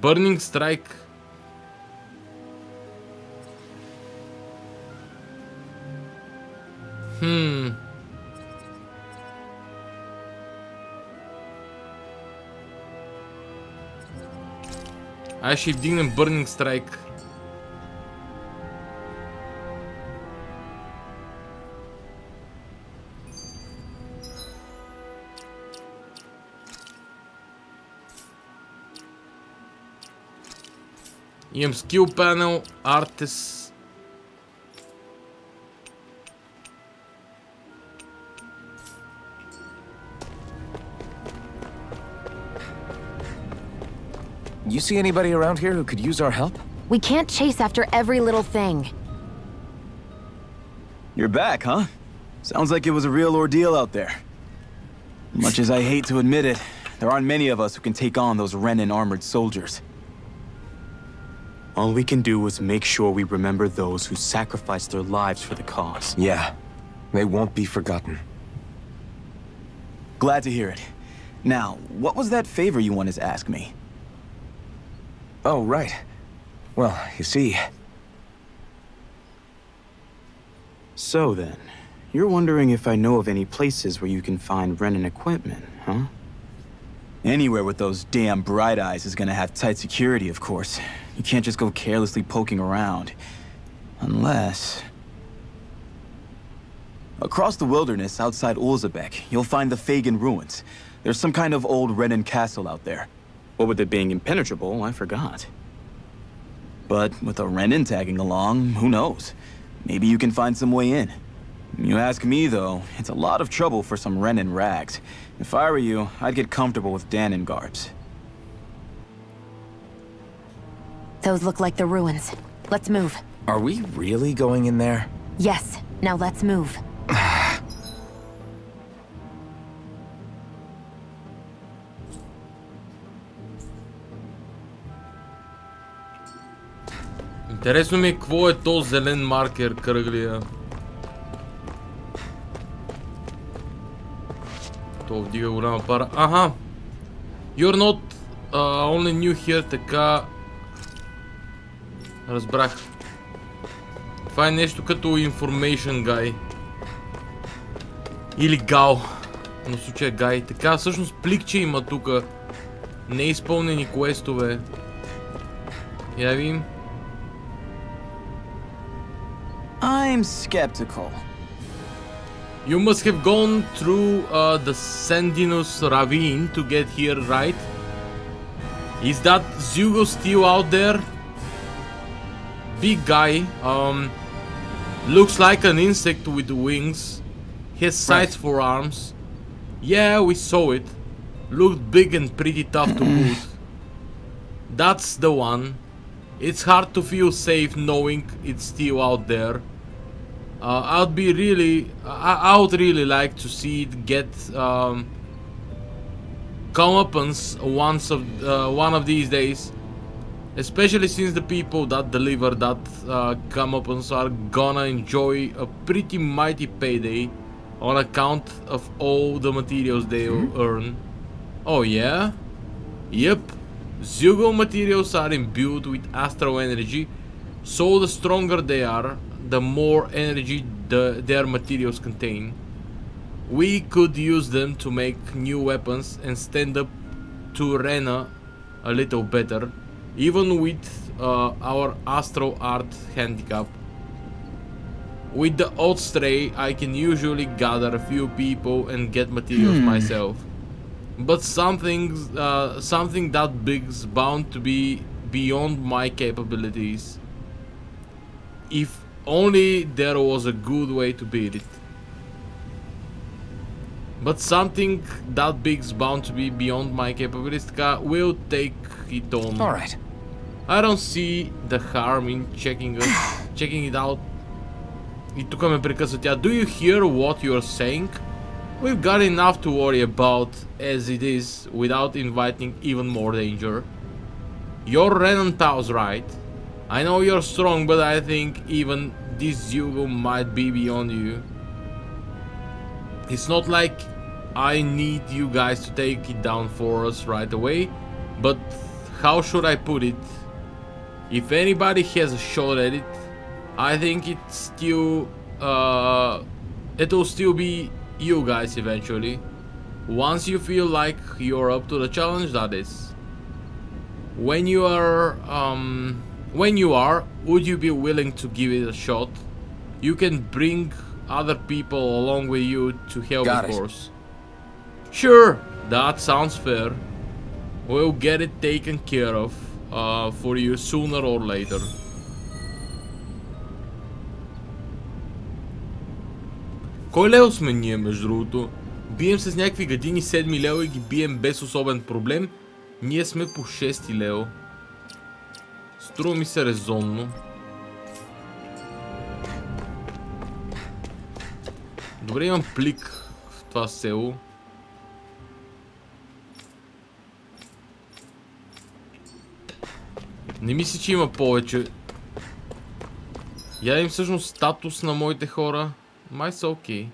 Burning Strike. Ай ще вдигнем Burning Strike. Имам Skill Panel, Artist. You see anybody around here who could use our help? We can't chase after every little thing. You're back, huh? Sounds like it was a real ordeal out there. Much as I hate to admit it, there aren't many of us who can take on those Renin armored soldiers. All we can do is make sure we remember those who sacrificed their lives for the cause. Yeah, they won't be forgotten. Glad to hear it. Now, what was that favor you wanted to ask me? Oh, right. Well, you see... So then, you're wondering if I know of any places where you can find Renin equipment, huh? Anywhere with those damn bright eyes is gonna have tight security, of course. You can't just go carelessly poking around. Unless... Across the wilderness outside Ulzebek, you'll find the Fagan ruins. There's some kind of old Renin castle out there. What with it being impenetrable, I forgot. But with a Renin tagging along, who knows? Maybe you can find some way in. You ask me, though, it's a lot of trouble for some Renin rags. If I were you, I'd get comfortable with Danin garbs. Those look like the ruins. Let's move. Are we really going in there? Yes. Now let's move. Интересно ми е какво е то зелен маркер кръглия. То вдига голяма пара. Аха! You're not only new here, така... Разбрах. Това е нещо като information guy. Или гал. Но в случая гай. Така, всъщност пликче има тука. Неизпълнени квестове. Я видим. I'm skeptical. You must have gone through the Sandinus ravine to get here, right? Is that Zugo still out there? Big guy. Looks like an insect with wings. Has sights for arms. Yeah, we saw it. Looked big and pretty tough to boot. That's the one. It's hard to feel safe knowing it's still out there. I would really like to see it get comeuppance one of these days, especially since the people that deliver that comeuppance are gonna enjoy a pretty mighty payday on account of all the materials they'll earn. Oh yeah? Yep. Zugo materials are imbued with astral energy, so the stronger they are, the more energy their materials contain. We could use them to make new weapons and stand up to Rena a little better, even with our astral art handicap. With the odd stray, I can usually gather a few people and get materials myself. But something that big's bound to be beyond my capabilities. If only there was a good way to beat it. But something that big's bound to be beyond my capabilities, we'll take it on. Alright. I don't see the harm in checking it out. И тук ме прекъсва тя. Do you hear what you're saying? We've got enough to worry about as it is without inviting even more danger. You're Renan Tao's right. I know you're strong, but I think even this Zugo might be beyond you. It's not like I need you guys to take it down for us right away, but how should I put it? If anybody has a shot at it, I think it'll still be you guys eventually. Once you feel like you're up to the challenge, that is. When you are, would you be willing to give it a shot? You can bring other people along with you to help, of course. Sure, that sounds fair. We'll get it taken care of for you sooner or later. Кой лево сме ние, между другото? Бием с някакви гадини 7 лева и ги бием без особен проблем. Ние сме по 6 лево. Струва ми се резонно. Добре, имам плик в това село. Не мисля, че има повече. Я им всъщност статус на моите хора. Май са окей.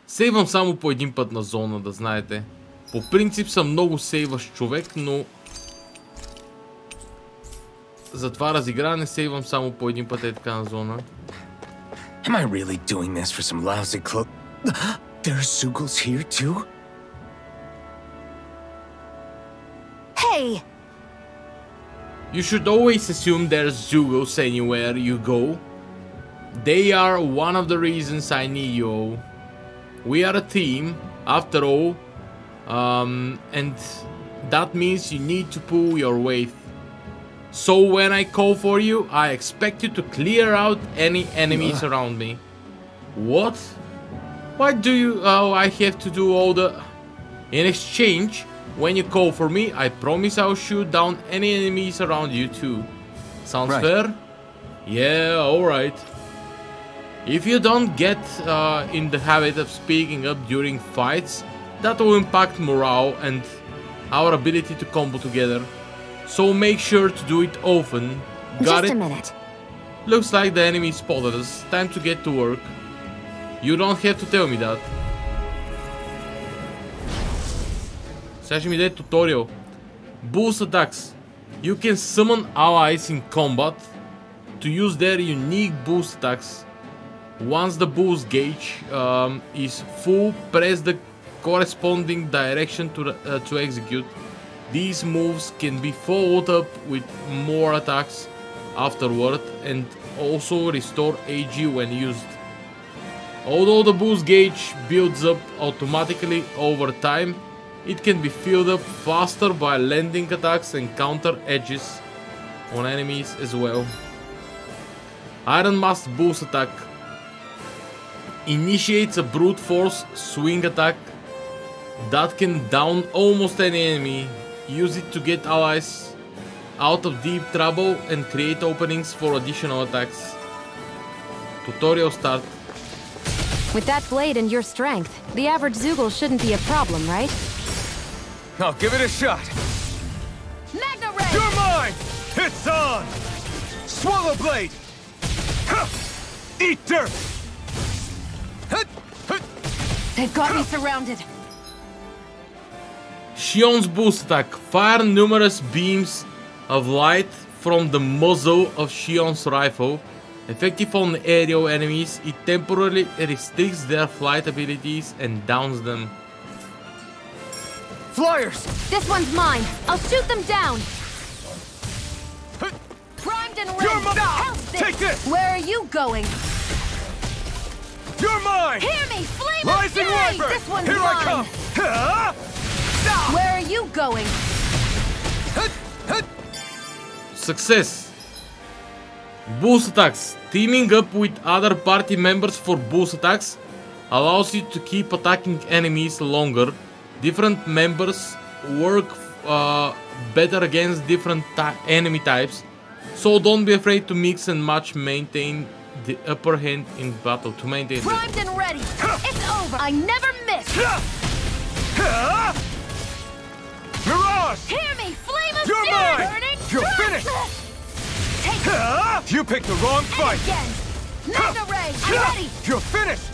Сейвам само по един път на зона, да знаете. По принцип съм много сейващ човек, но за това разиграване сейвам само по един път така на зона. Am I really doing this for some lousy cloak? There are Zugals here too? Hey! You should always assume there's Zugals anywhere you go. They are one of the reasons I need you. We are a team, after all, and that means you need to pull your weight. So when I call for you, I expect you to clear out any enemies around me. What? Why do you... Oh, I have to do all the... In exchange, when you call for me, I promise I'll shoot down any enemies around you too. Sounds fair? Yeah, alright. If you don't get in the habit of speaking up during fights, that will impact morale and our ability to combo together. So make sure to do it often. Got it? Just a minute. Looks like the enemy spotted us. Time to get to work. You don't have to tell me that. Сега ще ми даде туториал. Boost attacks. You can summon allies in combat to use their unique boost attacks. Once the boost gauge is full, press the corresponding direction to execute. These moves can be followed up with more attacks afterward and also restore AG when used. Although the boost gauge builds up automatically over time, it can be filled up faster by landing attacks and counter edges on enemies as well. Iron Mask boost attack initiates a brute force swing attack that can down almost any enemy. Use it to get allies out of deep trouble and create openings for additional attacks. Tutorial start. With that blade and your strength, the average Zoogle shouldn't be a problem, right? I'll give it a shot. Magna Ray! You're mine! It's on! Swallow blade! Huh. Eat dirt! They've got me surrounded. Shion's boost attack. Fire numerous beams of light from the muzzle of Shion's rifle. Effective on aerial enemies, it temporarily restricts their flight abilities and downs them. Flyers! This one's mine. I'll shoot them down. Primed and ready. You're mine! Hell's Take this! Where are you going? You're mine! Hear me! Flame Rising of fury! Wyvern! This one's Here mine. I come! Where are you going? Success! Boost attacks. Teaming up with other party members for boost attacks allows you to keep attacking enemies longer. Different members work better against different enemy types, so don't be afraid to mix and match. Maintain the upper hand in battle. To maintain Primed and ready. It's over. I never miss. Mirage! Hear me! Flame of You're fury! mine! Burning You're dirt! finished! Take it! You picked the wrong fight! Again! Magna Ray! I'm ready! You're finished!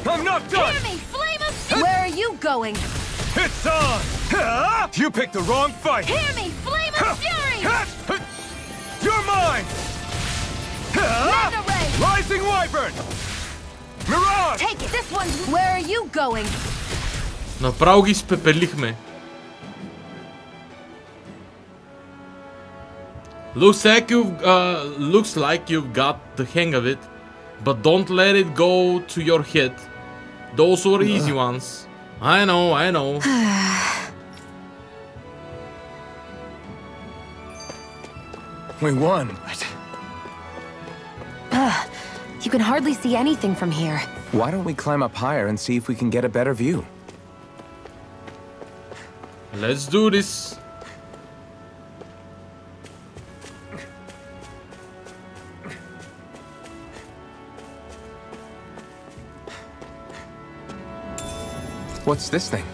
I'm not done! Hear me! Flame of fury! Where are you going? It's on! You picked the wrong fight! Hear me! Flame of fury! You're mine! Magna Ray! Rising Wyvern! Mirage! Take it! This one's... Where are you going? Направо ги изпепелихме. Looks like you've got the hang of it, but don't let it go to your head. Those were easy ones. I know. We won. You can hardly see anything from here. Why don't we climb up higher and see if we can get a better view? Let's do this. What's this thing?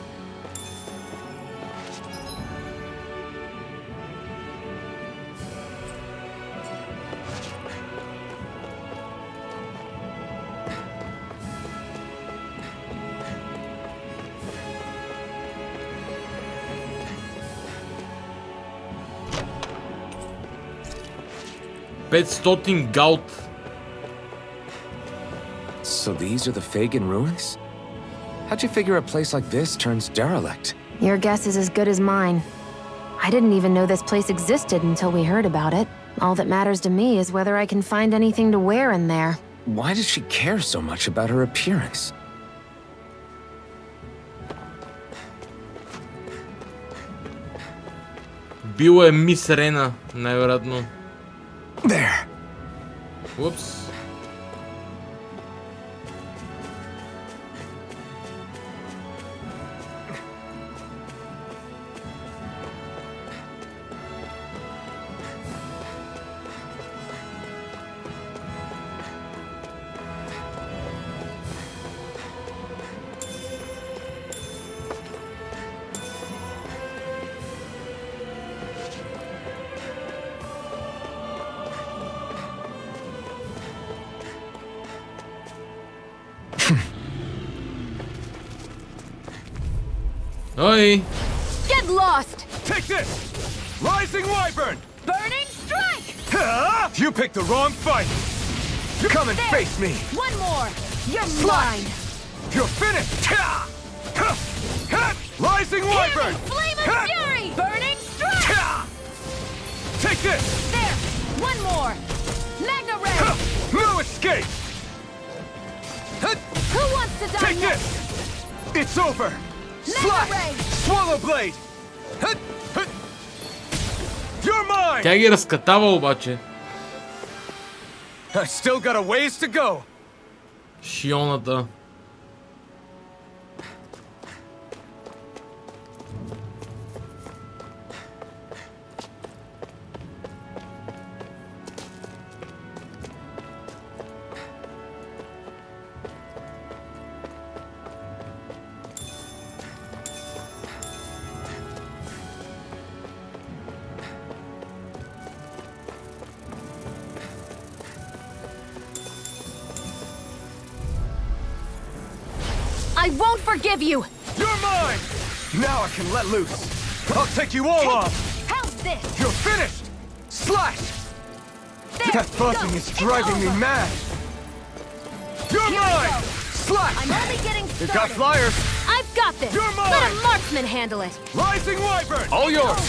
$500 gold. So these are the Fagin ruins? How'd you figure a place like this turns derelict? Your guess is as good as mine. I didn't even know this place existed until we heard about it. All that matters to me is whether I can find anything to wear in there. Why does she care so much about her appearance? Била е мис Рена, най-вероятно. There. Whoops. Ой! Get lost! Take this! Rising Wyvern! Burning strike! You picked the wrong fight! Come and There. face me! One more! You're Slash. mine! You're finished! Rising Hear me, Wyvern! Flame of Fury! Burning strike! Take this! There! One more! Magna Ray! No escape! Who wants to die Take next? this! It's over! Magna Slash! Ray! Swallow Blade! You're mine! Тя ги разкатава обаче. I still got a ways to go! Шионата. I won't forgive you! You're mine! Now I can let loose! I'll take you all off! How's this? You're finished! Slash! There! That buzzing Go. is It's driving me over. mad! You're Here we mine! go. Slash! I'm only getting You started. got flyers! I've got this! You're mine. Let a marksman handle it! Rising Wyvern! All yours!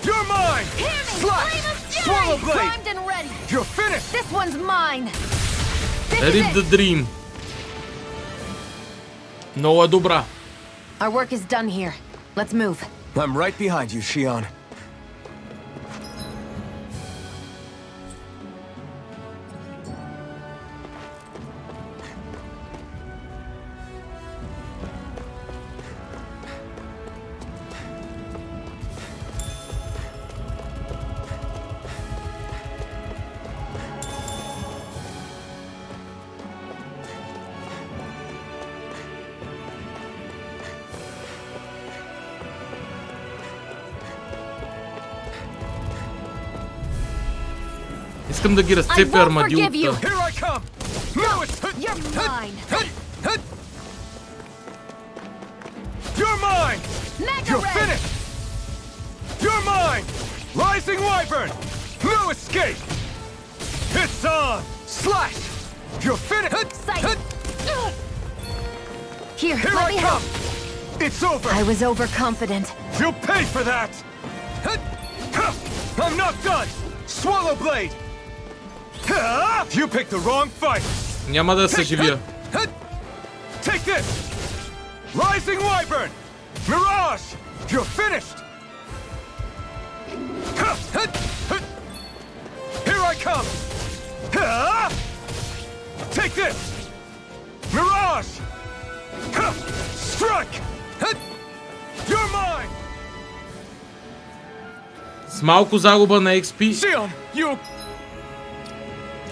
You're mine! Hear me! Slash! Flame of Fury! Swallow Blade! Primed and ready! You're finished! This one's mine! This Rip is the it! dream. Много е добра. Our work is done here. Let's move. I'm right behind you, Shion. Искам да ги разцепя армадилата. Here I come! No, it's... You're mine! You're mine! Mega You're Ray! finished! You're mine! Rising Wyvern! No escape! It's on! Slash! You're finished! Excited! Here, Here let I me come! help! It's over! I was overconfident. You'll pay for that! I'm not done! Swallow Blade! You picked the wrong fight! Няма да се живя. Take this! Rising Wyvern! Mirage! You're finished! Here I come! Take this! Mirage! Strike! You're mine! С малко загуба на XP. Shion, you...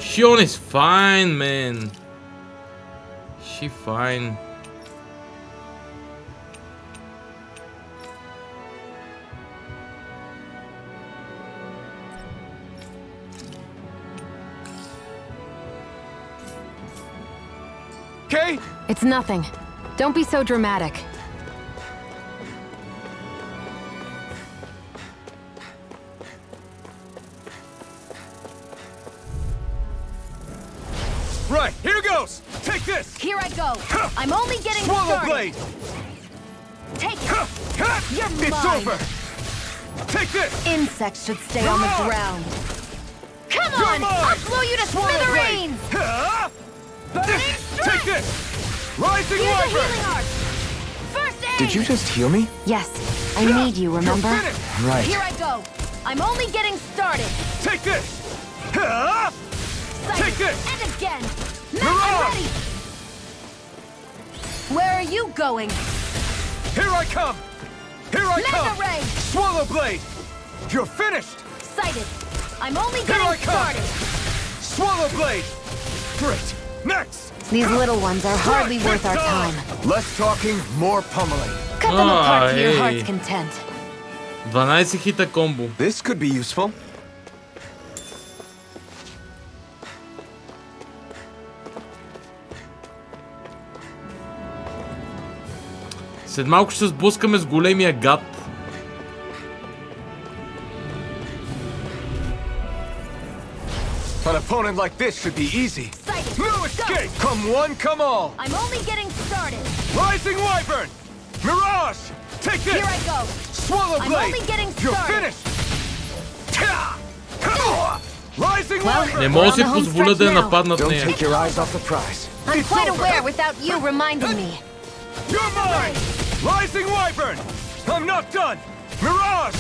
Shion is fine, man. She fine. Okay? It's nothing. Don't be so dramatic. Right, here goes! Take this! Here I go. I'm only getting Swallow started. Blade! Take it. You're It's mine. over! Take this! Insects should stay on the ground. Come You're on! mine. I'll blow you to Swallow smithereens! Burning strike! Take this! Rising Here's a Wyvern! healing art! First aid! Did you just heal me? Yes. I need you, remember? You're finished! Right. Here I go. I'm only getting started. Take this! Sighted. Take this! And again. Mirage. Magna ready. Where are you going? Here I come! Here I Mega come! Ray. Swallow Blade! You're finished! Sighted. I'm only Here I getting come. started. Swallow Blade! Great! Next! These little ones are hardly worth our time. Less talking, more pummeling. Cut them apart to your hey. heart's content. 12 хита комбо. This could be useful. След малко ще се сблъскаме с големия гад. An opponent like this should be easy. No escape! Come one, come all! I'm only getting started. Rising Wyvern! Mirage! Take this! Here I go. Swallow I'm Blade! only getting You're started. finished! Rising Wyvern! Не може да си позволя да я нападнат Don't нея. take your eyes off the prize. I'm quite aware without you reminding me. You're mine! Rising Wyvern! I'm not done! Mirage!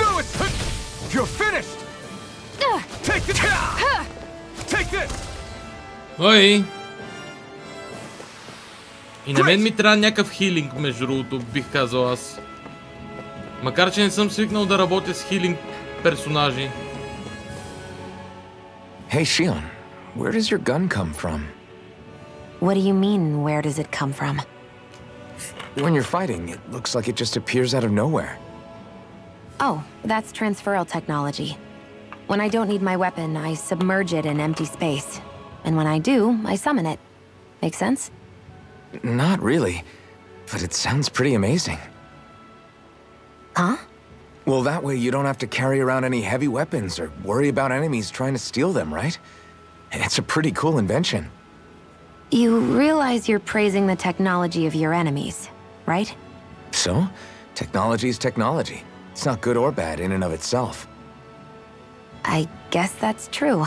No, it's... You're finished! Take this! Take this! Ой! И на мен ми трябва някакъв хилинг, между другото, бих казал аз. Макар че не съм свикнал да работя с хилинг персонажи. Hey, Shion, where does your gun come from? What do you mean, where does it come from? When you're fighting, it looks like it just appears out of nowhere. Oh, that's transferal technology. When I don't need my weapon, I submerge it in empty space. And when I do, I summon it. Make sense? Not really, but it sounds pretty amazing. Huh? Well, that way you don't have to carry around any heavy weapons or worry about enemies trying to steal them, right? It's a pretty cool invention. You realize you're praising the technology of your enemies, right? So, technology is technology. It's not good or bad in and of itself. I guess that's true.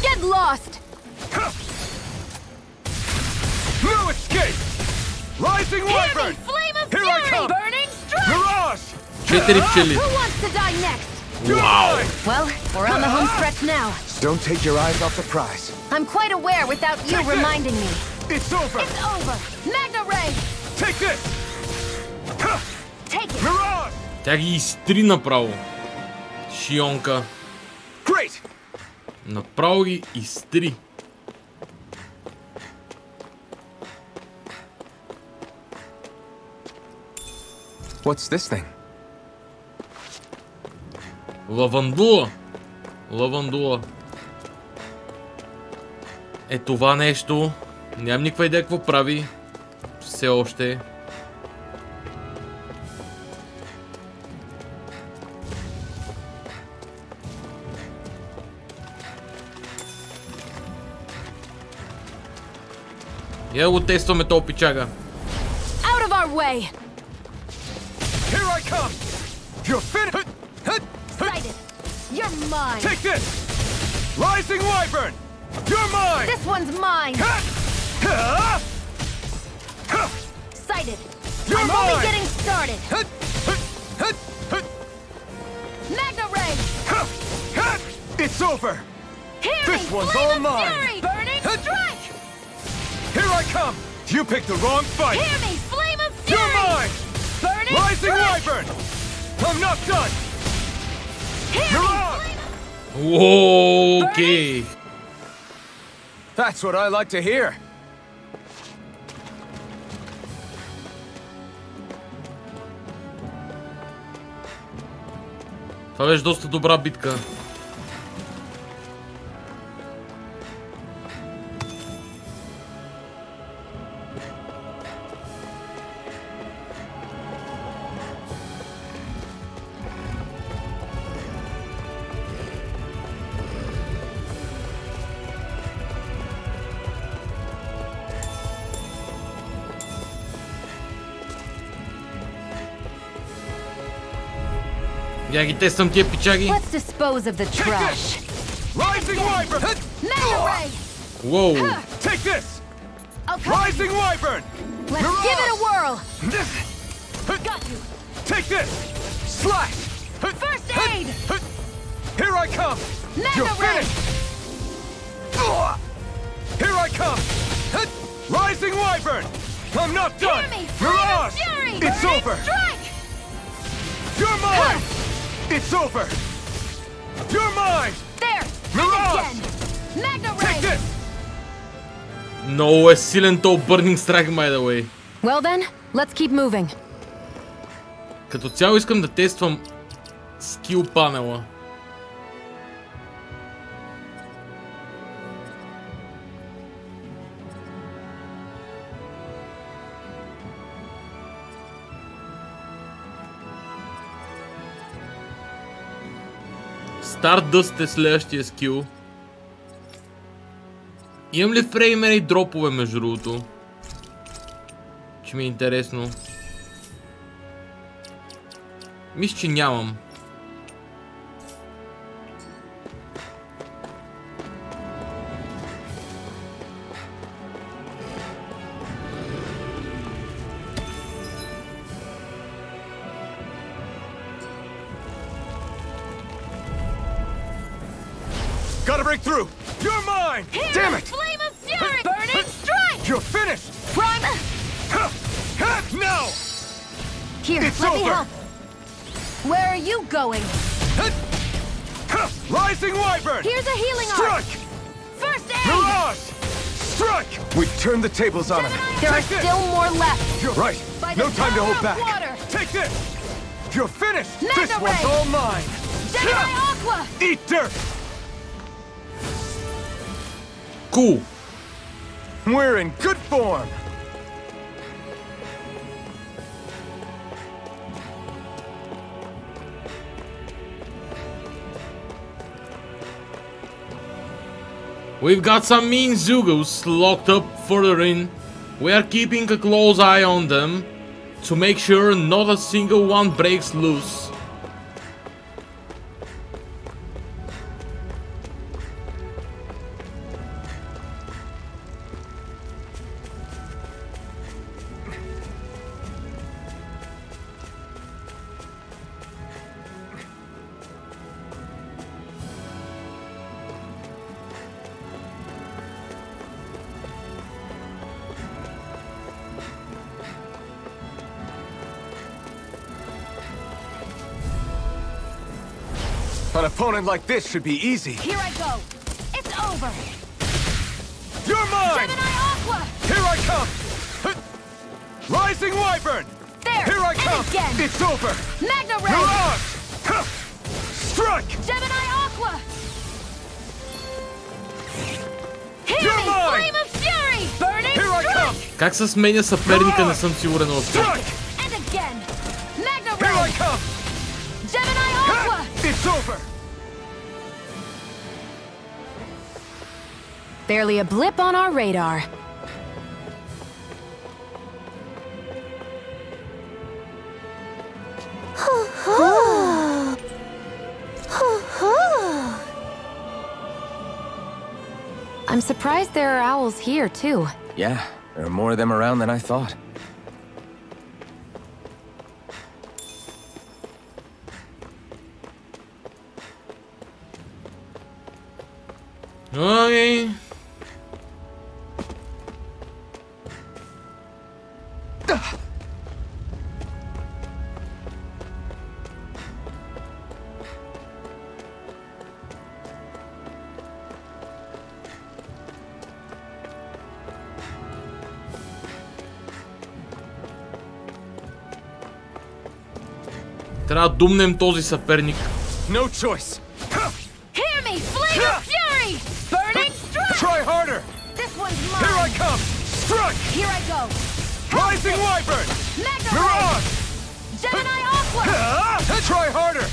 Get lost! No escape! Rising Wyvern! Flame of Here I fury! come! Burning strike! Mirage! 4 пчели. Who wants to die next? Wow. Well, we're on the home stretch now. Don't take your eyes off the prize. I'm quite aware without you reminding me. It's over! It's over! Magna Ray! Take this! Take it! Mirage! Тя ги изтри направо. Шионка. Great! Направо ги изтри. What's this thing? Лавандула. Лавандула. Е това нещо. Нямам никаква идея какво прави. Все още. Я го тестваме този пичага. Out of our way! Here I come! You're finished! Sighted! You're mine! Take this! Rising Wyvern! You're mine! This one's mine! Sighted! You're I'm only mine! getting started! Magna Ray! It's over! Hear This me! one's Flame all of mine! fury! Burning strike! Here I come! You picked the wrong fight! Hear me! Flame of fury! You're mine! Burning Rising strike! Wyvern! I'm not done! Hear You're me! on! Окей. That's what I like to hear! Това беше доста добра битка. Я ги тествам тия пичаги. Let's dispose of the trash. Rising Wyvern! Magna Ray! Воу. Take this! Okay. Rising Wyvern! Let's give it a whirl. Got you. Take this! Slash! First aid. Here I come! Magna You're Ray. finished! Here I come! Rising Wyvern! I'm not done! Hear me! Mirage! Fury! It's Burning over! Strike! You're mine! It's over! You're mine! There! Mirage! And again! Magna Take Ray! this! Много е силен то Burning Strike, by the way. Well then, let's keep moving. Като цяло искам да тествам скил панела. Stardust е следващия скил. Имам ли фреймери и дропове между другото? Че ми е интересно. Мисля, че нямам. Gotta break through! You're mine! Here, Damn it! Flame of Fury! Burning Strike! You're finished! Prime! No! Here, It's let me over. help. Where are you going? Rising Wyvern! Here's a healing art. Strike! First aid! Mirage! Strike! We've turned the tables on him. There are Take this. still more left. You're right. By the No time to power hold of back. water. Take this. You're finished. Magna This one's Ray. all mine. Gemini Aqua! Eat dirt. Cool. We're in good form. We've got some mean Zugos locked up further in. We are keeping a close eye on them to make sure not a single one breaks loose. An opponent like this should be easy. Here I go. It's over. You're mine! Gemini Aqua! Here I come! Rising Wyvern! There! Here I and come! again! It's over! Magna Ray! Mirage! Strike! Gemini Aqua! Hear You're me! mine! Flame of Fury! Burning Here I come! Strike! Как се сменя съперника, не съм сигурен още. Strike! And again! Magna Here I Ray! come! Gemini Aqua! It's over! Barely a blip on our radar. I'm surprised there are owls here, too. Yeah, there are more of them around than I thought. Okay. Трябва да думнем този съперник. No choice! Hear me! Flame of Fury! Burning Strike! Try harder! This one's mine! Here I come! Strike! Here I go! Rising Wyvern! Magna Mirage! Ray! Gemini Aqua! Try harder!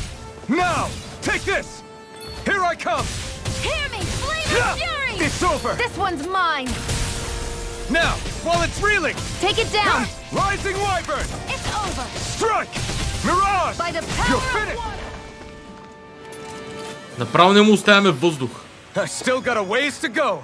Now! Take this! Here I come! Hear me! Flame of Fury! It's over! This one's mine! Now, while it's reeling! Take it down! Rising Wyvern! It's over! Strike! Mirage! By the power You're of finished! water! Направо не му оставяме въздух. I still got a ways to go!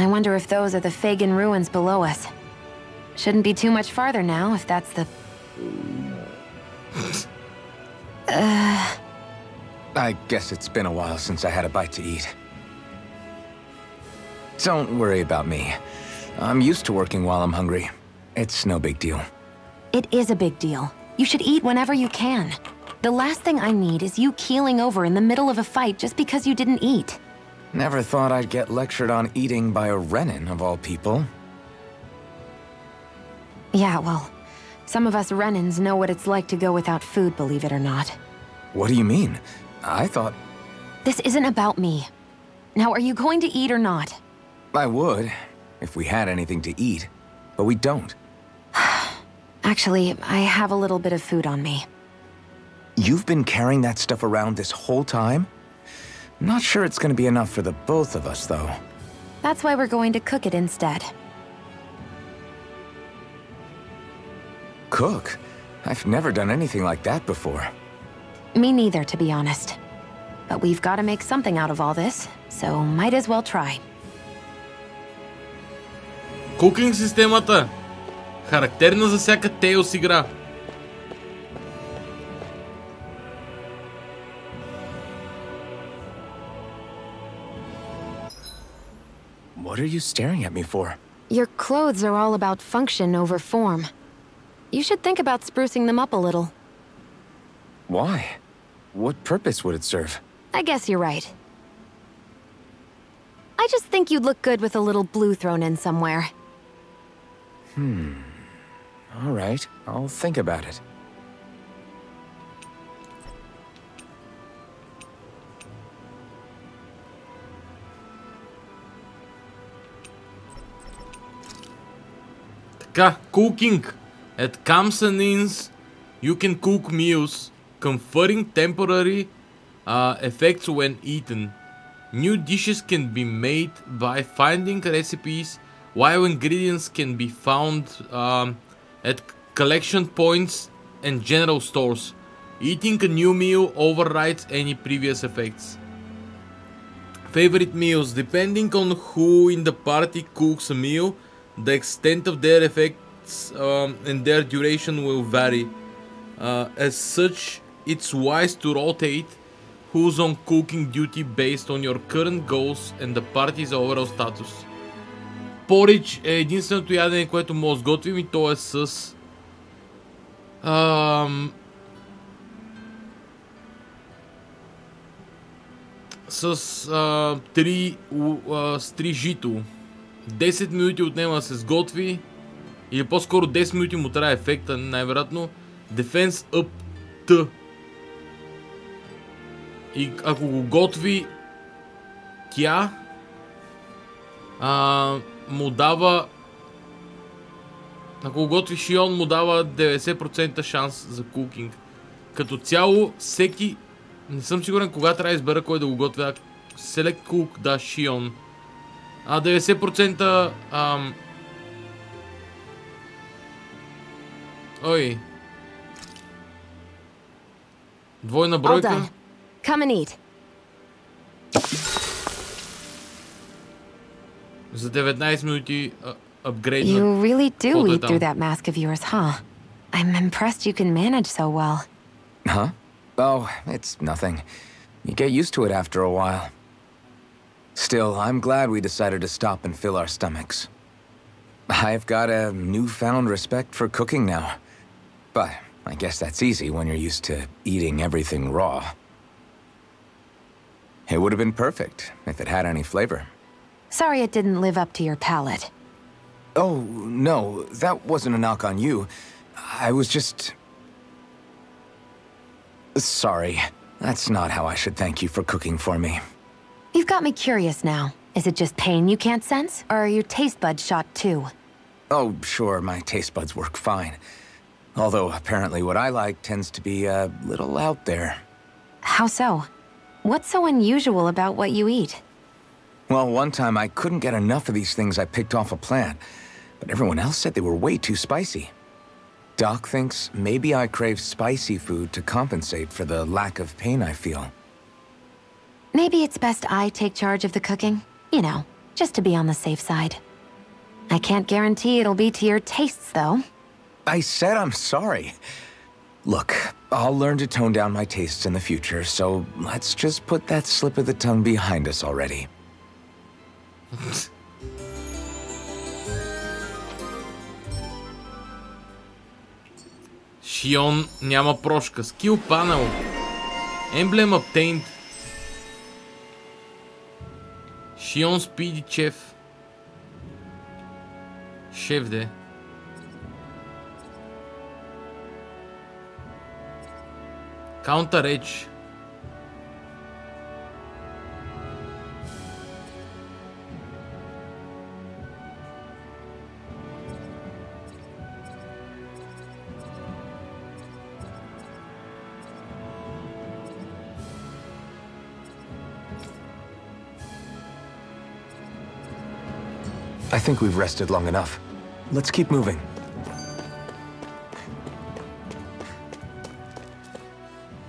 I wonder if those are the Fagin ruins below us. Shouldn't be too much farther now, if that's the... I guess it's been a while since I had a bite to eat. Don't worry about me. I'm used to working while I'm hungry. It's no big deal. It is a big deal. You should eat whenever you can. The last thing I need is you keeling over in the middle of a fight just because you didn't eat. Never thought I'd get lectured on eating by a Renin, of all people. Yeah, well, some of us Renins know what it's like to go without food, believe it or not. What do you mean? I thought... This isn't about me. Now, are you going to eat or not? I would, if we had anything to eat, but we don't. Actually, I have a little bit of food on me. You've been carrying that stuff around this whole time? Not sure it's gonna be enough for the both of us, though. That's why we're going to cook it instead. Cook? I've never done anything like that before. Me neither, to be honest. But we've got to make something out of all this, so might as well try. Кукинг системата. Характерна за всяка Tales игра. What are you staring at me for? Your clothes are all about function over form. You should think about sprucing them up a little. Why? What purpose would it serve? I guess you're right. I just think you'd look good with a little blue thrown in somewhere. All right, I'll think about it. Така, cooking. At camps and inns, you can cook meals, conferring temporary effects when eaten. New dishes can be made by finding recipes, while ingredients can be found at collection points and general stores. Eating a new meal overrides any previous effects. Favorite meals. Depending on who in the party cooks a meal, the extent of their effects and their duration will vary. As such, it's wise to rotate who's on cooking duty based on your current goals and the party's overall status. Поридж е единственото ядене, което може да сготвим, и то е с... с три жито. 10 минути отнема да се сготви, или по-скоро 10 минути му трябва ефекта, най-вероятно. Defense up T. И ако го готви тя, му дава... Ако го готви Шион, му дава 90% шанс за кукинг. Като цяло, всеки... Не съм сигурен кога трябва да избера кой да го готвя. Select Cook, да, Шион. 90%... Ой. Двойна бройка. Come and eat. За 19 минути апгрейд. You really do eat through that mask of yours, huh? I'm impressed you can manage so well. Huh? Oh, it's nothing. You get used to it after a while. Still, I'm glad we decided to stop and fill our stomachs. I've got a newfound respect for cooking now. But I guess that's easy when you're used to eating everything raw. It would have been perfect if it had any flavor. Sorry it didn't live up to your palate. Oh, no, that wasn't a knock on you. I was just... Sorry. That's not how I should thank you for cooking for me. You've got me curious now. Is it just pain you can't sense, or are your taste buds shot too? Oh, sure, my taste buds work fine. Although, apparently what I like tends to be a little out there. How so? What's so unusual about what you eat? Well, one time I couldn't get enough of these things I picked off a plant, but everyone else said they were way too spicy. Doc thinks maybe I crave spicy food to compensate for the lack of pain I feel. Maybe it's best I take charge of the cooking. You know, Just to be on the safe side. I can't guarantee it'll be to your tastes, though. I said I'm sorry. Look, I'll learn to tone down my tastes in the future, so let's just put that slip of the tongue behind us already. Шион няма прошка. Skill panel. Emblem obtained. Шион Speedy Chef. Шеф де. Counter Edge. I think we've rested long enough. Let's keep moving.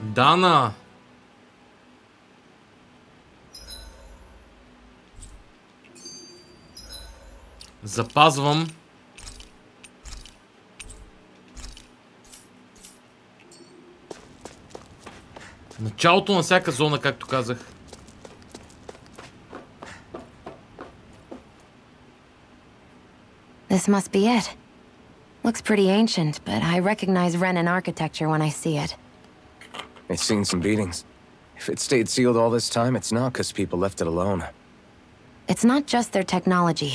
Дана. Запазвам. Началото на всяка зона, както казах. This must be it. Looks pretty ancient, but I recognize Renan architecture when I see it. It's seen some beatings. If it stayed sealed all this time, it's not because people left it alone. It's not just their technology.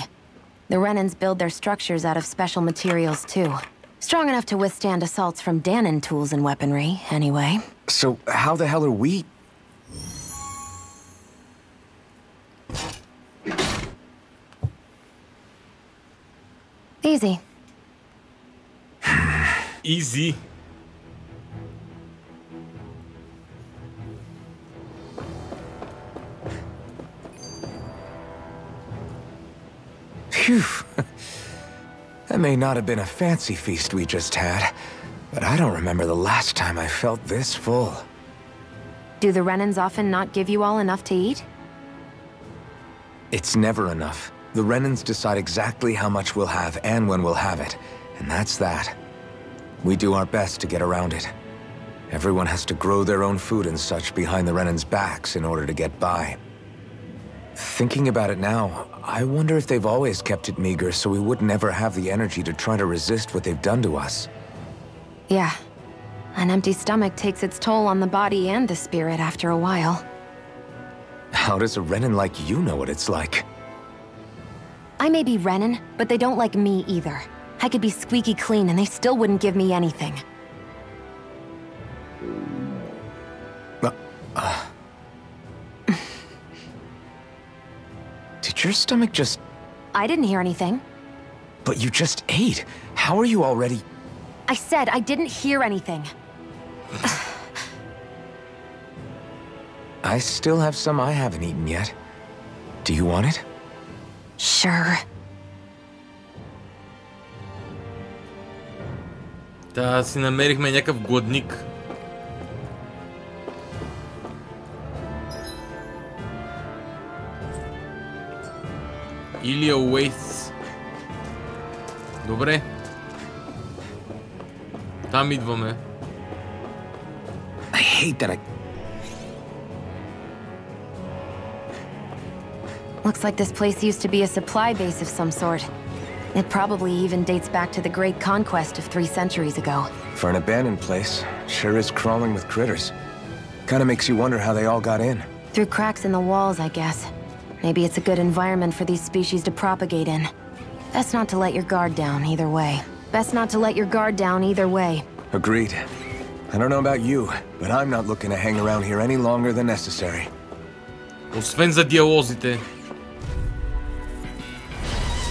The Renans build their structures out of special materials, too. Strong enough to withstand assaults from Danon tools and weaponry, anyway. So, how the hell are we... Easy. Easy. Phew. That may not have been a fancy feast we just had, but I don't remember the last time I felt this full. Do the Renans often not give you all enough to eat? It's never enough. The Renans decide exactly how much we'll have and when we'll have it, and that's that. We do our best to get around it. Everyone has to grow their own food and such behind the Renans' backs in order to get by. Thinking about it now, I wonder if they've always kept it meager so we would never have the energy to try to resist what they've done to us. Yeah. An empty stomach takes its toll on the body and the spirit after a while. How does a Renan like you know what it's like? I may be Renan, but they don't like me either. I could be squeaky clean and they still wouldn't give me anything. Did your stomach just... I didn't hear anything. But you just ate. How are you already... I said I didn't hear anything. I still have some I haven't eaten yet. Do you want it? Sure. Та си намерихме някакъв гладник. Или awaits. Добре. Там идваме. I hate that I... Looks like this place used to be a supply base of some sort. It probably even dates back to the Great Conquest of 3 centuries ago. For an abandoned place, sure is crawling with critters. Kinda makes you wonder how they all got in. Through cracks in the walls, I guess. Maybe it's a good environment for these species to propagate in. Best not to let your guard down either way. Best not to let your guard down either way. Agreed. I don't know about you, but I'm not looking to hang around here any longer than necessary. Освен за диалозите.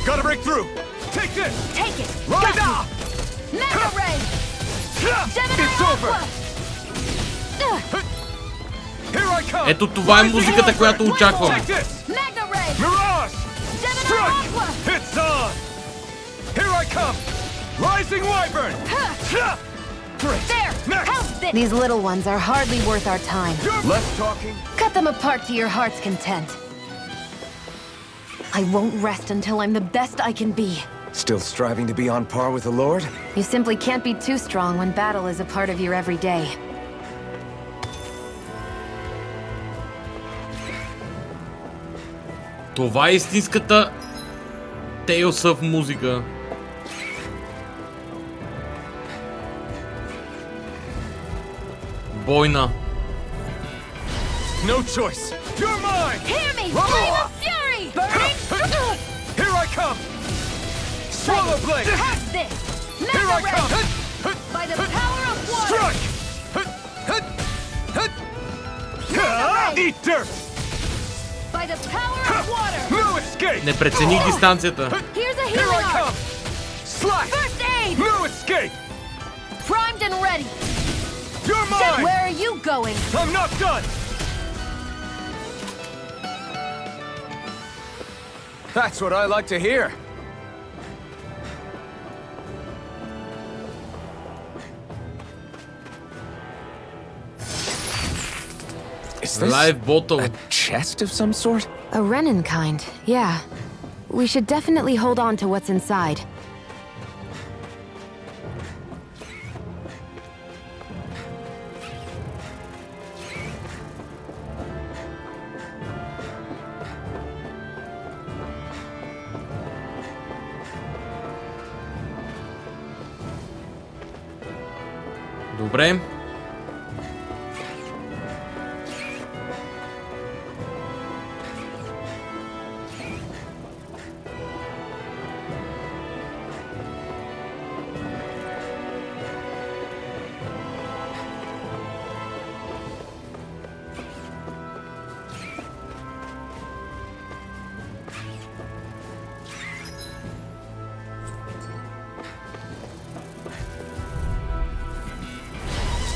Gotta break through! Take this! Take it! Right Got now! me. Mega Ray! Gemini It's over! Here I come! Ето това е музиката, която очаквам. Take this! Mega Ray! Mirage! Gemini Strike! Aqua! It's on! Here I come! Rising Wyvern! Great! There! Next! How's this? These little ones are hardly worth our time. Less talking. Cut them apart to your heart's content. I won't rest until I'm the best I can be. Still striving to be on par with the Lord? You simply can't be too strong when battle is a part of your everyday. Това е истинската Tales of музика. Бойна. No choice. You're mine! Hear me! Flame of fury! Burning! Here I come! Swallow blade! Have this! Here I Mega come! Ray! By the power of water! Strike! Eat dirt! By the power of water! No escape! Не прецених дистанцията. Here's a Here I healing come! art! Slash! First aid! No escape! Primed and ready! You're Then mine! where are you going? I'm not done! That's what I like to hear. Is this Live bottle. a chest of some sort? A Renin kind, yeah. We should definitely hold on to what's inside. Добре.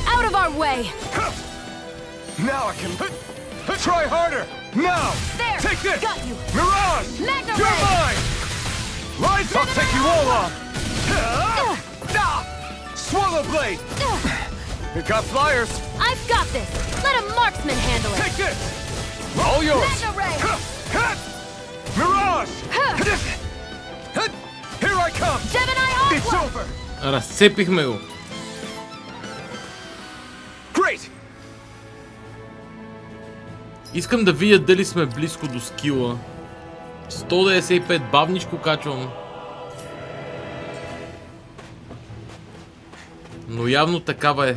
Out of our way! Now I can try harder. Now, There! take this. Got you! Mirage, Mega you're Ray! mine. Rise up, take you all on. Swallow blade. You got flyers. I've got this! Let a marksman handle it! Take this. All yours. Mega Ray! Mirage. Here I come. Gemini It's Aqua! over. Разцепихме го. Great. Искам да видя дали сме близко до скила. 195 бавничко качвам. Но явно такава е.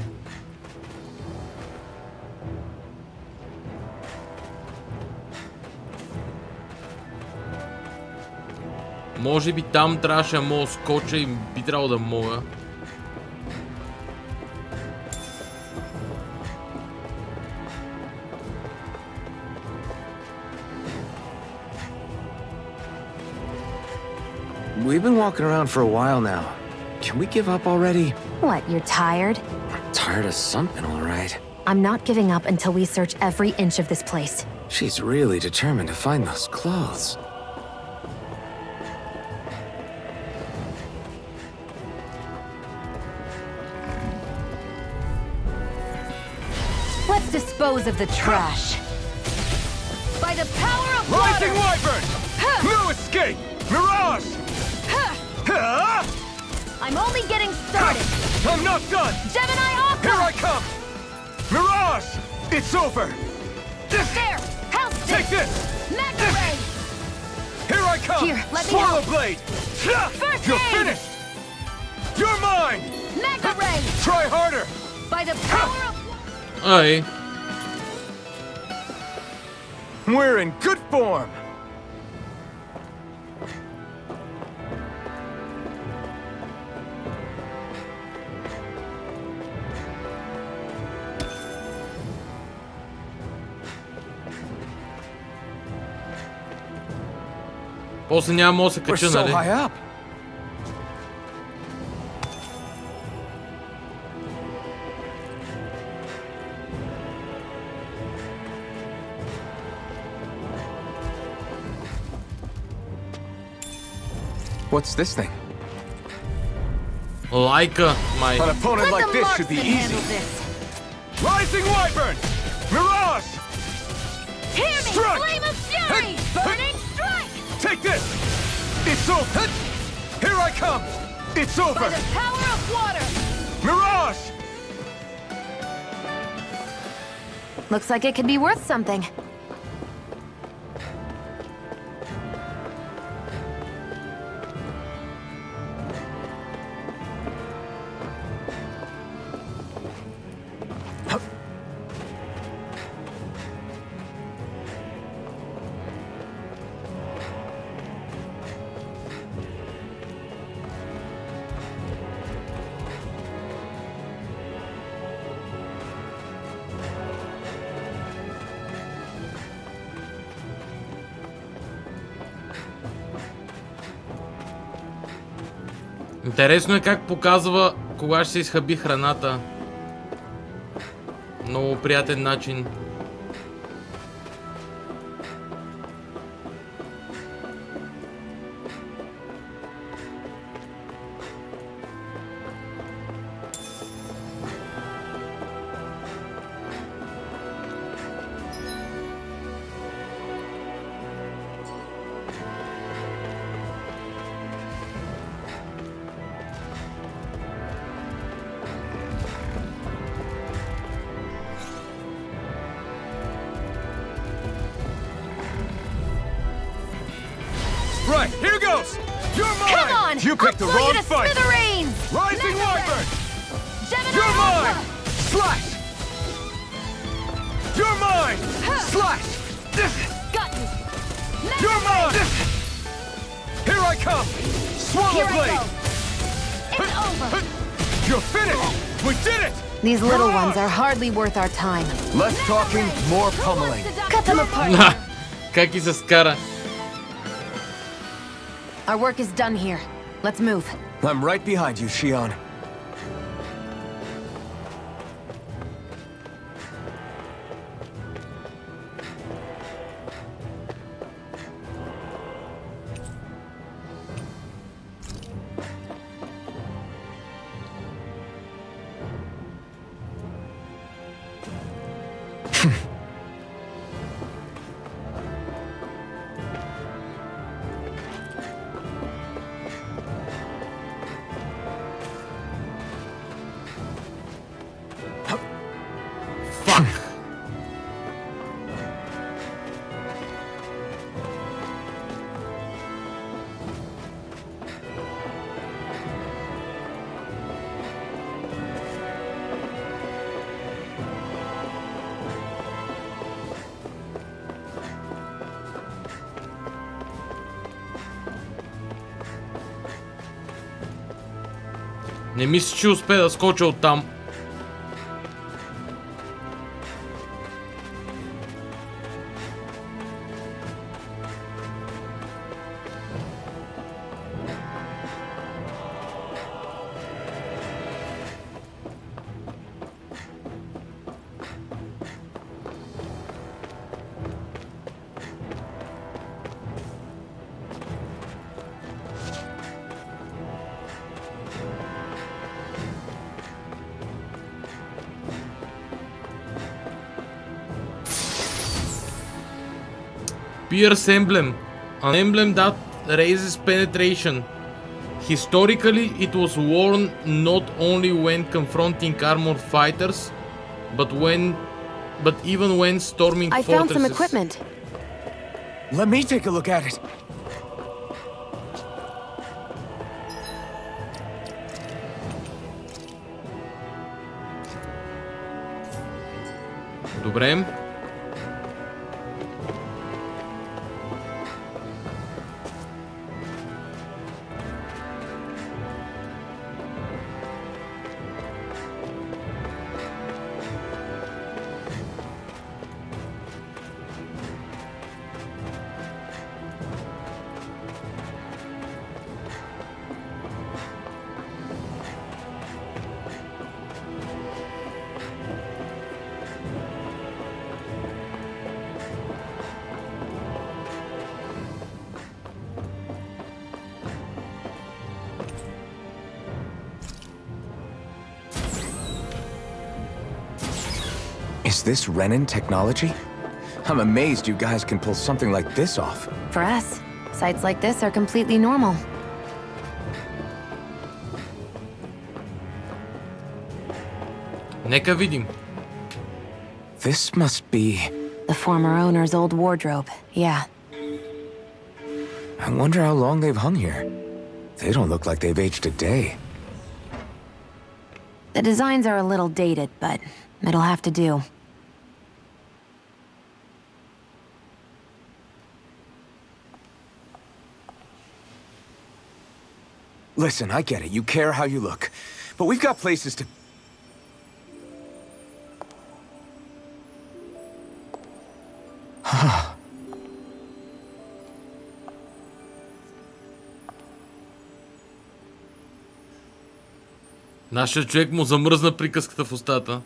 Може би там трябваше да мога да скоча и би трябвало да мога. We've been walking around for a while now. Can we give up already? What, you're tired? I'm tired of something, all right. I'm not giving up until we search every inch of this place. She's really determined to find those clothes. Let's dispose of the trash. By the power of Rising water! Wyvern. No escape. Mirage. I'm only getting started! I'm not done. Gemini Here I Aqua! come. Mirage. It's over. There! House Take stick! this. Mega Ray! Here I come. Here, let me Swallow help. blade. First You're aid. finished. You're mine. Mega Ray! Try harder. By the power of... Ай. We're in good form. После няма да се We're кача, so нали? high up. What's this thing? Лайка, май. An opponent Let like the this should be marksman easy. handle this! Rising Wyvern. Mirage. Hear me! Strike. Flame of fury! Burning strike! Take this! It's over! Here I come! It's over! By the power of water! Mirage! Looks like it could be worth something. Интересно е как показва кога ще се изхъби храната. Много приятен начин. Right, here goes! You're mine! Come on! You picked the wrong fight! Smithereens! Rising Wyvern! Gemini You're Alpha! mine! Slash! You're mine! Slash! Got you! You're mine! Here I come! Swallow Here I blade! go! It's over! You're finished! We did it! These little ones are hardly worth our time. Less talking, more pummeling. Cut them apart! Как и се скара. Our work is done here. Let's move. I'm right behind you, Shion. Не мисля, че успее да скоча оттам. Pierce emblem. An emblem that raises penetration. Historically, it was worn not only when confronting armored fighters, but even when storming I fortresses. found some equipment. Let me take a look at it. Добре. Is this Renin technology? I'm amazed you guys can pull something like this off. For us, Sights like this are completely normal. Нека видим. This must be... The former owner's old wardrobe, yeah. I wonder how long they've hung here. They don't look like they've aged a day. The designs are a little dated, but it'll have to do. Listen, I get it. You care how you look. But we've got places to... Нашия човек му замръзна приказката в устата.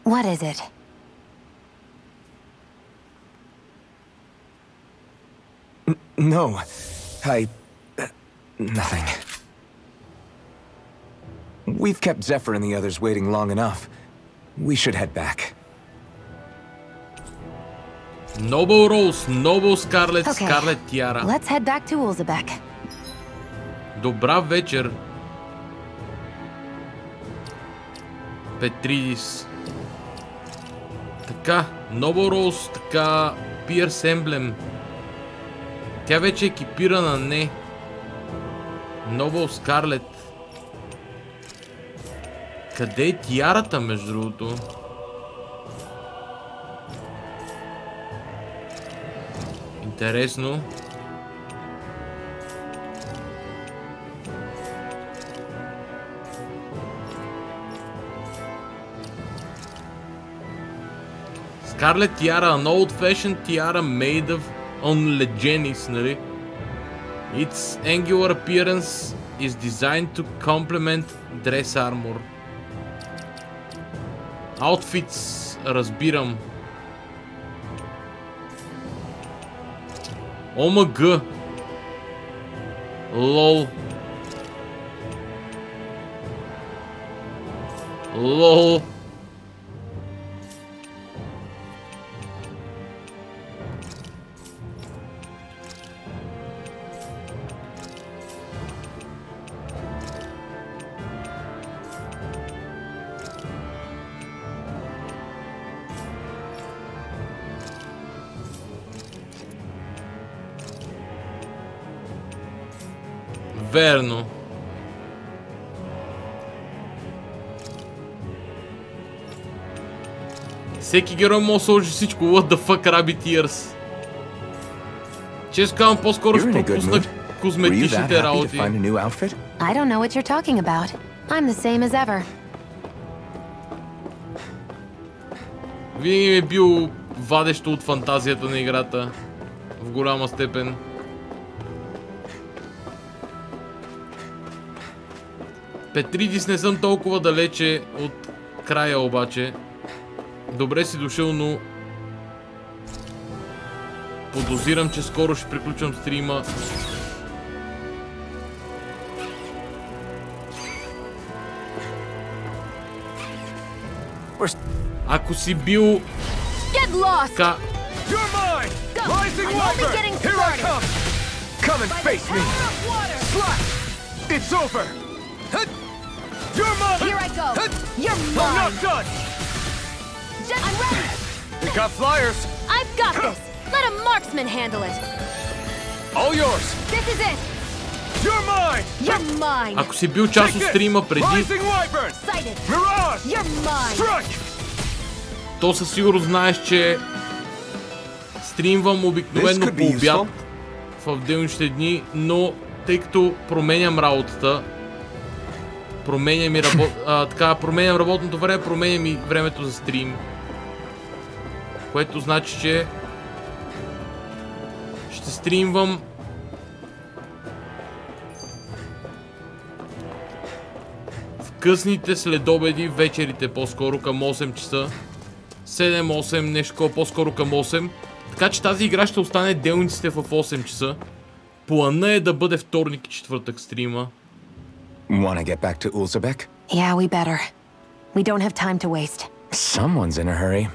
What is it? No. Nothing. We've kept Zephyr and the others waiting long enough. We should head back. Noble Rose, Noble Scarlet, Okay, Scarlet Tiara. Let's head back to Ulzabek. Добра вечер. Петридис. Така, Noble Rose, така, Pierce Emblem. Тя вече е екипирана, не. Noble Scarlet. Къде е тиарата, между другото? Интересно. Scarlet Tiara, an old-fashioned tiara made of on legenis, нали? Its angular appearance is designed to complement dress armor. Outfits, разбирам. ОМГ. Лол. Лол. Верно. Всеки герой може да сложи всичко. What the fuck, rabbit ears. Често казвам, по-скоро ще пропуснах козметичните работи. I don't know what you're talking about. I'm the same as ever. Винаги ми е бил вадещо от фантазията на играта. В голяма степен. Петридис не съм толкова далече от края обаче. Добре си дошъл, но подозирам, че скоро ще приключвам стрима. Ако си бил така... You're mine! Here I go! You're mine! I'm not done! I'm ready! We got flyers! I've got this! Let a marksman handle it! All yours! This is it! You're mine! You're mine! Ако си бил част от стрима преди... Sighted! Mirage! You're mine! Strike! То със сигурност знаеш, че стримвам обикновено по обяд в делничните дни, но тъй като променям работата, променям работното време, променям и времето за стрим. Което значи, че ще стримвам в късните следобеди, вечерите по-скоро към 8 часа. 7-8, нещо по-скоро към 8. Така че тази игра ще остане делниците в 8 часа. Плана е да бъде вторник и четвъртък стрима. Wanna get back to Ulzabek? Yeah, we better. We don't have time to waste. Someone's in a hurry.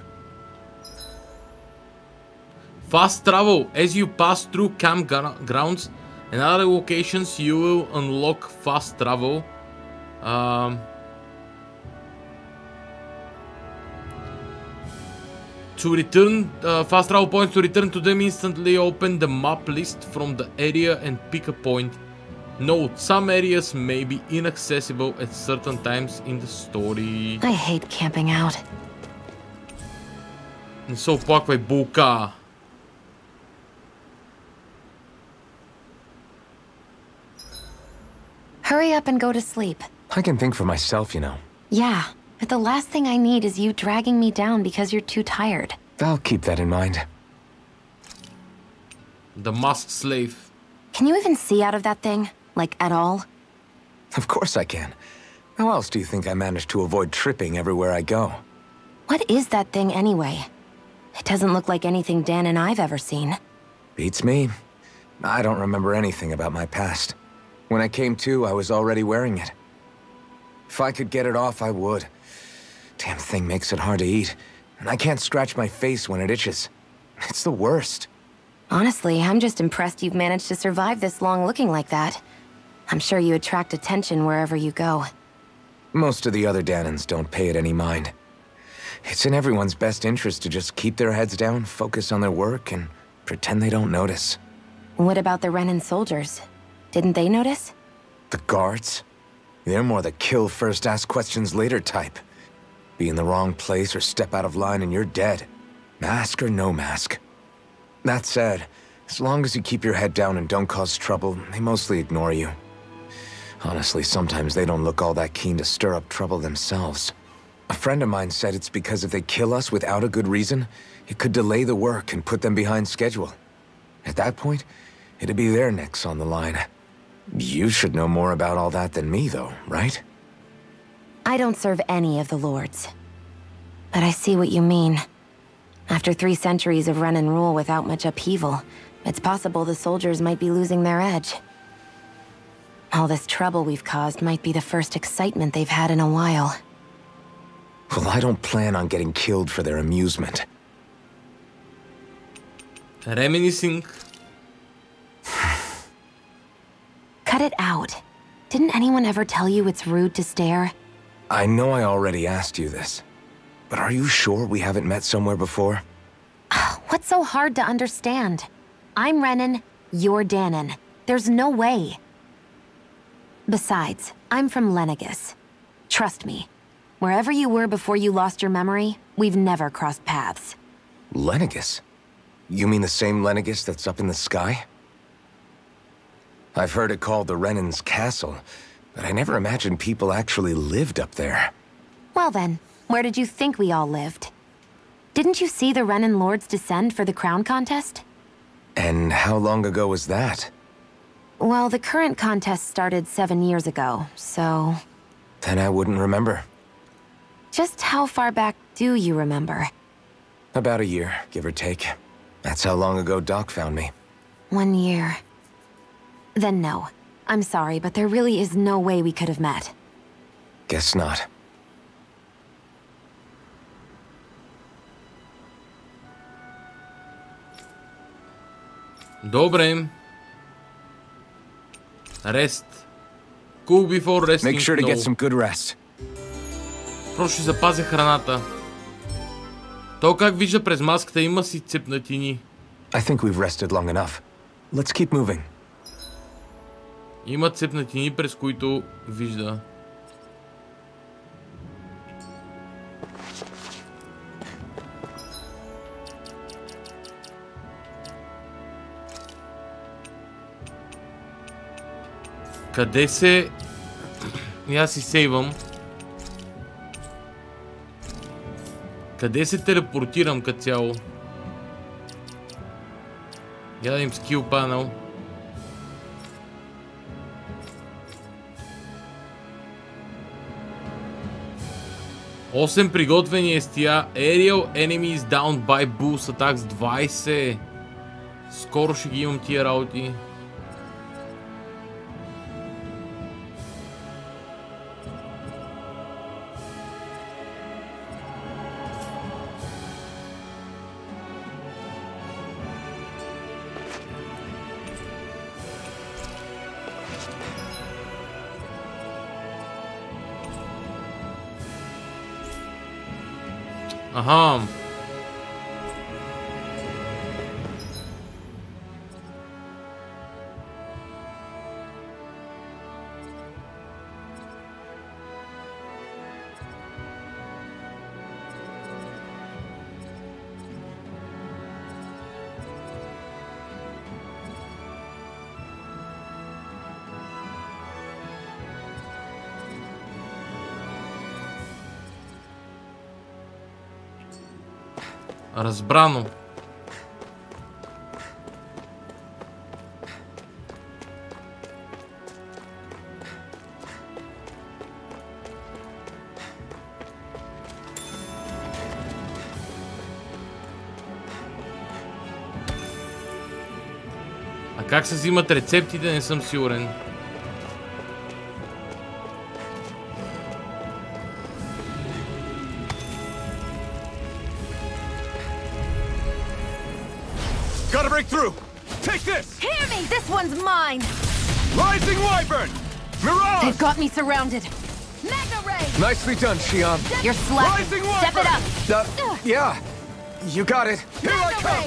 Fast travel. As you pass through campgrounds and other locations, you will unlock fast travel. To return, fast travel points to return to them instantly. Open the map list from the area and pick a point. Note, some areas may be inaccessible at certain times in the story. I hate camping out. Не се оплаквай, булка. Hurry up and go to sleep. I can think for myself, you know. Yeah, but the last thing I need is you dragging me down because you're too tired. I'll keep that in mind. The masked slave. Can you even see out of that thing? Like, at all? Of course I can. How else do you think I managed to avoid tripping everywhere I go? What is that thing anyway? It doesn't look like anything Dan and I've ever seen. Beats me. I don't remember anything about my past. When I came to, I was already wearing it. If I could get it off, I would. Damn thing makes it hard to eat, and I can't scratch my face when it itches. It's the worst. Honestly, I'm just impressed you've managed to survive this long looking like that. I'm sure you attract attention wherever you go. Most of the other Danans don't pay it any mind. It's in everyone's best interest to just keep their heads down, focus on their work, and pretend they don't notice. What about the Renan soldiers? Didn't they notice? The guards? They're more the kill first, ask questions later type. Be in the wrong place or step out of line and you're dead. Mask or no mask. That said, as long as you keep your head down and don't cause trouble, they mostly ignore you. Honestly, sometimes they don't look all that keen to stir up trouble themselves. A friend of mine said it's because if they kill us without a good reason, it could delay the work and put them behind schedule. At that point, it'd be their necks on the line. You should know more about all that than me, though, right? I don't serve any of the lords. But I see what you mean. After 3 centuries of run and rule without much upheaval, it's possible the soldiers might be losing their edge. All this trouble we've caused might be the first excitement they've had in a while. Well, I don't plan on getting killed for their amusement. Reminiscing. Cut it out. Didn't anyone ever tell you it's rude to stare? I know I already asked you this, but are you sure we haven't met somewhere before? What's so hard to understand? I'm Renan, you're Danon. There's no way. Besides, I'm from Lenegis. Trust me, wherever you were before you lost your memory, we've never crossed paths. Lenegis? You mean the same Lenegis that's up in the sky? I've heard it called the Renan's Castle, but I never imagined people actually lived up there. Well then, where did you think we all lived? Didn't you see the Renan lords descend for the crown contest? And how long ago was that? Well, the current contest started 7 years ago, so... Then I wouldn't remember. Just how far back do you remember? About a year, give or take. That's how long ago Doc found me. 1 year. Then no. I'm sorry, but there really is no way we could have met. Guess not. Добре. Rest. Cool before resting. Make sure to get some good rest. Просто ще запазя храната. То как вижда през маската има си цепнатини. I think we've rested long enough. Let's keep moving. Има цепнатини, през които вижда. Къде се... И аз си сейвам. Къде се телепортирам като цяло? Я да им скил панел. Осем приготвени естия. Aerial enemies down by boost attacks 20. Скоро ще ги имам тия работи. Аха. Разбрано. А как се взимат рецептите, не съм сигурен. Gotta break through! Take this! Hear me! This one's mine! Rising Wyvern! Mirage! They've got me surrounded. Magna Ray! Nicely done, Xion. You're slacking. Rising Step it Wyvern! up. Yeah. You got it. Here I come!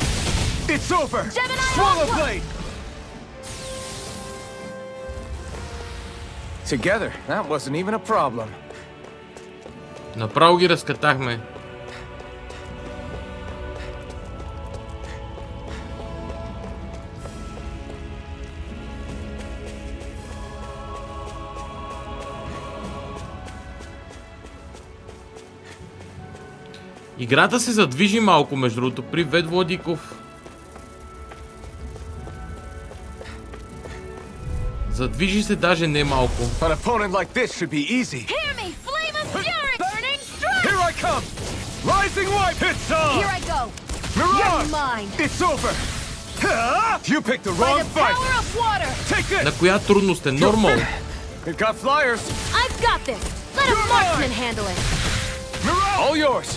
It's over! Gemini Swallow Aqua! Blade! Together, that wasn't even a problem. Направо ги разкатахме. Играта се задвижи малко, между другото. Привет, Владиков. Задвижи се даже не малко. An opponent like this should be easy. Hear me! Flame of Fury! Burning Strike! Here I come! Rising Wyvern! It's on! Here I go! Mirage! You're mine! It's over! You picked the By wrong the fight! power of water! Take this! На коя трудност е? Нормал. It got flyers! I've got this! Let a marksman handle it! Mirage! All yours!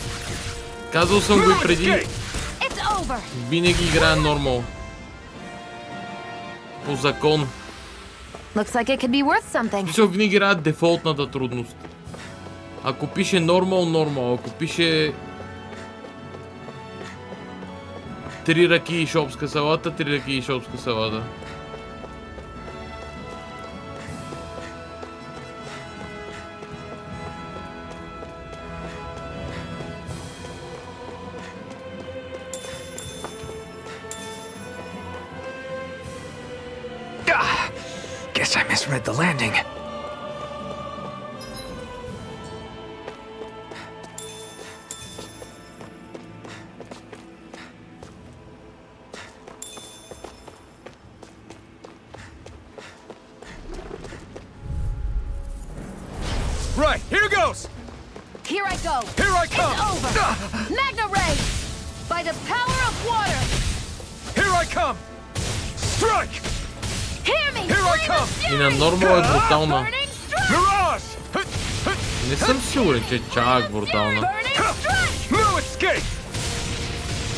Казал съм го и преди. It's over! Винаги играя нормал. По закон. Looks like it could be worth something. Мисля, винаги играят дефолтната трудност. Ако пише нормал, нормал. Ако пише 3 ръки и шопска салата, 3 ръки и шопска салата. Guess I misread the landing. Right, here goes! Here I go! Here I come! It's over! Magna Ray! By the power of water! Here I come! Strike! Hear me! Here I come! И на нормал е брутална. Mirage! Не съм сигурен, че е чак брутална. No escape!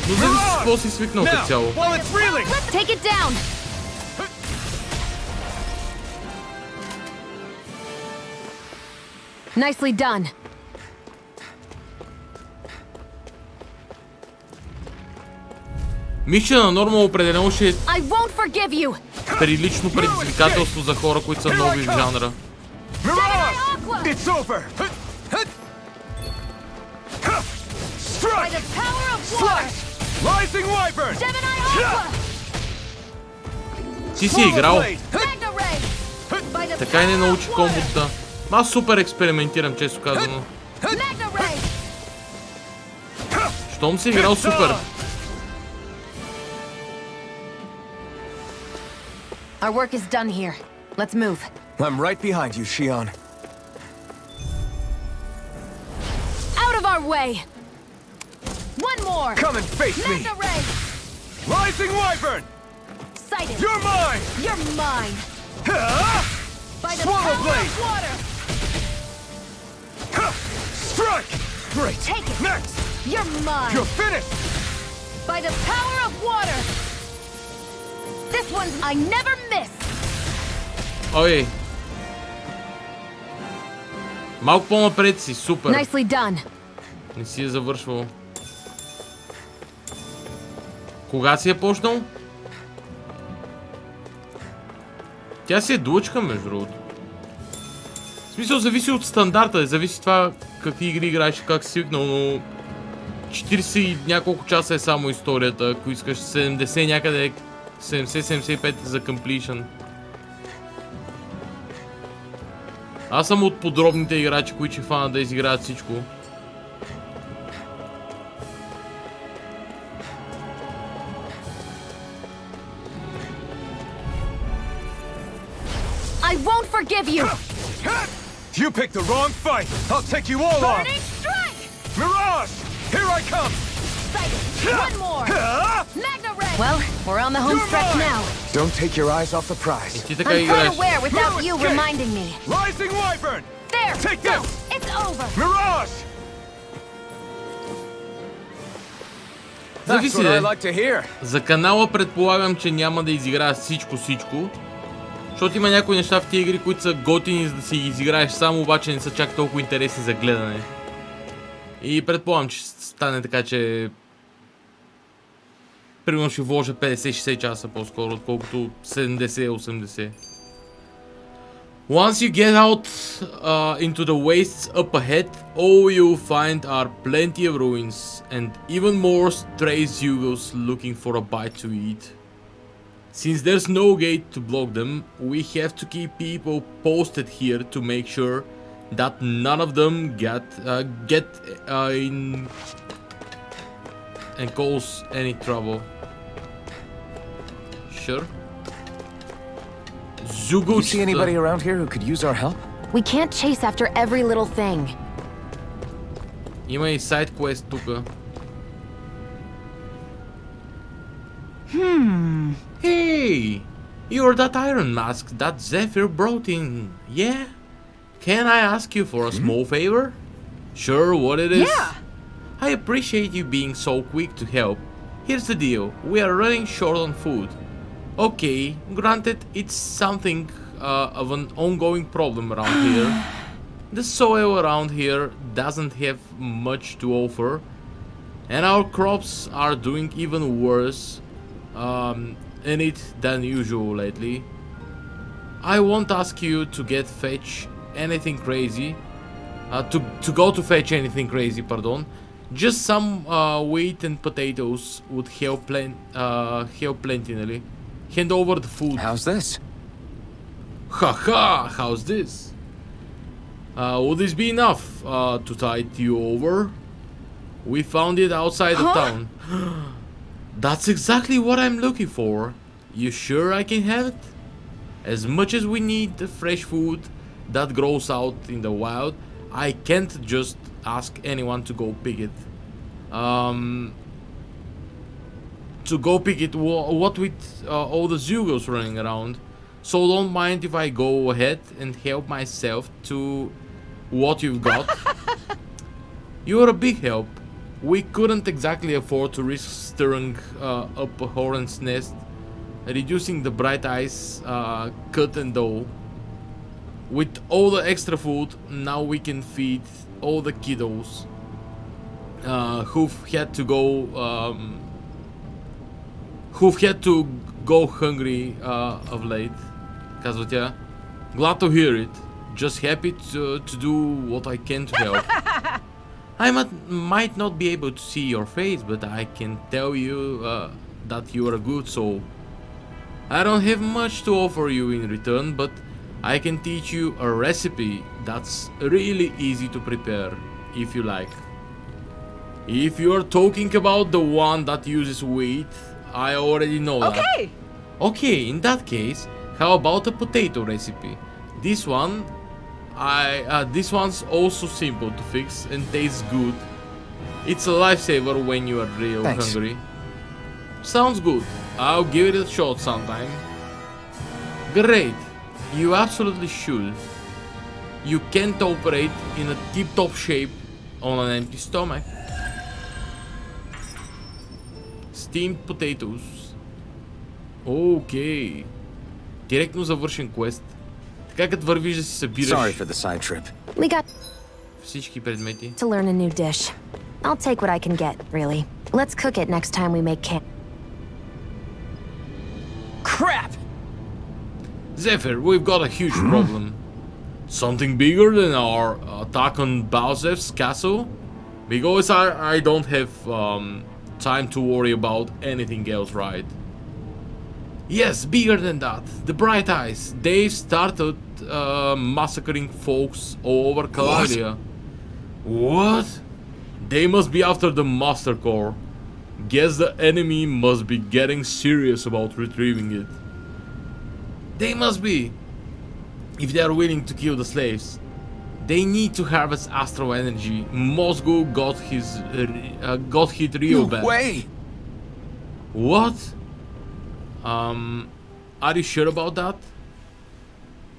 Но зависи с какво си свикнал като цяло. While it's reeling! Let's take it down! Nicely done. Мисля, на нормал определено ще е I won't forgive you. прилично предизвикателство за хора, които са нови в жанра. Mirage! It's over! By the power of water! Rising Wyvern! Gemini Aqua! Ти си играл. Magna Ray! By the Така и не power научи of water! комбота. Аз супер експериментирам, често казано. Magna Ray! Щом си играл супер. Our work is done here. Let's move. I'm right behind you, Xion. Out of our way! One more! Come and face me! Magna Ray! Rising Wyvern! Sighted! You're mine! You're mine! By the Swallow power blade! of water! Strike! Great! Take it! Next! You're mine! You're finished! By the power of water! This one's I never miss! Ой. Малко по-напред си, супер. Nicely done. Не си е завършвал. Кога си е почнал? Тя си е длъчка, между другото. В смисъл, зависи от стандарта, зависи това какви игри играеш и как си свикнал, но 40 и няколко часа е само историята, ако искаш 70 някъде, 70-75 за completion. Аз съм от подробните играчи, които ще фанат да изиграят всичко. I won't forgive you! You picked the wrong fight! I'll take you all on! Burning strike! Mirage! Here I come! One more! Magna Ray! Well, we're on the home stretch now. Don't take your eyes off the prize. I'm quite aware without you reminding me. Rising Wyvern! There! Take Go. this! It's over! Mirage! Зависи That's what I де. like to hear. За канала предполагам, че няма да изиграя всичко. Защото има някои неща в тези игри, които са готини за да си ги изиграеш само, обаче не са чак толкова интересни за гледане. И предполагам, че ще стане така, че примерно ще вложа 50-60 часа по-скоро, отколкото 70-80. Once you get out into the wastes up ahead, all you'll find are plenty of ruins and even more stray Zugos looking for a bite to eat. Since there's no gate to block them, we have to keep people posted here to make sure that none of them get in and cause any trouble. Sure. Zugo. You see anybody around here who could use our help? We can't chase after every little thing. Има и сайд квест тука. Hey! You're that Iron Mask that Zephyr brought in, yeah? Can I ask you for a small favor? Sure, what it is? Yeah! I appreciate you being so quick to help. Here's the deal, we are running short on food. Okay, granted, it's something of an ongoing problem around here. The soil around here doesn't have much to offer, and our crops are doing even worse in it than usual lately. I won't ask you to fetch anything crazy, to go to fetch anything crazy, pardon. Just some wheat and potatoes would help plentifully. Hand over the food. How's this? Haha, how's this? Would this be enough to tide you over? We found it outside of town. That's exactly what I'm looking for. You sure I can have it? As much as we need the fresh food that grows out in the wild, I can't just ask anyone to go pick it. What with all the Zugos running around. So don't mind if I go ahead and help myself to what you've got. You're a big help. We couldn't exactly afford to risk stirring up a hornet's nest, reducing the bright eyes cut and dough. With all the extra food, now we can feed all the kiddos who've had to go hungry of late. Казва тя. Glad to hear it. Just happy to do what I can to help. I might not be able to see your face, but I can tell you that you are a good soul. I don't have much to offer you in return, but I can teach you a recipe that's really easy to prepare, if you like. If you are talking about the one that uses wheat, I already know that. Okay, in that case, how about a potato recipe? This one's also simple to fix and tastes good. It's a lifesaver when you are real hungry. Sounds good. I'll give it a shot sometime. Great. You absolutely should. You can't operate in a tip-top shape on an empty stomach. Steamed potatoes. Окей. Директно завършен квест. Така като вървиш да си събираш Sorry for the side trip. We got всички предмети. to learn a new dish. I'll take what I can get, really. Let's cook it next time we make camp. Crap! Zephyr, we've got a huge problem. Something bigger than our attack on Bowsev's castle? Because I don't have time to worry about anything else, right? Yes, bigger than that. The Bright Eyes. They've started massacring folks all over Calaglia. What? They must be after the Master Core. Guess the enemy must be getting serious about retrieving it. They must be. If they are willing to kill the slaves, they need to harvest astral energy. Mozgo got hit real bad. No way! What? Are you sure about that?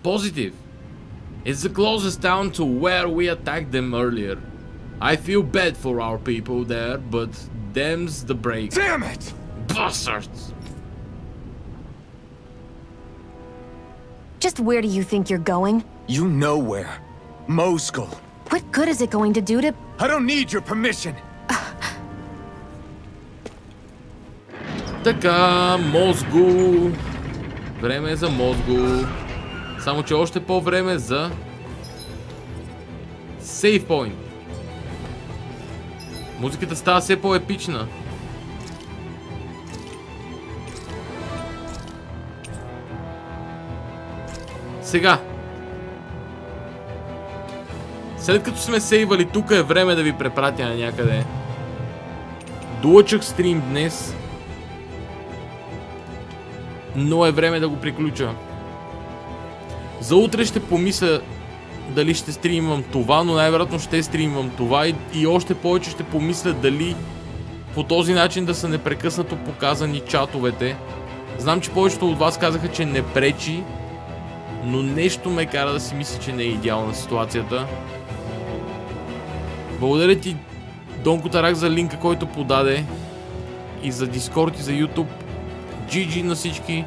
Positive. It's the closest town to where we attacked them earlier. I feel bad for our people there, but them's the break. Damn it! Bastards! Just where do you think you're going? You know where. Moscow. What good is it going to do to... I don't need your permission. Така, Мозго. Време е за Мозго. Само че още по-време за Save Point. Музиката става все по-епична. Сега. След като сме сейвали, тук е време да ви препратя на някъде. Дълъчък стрим днес. Но е време да го приключа. За утре ще помисля дали ще стримвам това, но най-вероятно ще стримвам това и още повече ще помисля дали по този начин да са непрекъснато показани чатовете. Знам, че повечето от вас казаха, че не пречи, но нещо ме кара да си мисля, че не е идеална ситуацията. Благодаря ти, Донко Тарак, за линка, който подаде и за Discord и за YouTube. GG на всички.